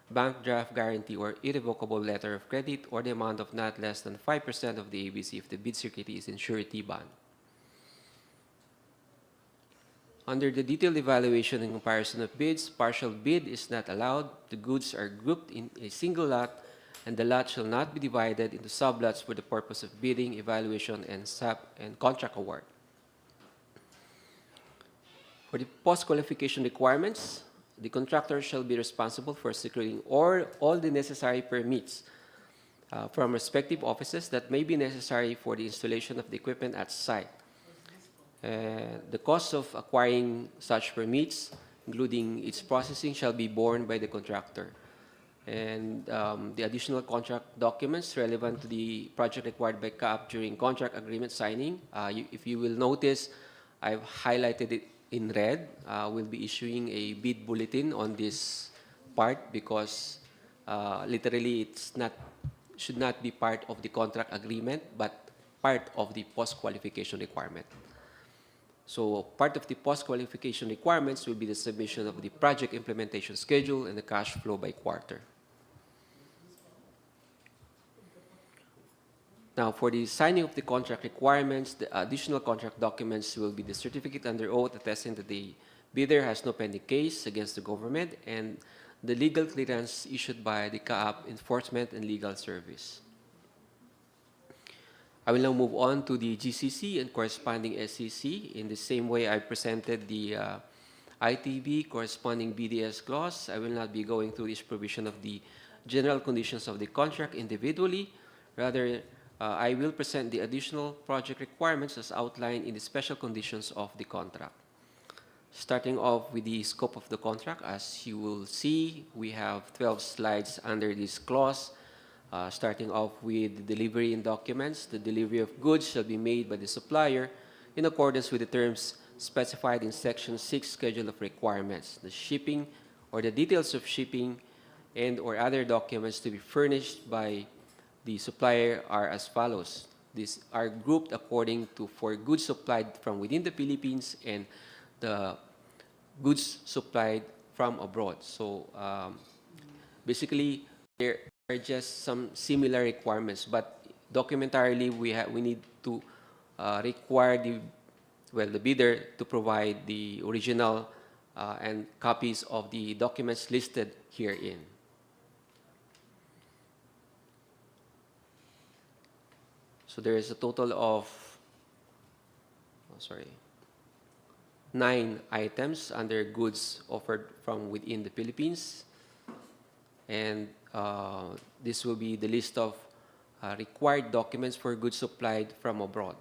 bank draft guarantee, or irrevocable letter of credit, or the amount of not less than 5% of the ABC if the bid security is in surety bond. Under the detailed evaluation and comparison of bids, partial bid is not allowed. The goods are grouped in a single lot, and the lot shall not be divided into sublots for the purpose of bidding, evaluation, and contract award. For the post-qualification requirements, the contractor shall be responsible for securing all the necessary permits from respective offices that may be necessary for the installation of the equipment at site. The cost of acquiring such permits, including its processing, shall be borne by the contractor. And the additional contract documents relevant to the project required by CAAP during contract agreement signing, if you will notice, I've highlighted it in red. We'll be issuing a bid bulletin on this part because literally should not be part of the contract agreement, but part of the post-qualification requirement. So part of the post-qualification requirements will be the submission of the project implementation schedule and the cash flow by quarter. Now, for the signing of the contract requirements, the additional contract documents will be the certificate under oath attesting that the bidder has no pending case against the government and the legal clearance issued by the CAAP Enforcement and Legal Service. I will now move on to the GCC and corresponding SCC. In the same way I presented the ITB corresponding BDS clause, I will not be going through this provision of the general conditions of the contract individually. Rather, I will present the additional project requirements as outlined in the special conditions of the contract. Starting off with the scope of the contract, as you will see, we have 12 slides under this clause. Starting off with the delivery and documents, the delivery of goods shall be made by the supplier in accordance with the terms specified in Section 6 Schedule of Requirements. The shipping or the details of shipping and or other documents to be furnished by the supplier are as follows. These are grouped according to for goods supplied from within the Philippines and the goods supplied from abroad. So basically, there are just some similar requirements, but documentarily we need to require the bidder to provide the original and copies of the documents listed herein. So there is a total of 9 items under goods offered from within the Philippines. And this will be the list of required documents for goods supplied from abroad.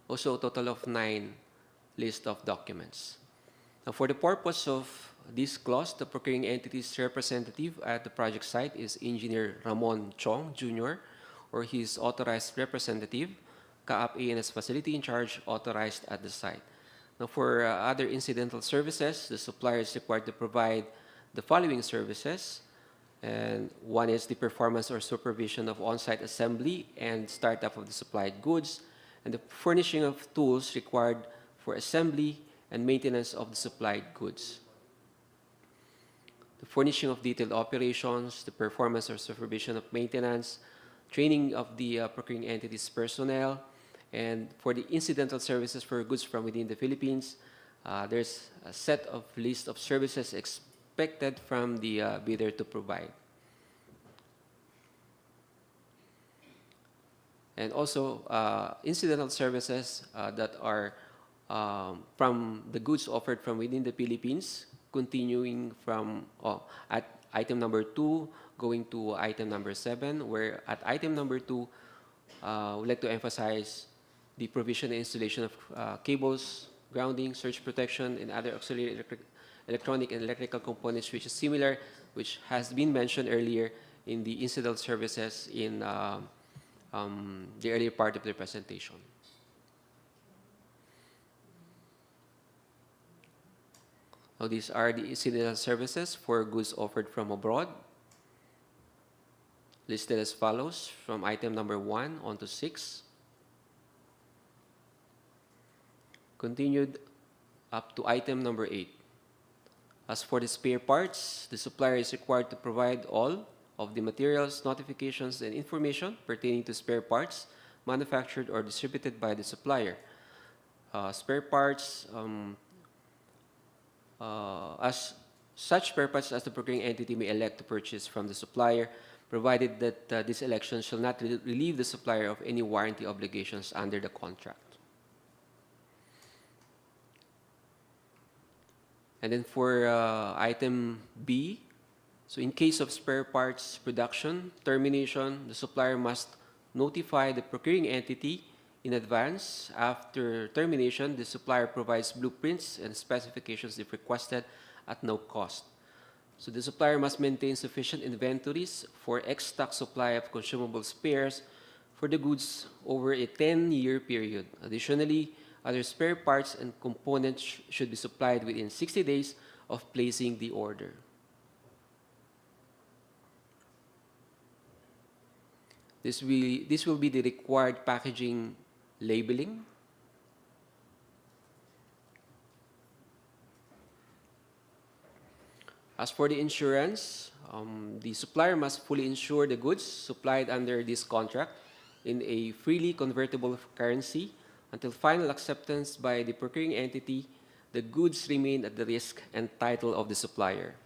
Also, a total of 9 list of documents. Now, for the purpose of this clause, the procuring entity's representative at the project site is Engineer Ramon Chong, Jr., or his authorized representative, CAAP-ANS facility in charge, authorized at the site. Now, for other incidental services, the supplier is required to provide the following services: And one is the performance or supervision of on-site assembly and startup of the supplied goods, and the furnishing of tools required for assembly and maintenance of the supplied goods. The furnishing of detailed operations, the performance or supervision of maintenance, training of the procuring entities personnel, and for the incidental services for goods from within the Philippines, there's a set of list of services expected from the bidder to provide. And also incidental services that are from the goods offered from within the Philippines, continuing from at item number 2, going to item number 7, where at item number 2, we'd like to emphasize the provision and installation of cables, grounding, surge protection, and other auxiliary electronic and electrical components, which is similar, which has been mentioned earlier in the incidental services in the earlier part of the presentation. Now, these are the incidental services for goods offered from abroad, listed as follows from item number 1 on to 6. Continued up to item number 8. As for the spare parts, the supplier is required to provide all of the materials, notifications, and information pertaining to spare parts manufactured or distributed by the supplier. Spare parts, as such spare parts as the procuring entity may elect to purchase from the supplier, provided that this election shall not relieve the supplier of any warranty obligations under the contract. And then for item B, so in case of spare parts production termination, the supplier must notify the procuring entity in advance. After termination, the supplier provides blueprints and specifications if requested at no cost. So the supplier must maintain sufficient inventories for ex-stock supply of consumable spares for the goods over a 10-year period. Additionally, other spare parts and components should be supplied within 60 days of placing the order. This will be the required packaging labeling. As for the insurance, the supplier must fully insure the goods supplied under this contract in a freely convertible currency. Until final acceptance by the procuring entity, the goods remain at the risk and title of the supplier.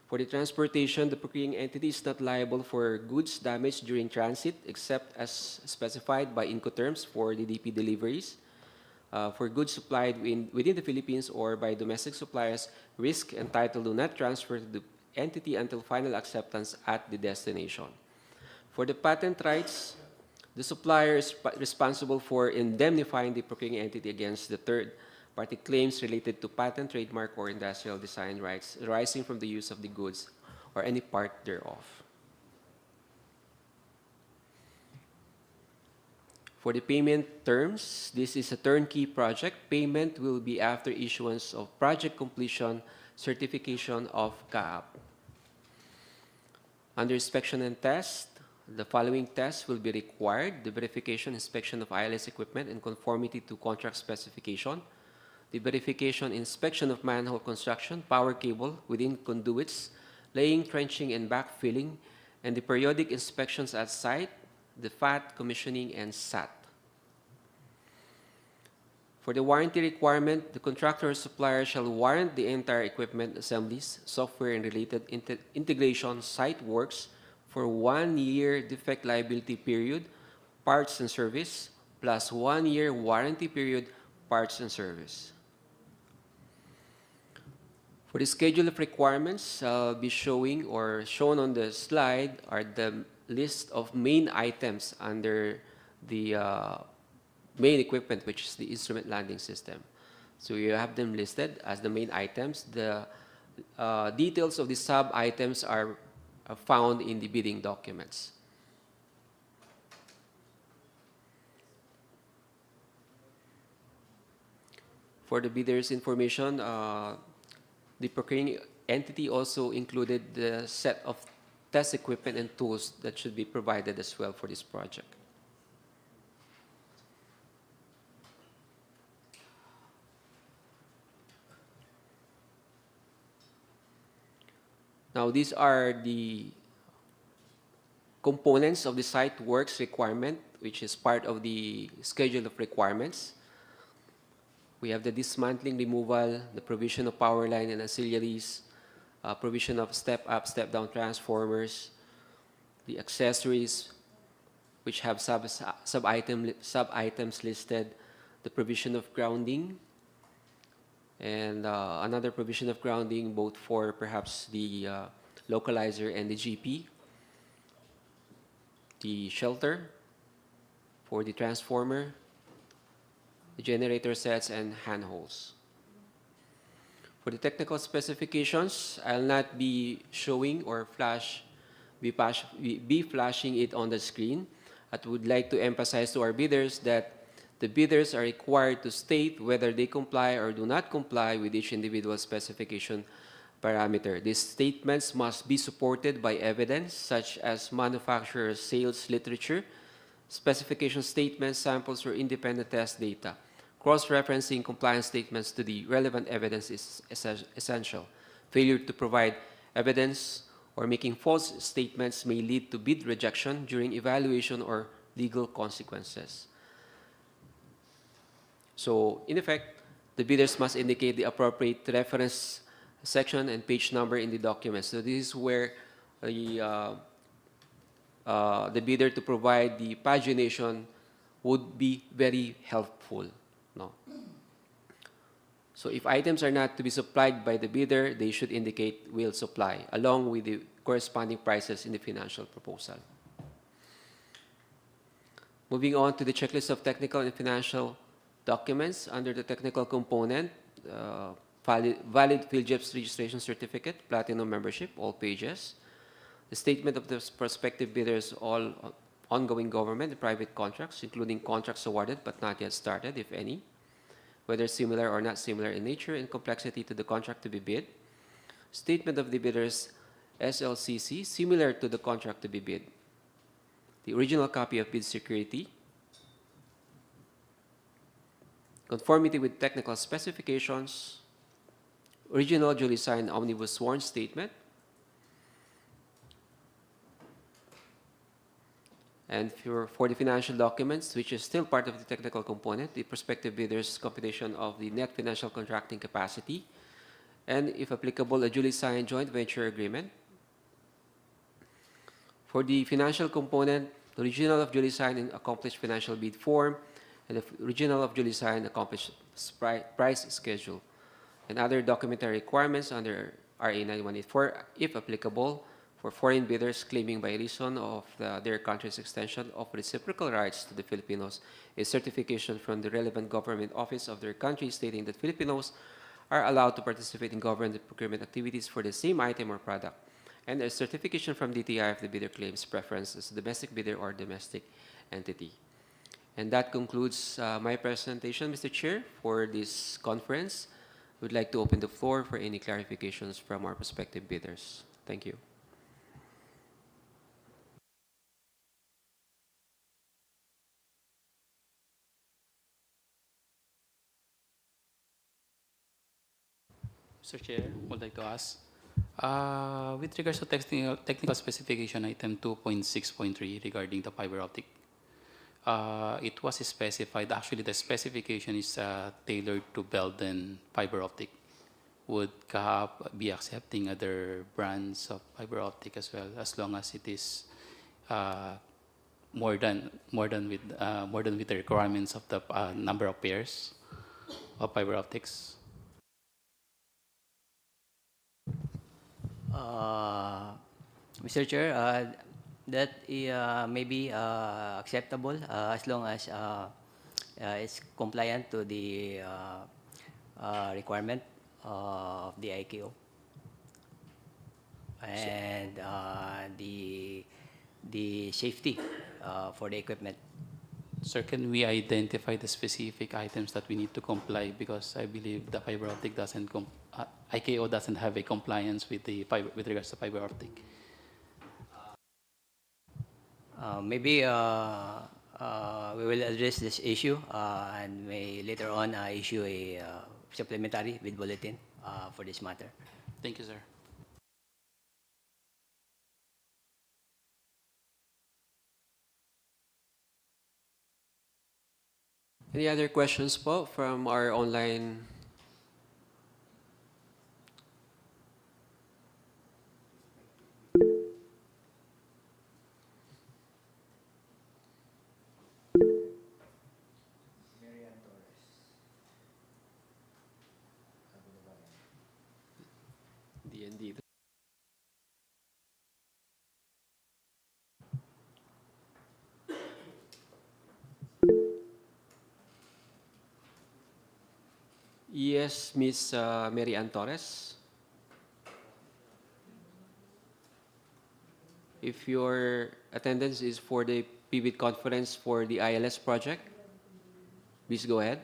For the transportation, the procuring entity is not liable for goods damaged during transit except as specified by Incoterms for the DP deliveries. For goods supplied within the Philippines or by domestic suppliers, risk and title do not transfer to the entity until final acceptance at the destination. For the patent rights, the supplier is responsible for indemnifying the procuring entity against the third-party claims related to patent, trademark, or industrial design rights arising from the use of the goods or any part thereof. For the payment terms, this is a turnkey project. Payment will be after issuance of project completion certification of CAAP. Under inspection and test, the following tests will be required: the verification, inspection of ILS equipment in conformity to contract specification, the verification, inspection of manhole construction, power cable within conduits, laying, trenching, and backfilling, and the periodic inspections at site, the FAT, commissioning, and SAT. For the warranty requirement, the contractor or supplier shall warrant the entire equipment assemblies, software, and related integration site works for 1 year defect liability period, parts and service, plus 1 year warranty period, parts and service. For the schedule of requirements, I'll be showing or shown on the slide are the list of main items under the main equipment, which is the instrument landing system. So you have them listed as the main items. The details of the sub-items are found in the bidding documents. For the bidder's information, the procuring entity also included the set of test equipment and tools that should be provided as well for this project. Now, these are the components of the site works requirement, which is part of the schedule of requirements. We have the dismantling, removal, the provision of power line and auxiliaries, provision of step-up, step-down transformers, the accessories, which have sub-items listed, the provision of grounding, and another provision of grounding both for perhaps the localizer and the GP, the shelter for the transformer, the generator sets, and handholds. For the technical specifications, I'll not be showing or be flashing it on the screen. I would like to emphasize to our bidders that the bidders are required to state whether they comply or do not comply with each individual specification parameter. These statements must be supported by evidence such as manufacturer sales literature, specification statements, samples, or independent test data. Cross-referencing compliance statements to the relevant evidence is essential. Failure to provide evidence or making false statements may lead to bid rejection during evaluation or legal consequences. So, in effect, the bidders must indicate the appropriate reference section and page number in the document. So this is where the bidder to provide the pagination would be very helpful. No? So if items are not to be supplied by the bidder, they should indicate will supply, along with the corresponding prices in the financial proposal. Moving on to the checklist of technical and financial documents under the technical component, valid PhilJEPS registration certificate, platinum membership, all pages. The statement of the prospective bidders, all ongoing government and private contracts, including contracts awarded but not yet started, if any, whether similar or not similar in nature and complexity to the contract to be bid. Statement of the bidders SLCC, similar to the contract to be bid. The original copy of bid security. Conformity with technical specifications. Original duly signed omnibus sworn statement. And for the financial documents, which is still part of the technical component, the prospective bidders' computation of the net financial contracting capacity, and if applicable, a duly signed joint venture agreement. For the financial component, the original of duly signed and accomplished financial bid form, and the original of duly signed accomplished price schedule, and other documentary requirements under RA 9184, if applicable, for foreign bidders claiming by reason of their country's extension of reciprocal rights to the Filipinos, a certification from the relevant government office of their country stating that Filipinos are allowed to participate in government procurement activities for the same item or product, and a certification from DTI if the bidder claims preference as a domestic bidder or domestic entity. And that concludes my presentation, Mr. Chair, for this conference. We'd like to open the floor for any clarifications from our prospective bidders. Thank you. Mr. Chair, would like to ask, with regards to technical specification item 2.6.3 regarding the fiber optic, it was specified, actually the specification is tailored to Belden fiber optic. Would CAAP be accepting other brands of fiber optic as well, as long as it is more than with the requirements of the number of pairs of fiber optics? Mr. Chair, that may be acceptable as long as it's compliant to the requirement of the IKO and the safety for the equipment. Sir, can we identify the specific items that we need to comply? Because I believe the fiber optic IKO doesn't have a compliance with with regards to fiber optic. Maybe we will address this issue and may later on issue a supplementary bid bulletin for this matter. Thank you, sir. Any other questions po from our online? DND. Yes, Miss Mary Ann Torres. If your attendance is for the PBIT conference for the ILS project, please go ahead.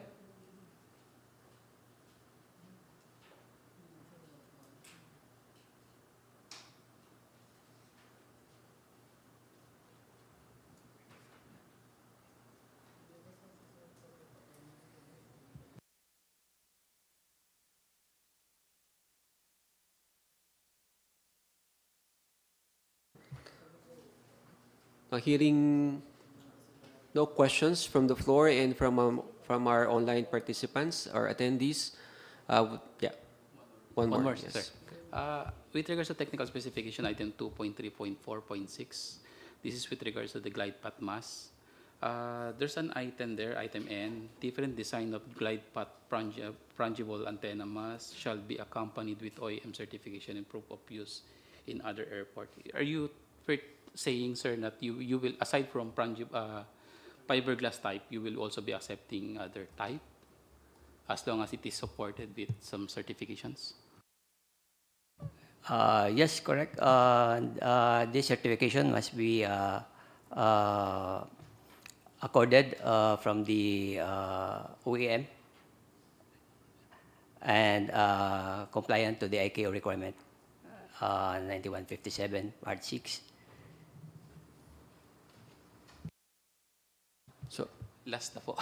Hearing no questions from the floor and from our online participants or attendees, yeah, one more. Sir. Yes. With regards to technical specification, item 2.3.4.6, this is with regards to the glide path mass. There's an item there, item N, different design of glide path frangible antenna mass shall be accompanied with OEM certification and proof of use in other airport. Are you saying, sir, that you will, aside from fiberglass type, you will also be accepting other type as long as it is supported with some certifications? Yes, correct. This certification must be accorded from the OEM and compliant to the ICAO requirement 9157 Part 6. So, Last na po.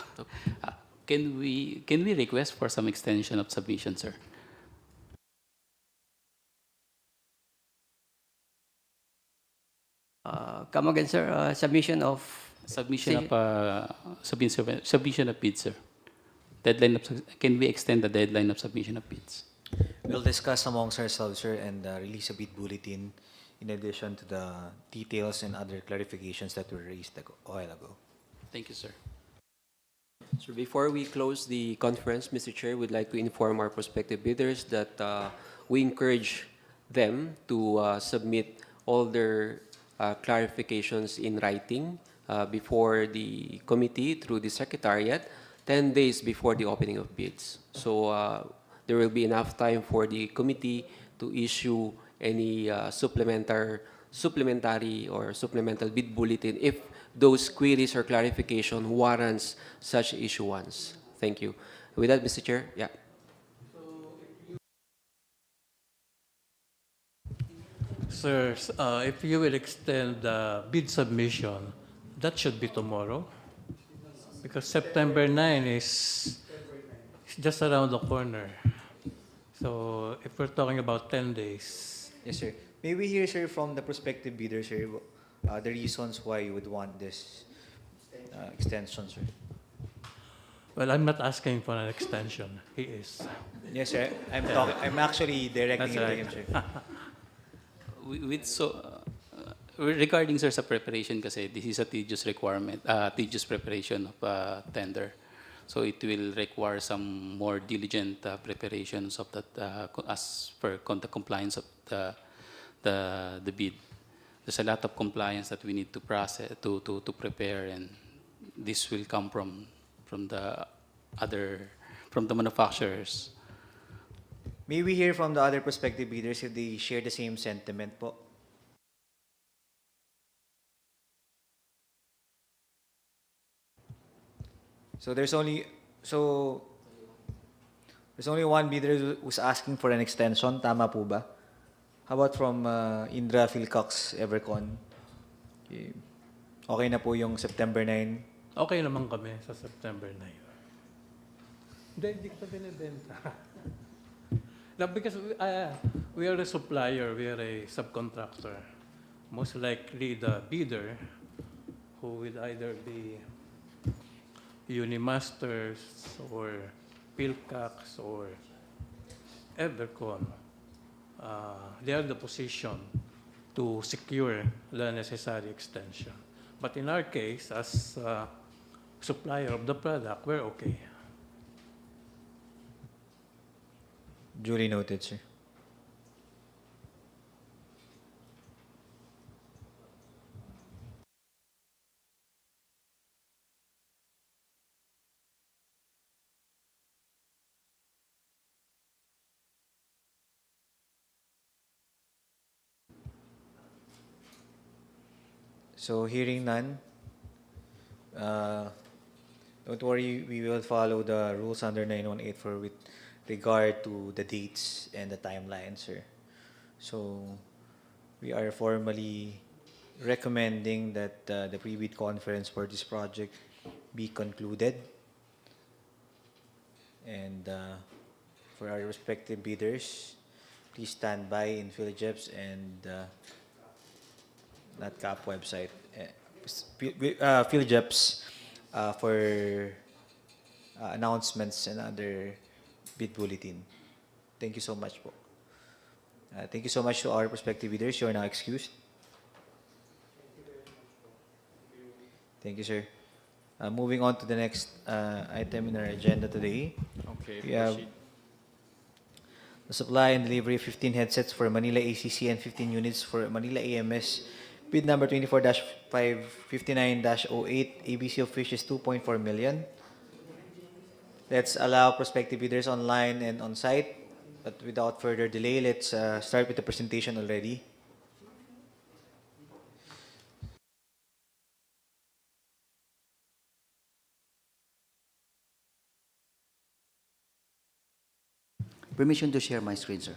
Can we request for some extension of submission, sir? Come again, sir. Submission of Submission of bids, sir. Deadline of, can we extend the deadline of submission of bids? We'll discuss amongst ourselves, sir, and release a bid bulletin in addition to the details and other clarifications that were raised a while ago. Thank you, sir. So before we close the conference, Mr. Chair, we'd like to inform our prospective bidders that we encourage them to submit all their clarifications in writing before the committee through the Secretariat 10 days before the opening of bids. So there will be enough time for the committee to issue any supplementary or supplemental bid bulletin if those queries or clarification warrants such issuance. Thank you. With that, Mr. Chair, yeah. Sir, if you will extend the bid submission, that should be tomorrow. Because September 9 is just around the corner. So if we're talking about 10 days. Yes, sir. May we hear, sir, from the prospective bidder, sir, the reasons why you would want this extension, sir? Well, I'm not asking for an extension. He is. Yes, sir. I'm actually directing That's it to him, right. sir. Regarding, sir, sa preparation kasi, this is a tedious requirement, tedious preparation of tender. So it will require some more diligent preparations of that as per the compliance of the bid. There's a lot of compliance that we need to process to prepare, and this will come from the manufacturers. May we hear from the other prospective bidders if they share the same sentiment po? So there's only one bidder who's asking for an extension. Tama po ba? How about from Indra Philcox Evercon? Okay. Okay na po yung September 9. Okay naman kami sa September 9. Hindi kita binibenta. Now, because we are a supplier, we are a subcontractor. Most likely the bidder, who will either be Unimasters or Pilcax or Evercon, they are in the position to secure the necessary extension. But in our case, as supplier of the product, we're okay. Duly noted, sir. So hearing none, don't worry, we will follow the rules under 918 for with regard to the dates and the timeline, sir. So we are formally recommending that the pre-bid conference for this project be concluded. And for our respective bidders, please stand by in PhilJeps and not CAAP website, PhilJeps for announcements and other bid bulletin. Thank you so much po. Thank you so much to our prospective bidders. You are now excused. Thank you, sir. Moving on to the next item in our agenda today. Okay, We have proceed. the supply and delivery of 15 headsets for Manila ACC and 15 units for Manila AMS. Bid number 24-559-08. ABC of Fish is 2.4 million. Let's allow prospective bidders online and on site. But without further delay, let's start with the presentation already. Permission to share my screen, sir.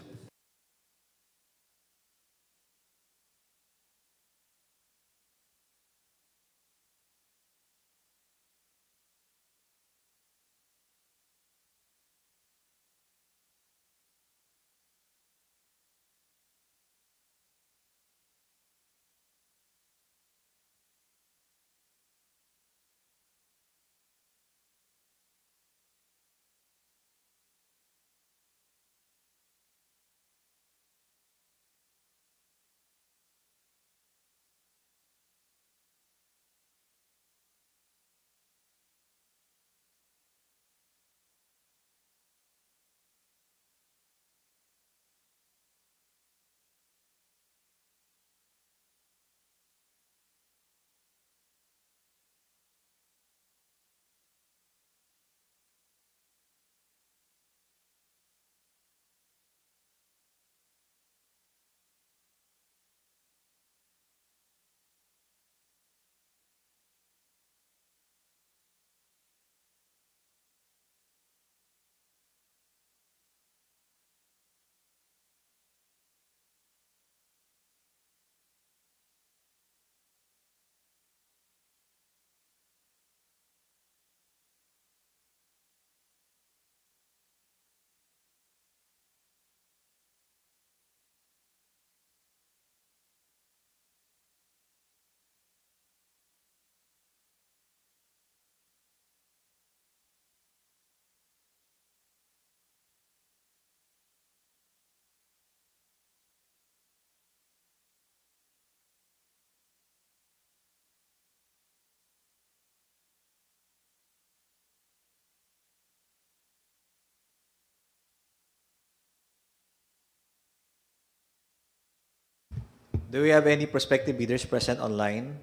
Do we have any prospective bidders present online?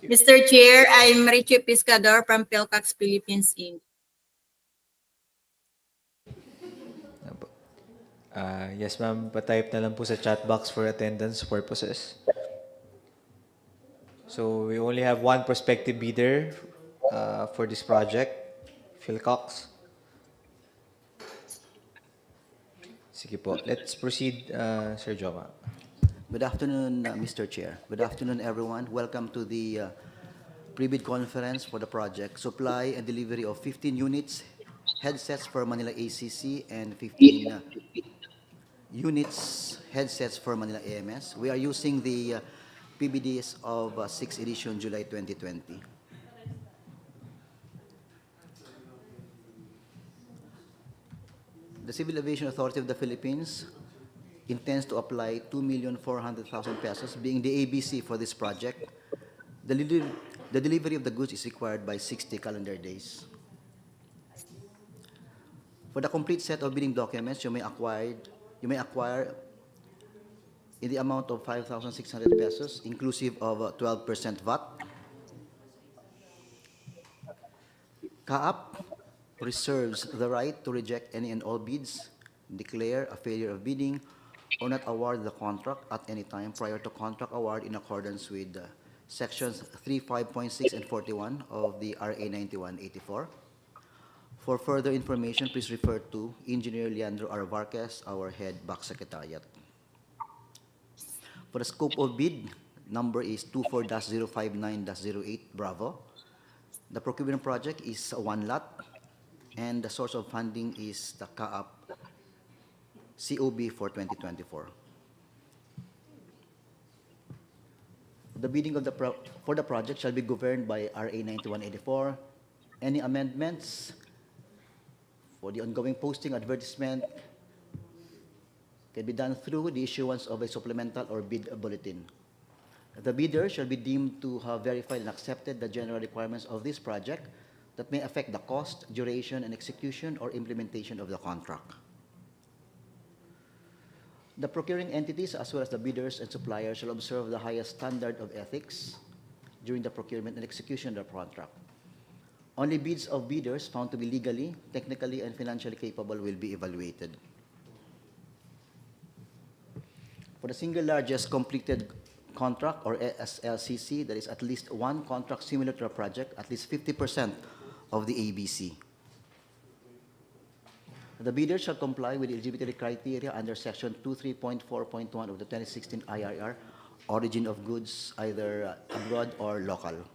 Mr. Chair, I'm Richie Piscador from Pilcax Philippines, Inc. Yes, ma'am. Pa-type na lang po sa chat box for attendance purposes. So we only have one prospective bidder for this project, Phil Cox. Sige po. Let's proceed, Sir Joca. Good afternoon, Mr. Chair. Good afternoon, everyone. Welcome to the pre-bid conference for the project Supply and Delivery of 15 units, headsets for Manila ACC, and 15 units, headsets for Manila AMS. We are using the PBDs of 6th edition, July 2020. The Civil Aviation Authority of the Philippines intends to apply 2,400,000 pesos, being the ABC for this project. The delivery of the goods is required by 60 calendar days. For the complete set of bidding documents, you may acquire in the amount of 5,600 pesos, inclusive of 12% VAT. CAAP reserves the right to reject any and all bids, declare a failure of bidding, or not award the contract at any time prior to contract award in accordance with sections 35.6 and 41 of the RA 9184. For further information, please refer to Engineer Leandro R. Vargas, our head BAC Secretariat. For the scope of bid, number is 24-059-08 Bravo. The procurement project is one lot, and the source of funding is the CAAP COB for 2024. The bidding of for the project shall be governed by RA 9184. Any amendments for the ongoing posting advertisement can be done through the issuance of a supplemental or bid bulletin. The bidder shall be deemed to have verified and accepted the general requirements of this project that may affect the cost, duration, and execution or implementation of the contract. The procuring entities, as well as the bidders and suppliers, shall observe the highest standard of ethics during the procurement and execution of the contract. Only bids of bidders found to be legally, technically, and financially capable will be evaluated. For the single largest completed contract, or SLCC, there is at least one contract similar to a project, at least 50% of the ABC. The bidder shall comply with the eligibility criteria under Section 23.4.1 of the 2016 IRR, origin of goods either abroad or local.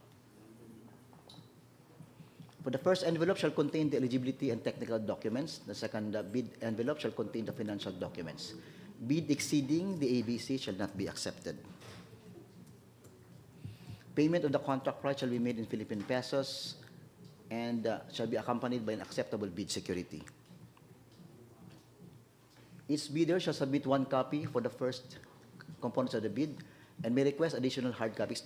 For the first envelope shall contain the eligibility and technical documents. The second bid envelope shall contain the financial documents. Bid exceeding the ABC shall not be accepted. Payment of the contract price shall be made in Philippine pesos and shall be accompanied by an acceptable bid security. Each bidder shall submit one copy for the first components of the bid and may request additional hard copies.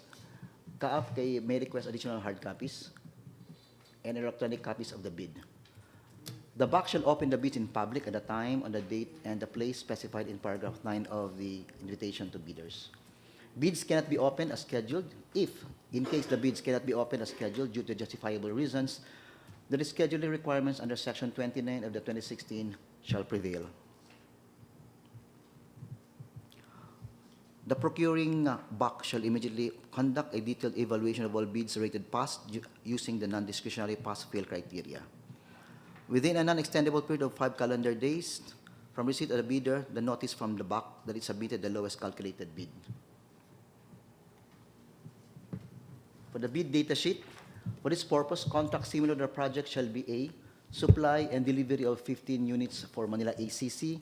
CAAP may request additional hard copies and electronic copies of the bid. The BAC shall open the bids in public at the time, on the date, and the place specified in paragraph 9 of the invitation to bidders. Bids cannot be opened as scheduled if, in case the bids cannot be opened as scheduled due to justifiable reasons, the rescheduling requirements under Section 29 of the 2016 shall prevail. The procuring BAC shall immediately conduct a detailed evaluation of all bids rated pass using the non-discretionary pass-fail criteria. Within a non-extendable period of 5 calendar days from receipt of the bidder, the notice from the BAC that it submitted the lowest calculated bid. For the bid data sheet, for this purpose, contract similar to the project shall be A, supply and delivery of 15 units for Manila ACC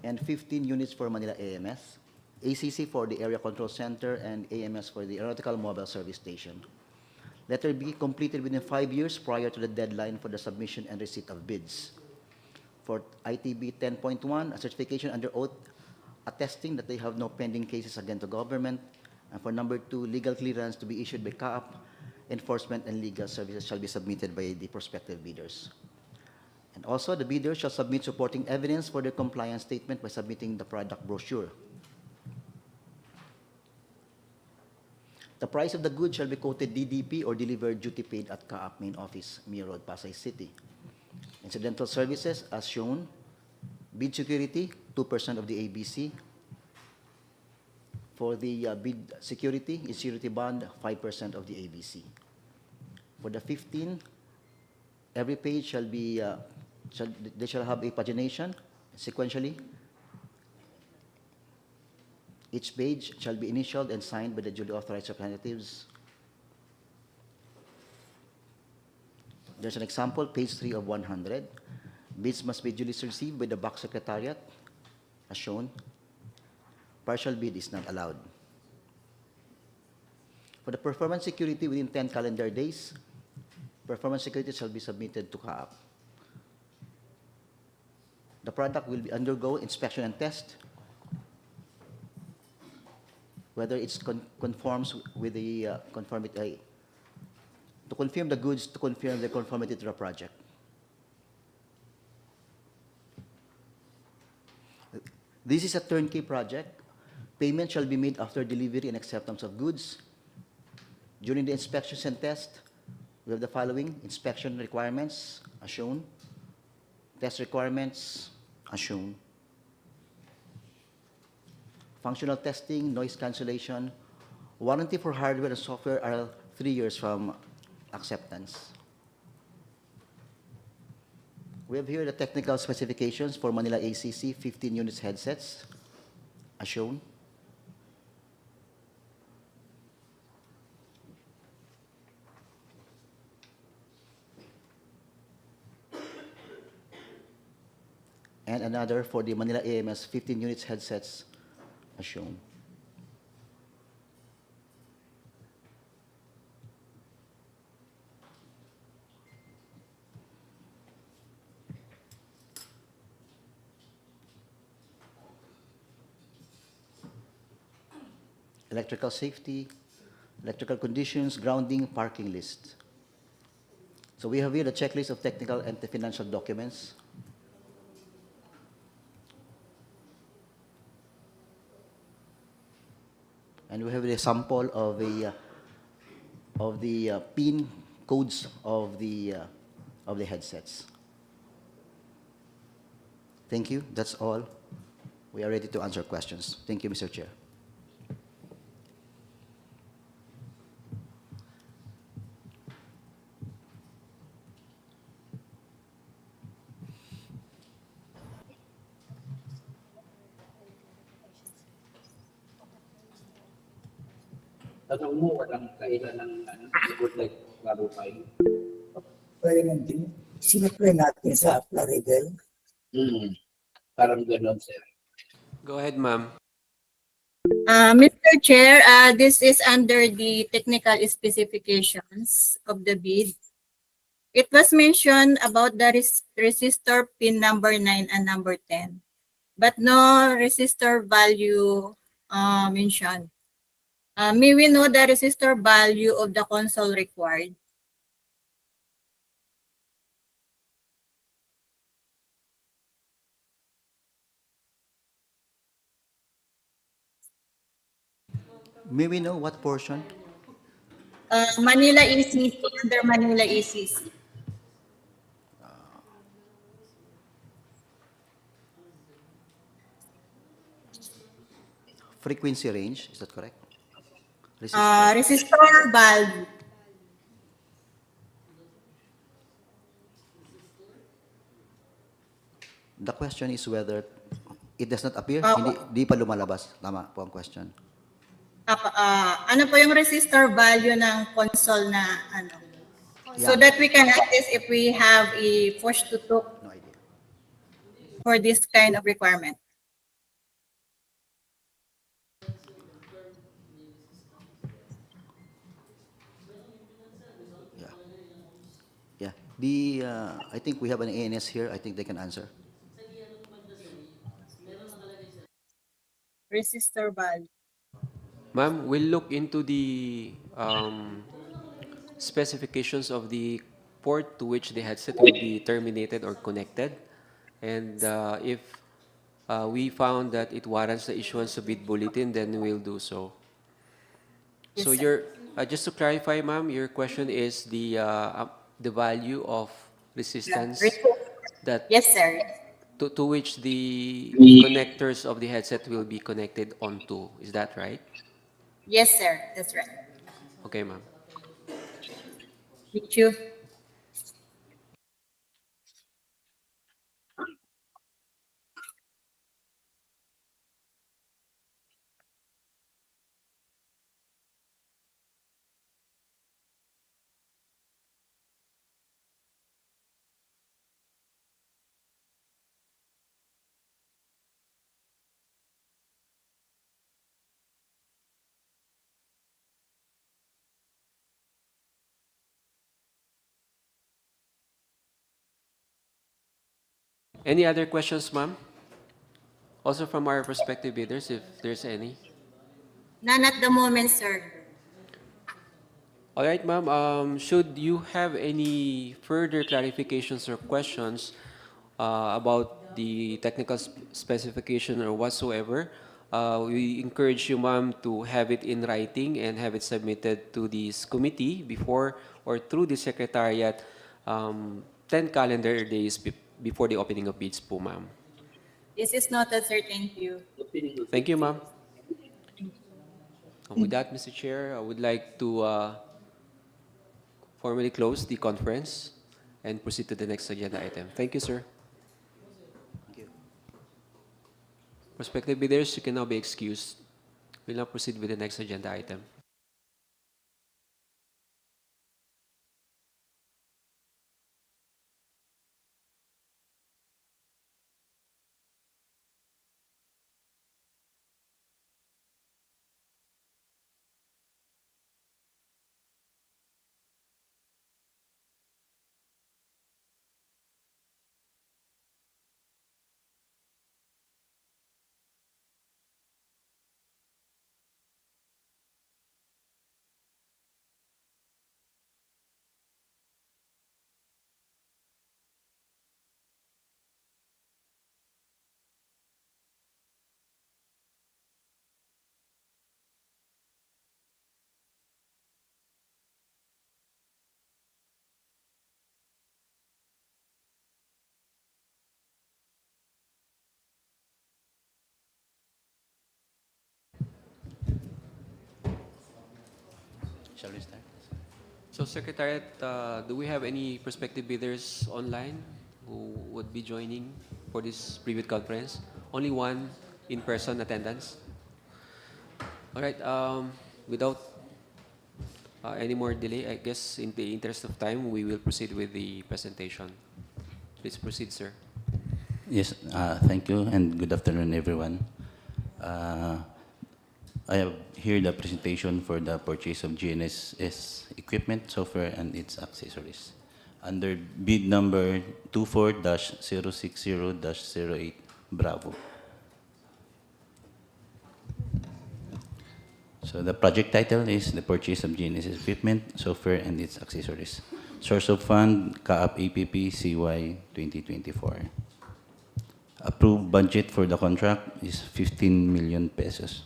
and 15 units for Manila AMS. ACC for the Area Control Center and AMS for the Aeronautical Mobile Service Station. Letter B, completed within 5 years prior to the deadline for the submission and receipt of bids. For ITB 10.1, a certification under oath attesting that they have no pending cases against the government. And for number 2, legal clearance to be issued by CAAP, enforcement and legal services shall be submitted by the prospective bidders. And also, the bidders shall submit supporting evidence for their compliance statement by submitting the product brochure. The price of the goods shall be quoted DDP or delivered duty paid at CAAP Main Office, Mir Road, Pasay City. Incidental services as shown. Bid security, 2% of the ABC. For the bid security, security bond, 5% of the ABC. For the 15, every page shall be, they shall have a pagination sequentially Each page shall be initialed and signed by the duly authorized representatives. There's an example, page 3 of 100. Bids must be duly received by the BAC Secretariat, as shown. Partial bid is not allowed. For the performance security within 10 calendar days, performance security shall be submitted to CAAP. The product will undergo inspection and test, whether it conforms with the conformity, to confirm the goods, to confirm the conformity to the project. This is a turnkey project. Payment shall be made after delivery and acceptance of goods. During the inspections and test, we have the following: inspection requirements, as shown. Test requirements, as shown. Functional testing, noise cancellation. Warranty for hardware and software are 3 years from acceptance. We have here the technical specifications for Manila ACC 15 units headsets, as shown. And another for the Manila AMS 15 units headsets, as shown. Electrical safety, electrical conditions, grounding, parking list. So we have here the checklist of technical and financial documents. And we have a sample of the pin codes of the headsets. Thank you. That's all. We are ready to answer questions. Thank you, Mr. Chair. Tanong mo, walang kailan ng good like clarify. Pwede nang sinapply natin sa Plaridel. Parang ganon, sir. Go ahead, ma'am. Mr. Chair, this is under the technical specifications of the bid. It was mentioned about the resistor pin number 9 and number 10, but no resistor value mentioned. May we know the resistor value of the console required? May we know what portion? Manila ECC, under Manila ECC. Frequency range, is that correct? Resistor value. The question is whether it does not appear, hindi pa lumalabas. Tama po ang question. Ano po yung resistor value ng console na ano? So Yeah. that we can access if we have a push to talk No idea. for this kind of requirement. Yeah. I think we have an ANS here. I think they can answer. Resistor value. Ma'am, we'll look into the specifications of the port to which the headset will be terminated or connected. And if we found that it warrants the issuance of bid bulletin, then we'll do so. Yes, So sir. just to clarify, ma'am, your question is the value of resistance that Yes, sir. to which the connectors of the headset will be connected onto. Is that right? Yes, sir. That's right. Okay, ma'am. Thank you. Any other questions, ma'am? Also from our prospective bidders, if there's any. None at the moment, sir. All right, ma'am. Should you have any further clarifications or questions about the technical specification or whatsoever, we encourage you, ma'am, to have it in writing and have it submitted to this committee before or through the secretariat 10 calendar days before the opening of bids po, ma'am. This is noted, sir. Thank you. Thank you, ma'am. With that, Mr. Chair, I would like to formally close the conference and proceed to the next agenda item. Thank you, sir. Prospective bidders, you can now be excused. We'll now proceed with the next agenda item. Shall we start? So, Secretariat, do we have any prospective bidders online who would be joining for this private conference? Only one in-person attendance. All right. Without any more delay, I guess in the interest of time, we will proceed with the presentation. Please proceed, sir. Yes, thank you and good afternoon, everyone. I have here the presentation for the purchase of GNSS equipment, software, and its accessories. Under bid number 24-060-08 Bravo. So the project title is the purchase of GNSS equipment, software, and its accessories. Source of fund, CAAP APP CY 2024. Approved budget for the contract is 15 million pesos.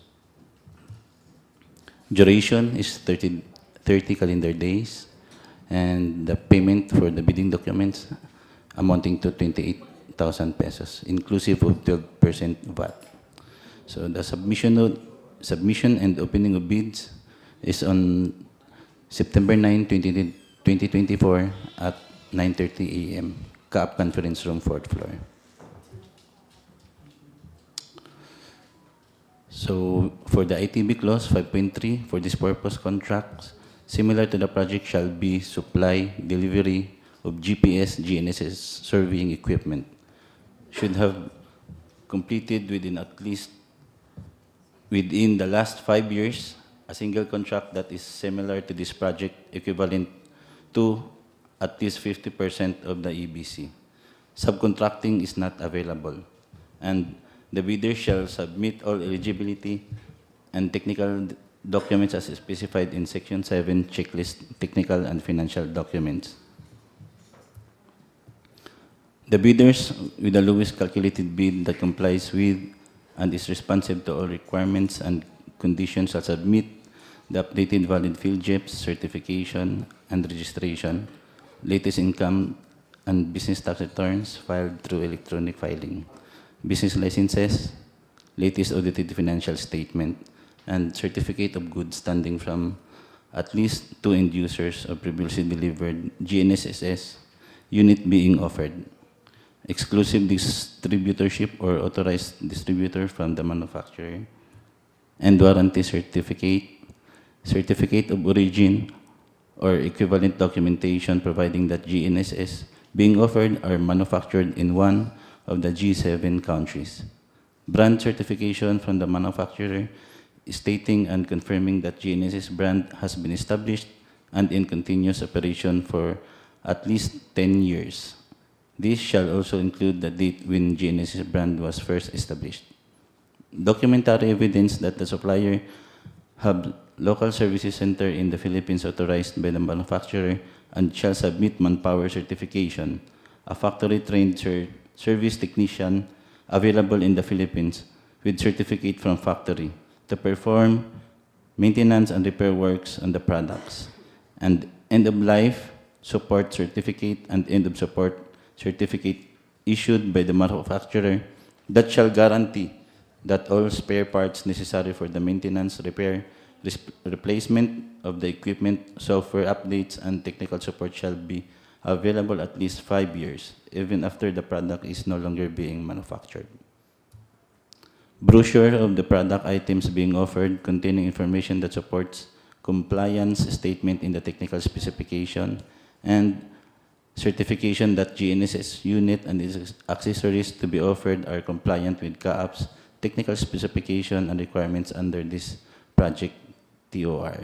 Duration is 30 calendar days, and the payment for the bidding documents amounting to 28,000 pesos, inclusive of 12% VAT. So the submission and opening of bids is on September 9, 2024 at 9:30 a.m. CAAP Conference Room, 4th floor. So for the ITB clause 5.3, for this purpose, contracts similar to the project shall be supply, delivery of GPS, GNSS surveying equipment. Should have completed within the last 5 years, a single contract that is similar to this project, equivalent to at least 50% of the EBC. Subcontracting is not available, and the bidder shall submit all eligibility and technical documents as specified in Section 7, checklist, technical and financial documents. The bidders with the lowest calculated bid that complies with and is responsive to all requirements and conditions shall submit the updated valid field JEPs, certification, and registration, latest income and business tax returns filed through electronic filing, business licenses, latest audited financial statement, and certificate of good standing from at least 2 end users of previously delivered GNSS unit being offered, exclusive distributorship or authorized distributor from the manufacturer, and warranty certificate, certificate of origin, or equivalent documentation providing that GNSS being offered are manufactured in one of the G7 countries. Brand certification from the manufacturer stating and confirming that GNSS brand has been established and in continuous operation for at least 10 years. This shall also include the date when GNSS brand was first established. Documentary evidence that the supplier have local services center in the Philippines authorized by the manufacturer and shall submit manpower certification, a factory-trained service technician available in the Philippines with certificate from factory to perform maintenance and repair works on the products, and end-of-life support certificate and end-of-support certificate issued by the manufacturer that shall guarantee that all spare parts necessary for the maintenance, repair, replacement of the equipment, software updates, and technical support shall be available at least 5 years, even after the product is no longer being manufactured. Brochure of the product items being offered containing information that supports compliance statement in the technical specification and certification that GNSS unit and its accessories to be offered are compliant with CAAP's technical specification and requirements under this project TOR.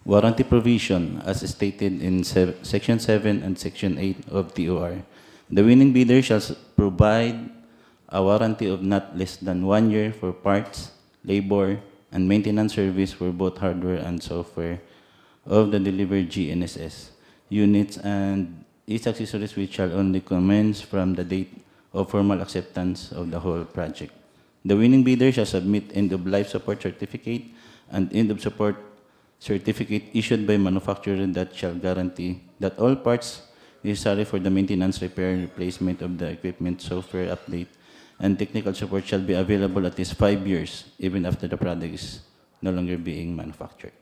Warranty provision as stated in Section 7 and Section 8 of TOR. The winning bidder shall provide a warranty of not less than 1 year for parts, labor, and maintenance service for both hardware and software of the delivered GNSS units and its accessories, which shall only commence from the date of formal acceptance of the whole project. The winning bidder shall submit end-of-life support certificate and end-of-support certificate issued by manufacturer that shall guarantee that all parts necessary for the maintenance, repair, and replacement of the equipment, software update, and technical support shall be available at least 5 years, even after the product is no longer being manufactured.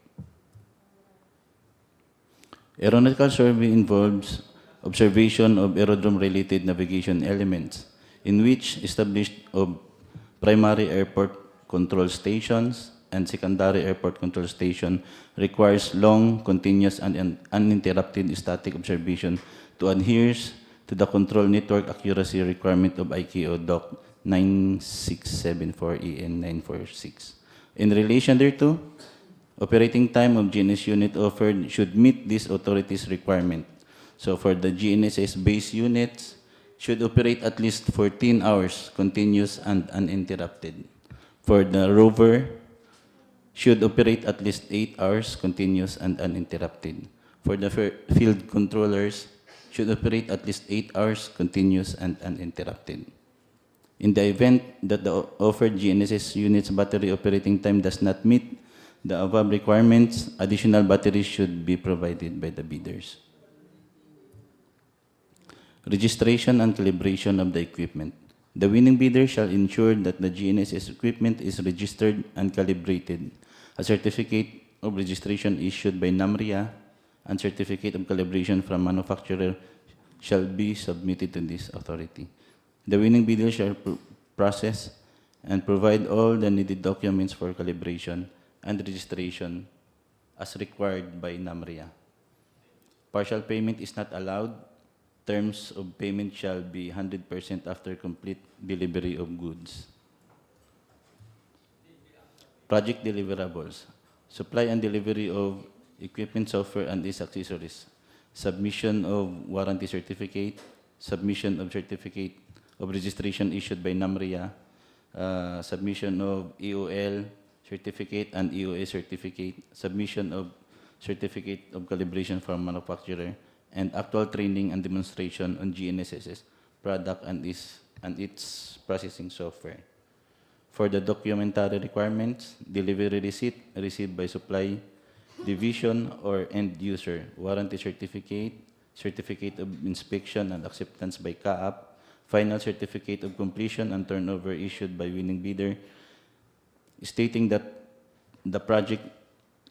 Aeronautical survey involves observation of aerodrome-related navigation elements, in which established of primary airport control stations and secondary airport control station requires long, continuous, and uninterrupted static observation to adhere to the control network accuracy requirement of ICAO Doc 9674 EN 946. In relation thereto, operating time of GNS unit offered should meet this authority's requirement. So for the GNSS base units, should operate at least 14 hours continuous and uninterrupted. For the rover, should operate at least 8 hours continuous and uninterrupted. For the field controllers, should operate at least 8 hours continuous and uninterrupted. In the event that the offered GNSS unit's battery operating time does not meet the above requirements, additional batteries should be provided by the bidders. Registration and calibration of the equipment. The winning bidder shall ensure that the GNSS equipment is registered and calibrated. A certificate of registration issued by NAMRIA and certificate of calibration from manufacturer shall be submitted to this authority. The winning bidder shall process and provide all the needed documents for calibration and registration as required by NAMRIA. Partial payment is not allowed. Terms of payment shall be 100% after complete delivery of goods. Project deliverables. Supply and delivery of equipment, software, and its accessories. Submission of warranty certificate. Submission of certificate of registration issued by NAMRIA. Submission of EOL certificate and EOA certificate. Submission of certificate of calibration from manufacturer, and actual training and demonstration on GNSS product and its processing software. For the documentary requirements, delivery receipt received by supply division or end user, warranty certificate, certificate of inspection and acceptance by CAAP, final certificate of completion and turnover issued by winning bidder, stating that the project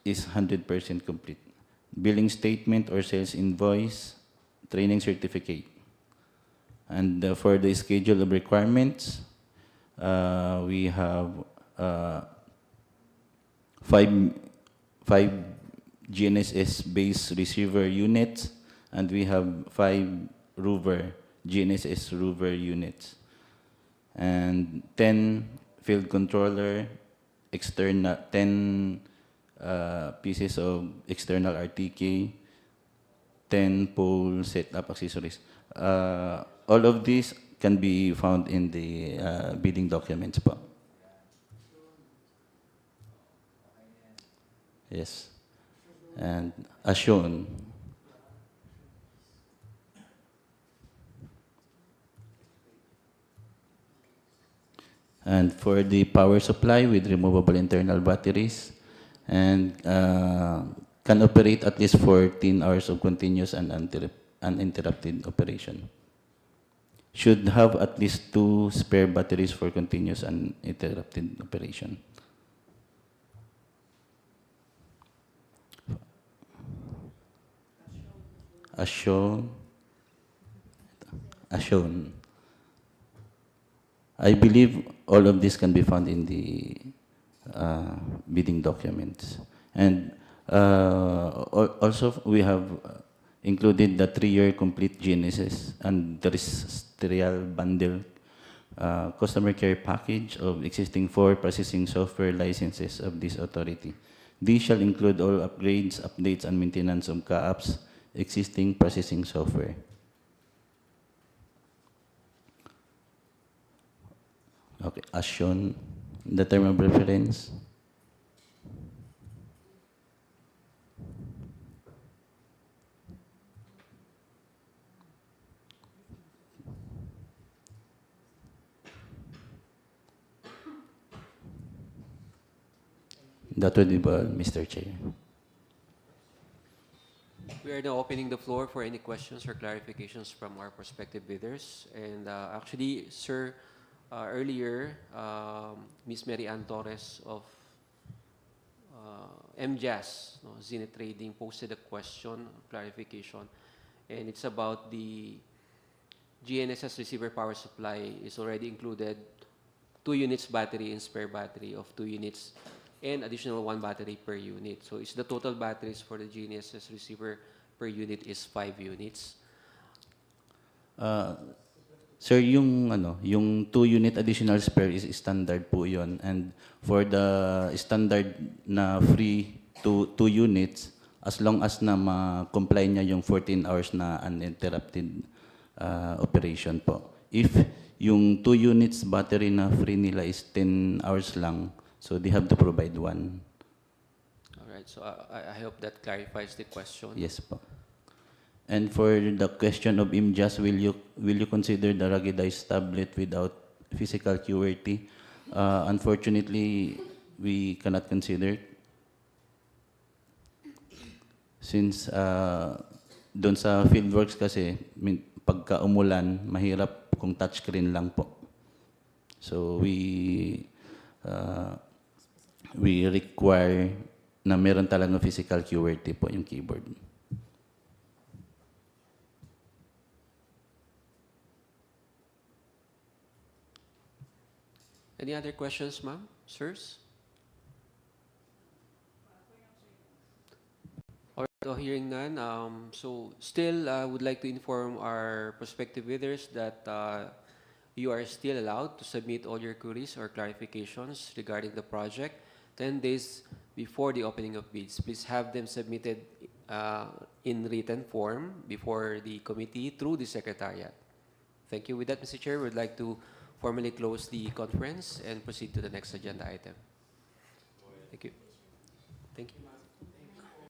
is 100% complete. Billing statement or sales invoice, training certificate. And for the schedule of requirements, we have five GNSS base receiver units, and we have 5 GNSS rover units, and 10 field controller, 10 pieces of external RTK, 10 pole setup accessories. All of these can be found in the bidding documents po. Yes. And as shown, and for the power supply with removable internal batteries, and can operate at least 14 hours of continuous and uninterrupted operation. Should have at least 2 spare batteries for continuous and uninterrupted operation. As shown, I believe all of this can be found in the bidding documents. And also, we have included the 3-year complete GNSS and terrestrial bundle customer care package of existing 4 processing software licenses of this authority. These shall include all upgrades, updates, and maintenance of CAAP's existing processing software. Okay, as shown, the term of reference. That would be all, Mr. Chair. We are now opening the floor for any questions or clarifications from our prospective bidders. And actually, sir, earlier, Ms. Mary Ann Torres of MJAS, no, Zenith Trading, posted a question, clarification, and it's about the GNSS receiver power supply is already included 2 units battery and spare battery of 2 units and additional 1 battery per unit. So is the total batteries for the GNSS receiver per unit is 5 units? Sir, yung 2 unit additional spare is standard po yun. And for the standard na free 2 units, as long as na ma-comply niya yung 14 hours na uninterrupted operation po. If yung 2 units battery na free nila is 10 hours lang, so they have to provide 1. All right, so I hope that clarifies the question. Yes po. And for the question of IMJAS, will you consider the ruggedized tablet without physical QWERTY? Unfortunately, we cannot consider it. Since doon sa fieldworks kasi, pagka umulan, mahirap kung touchscreen lang po. So we require na meron talagang physical QWERTY po yung keyboard. Any other questions, ma'am? Sirs? All right, so hearing none, so still I would like to inform our prospective bidders that you are still allowed to submit all your queries or clarifications regarding the project 10 days before the opening of bids. Please have them submitted in written form before the committee through the Secretariat. Thank you. With that, Mr. Chair, we would like to formally close the conference and proceed to the next agenda item. Thank you. Thank you.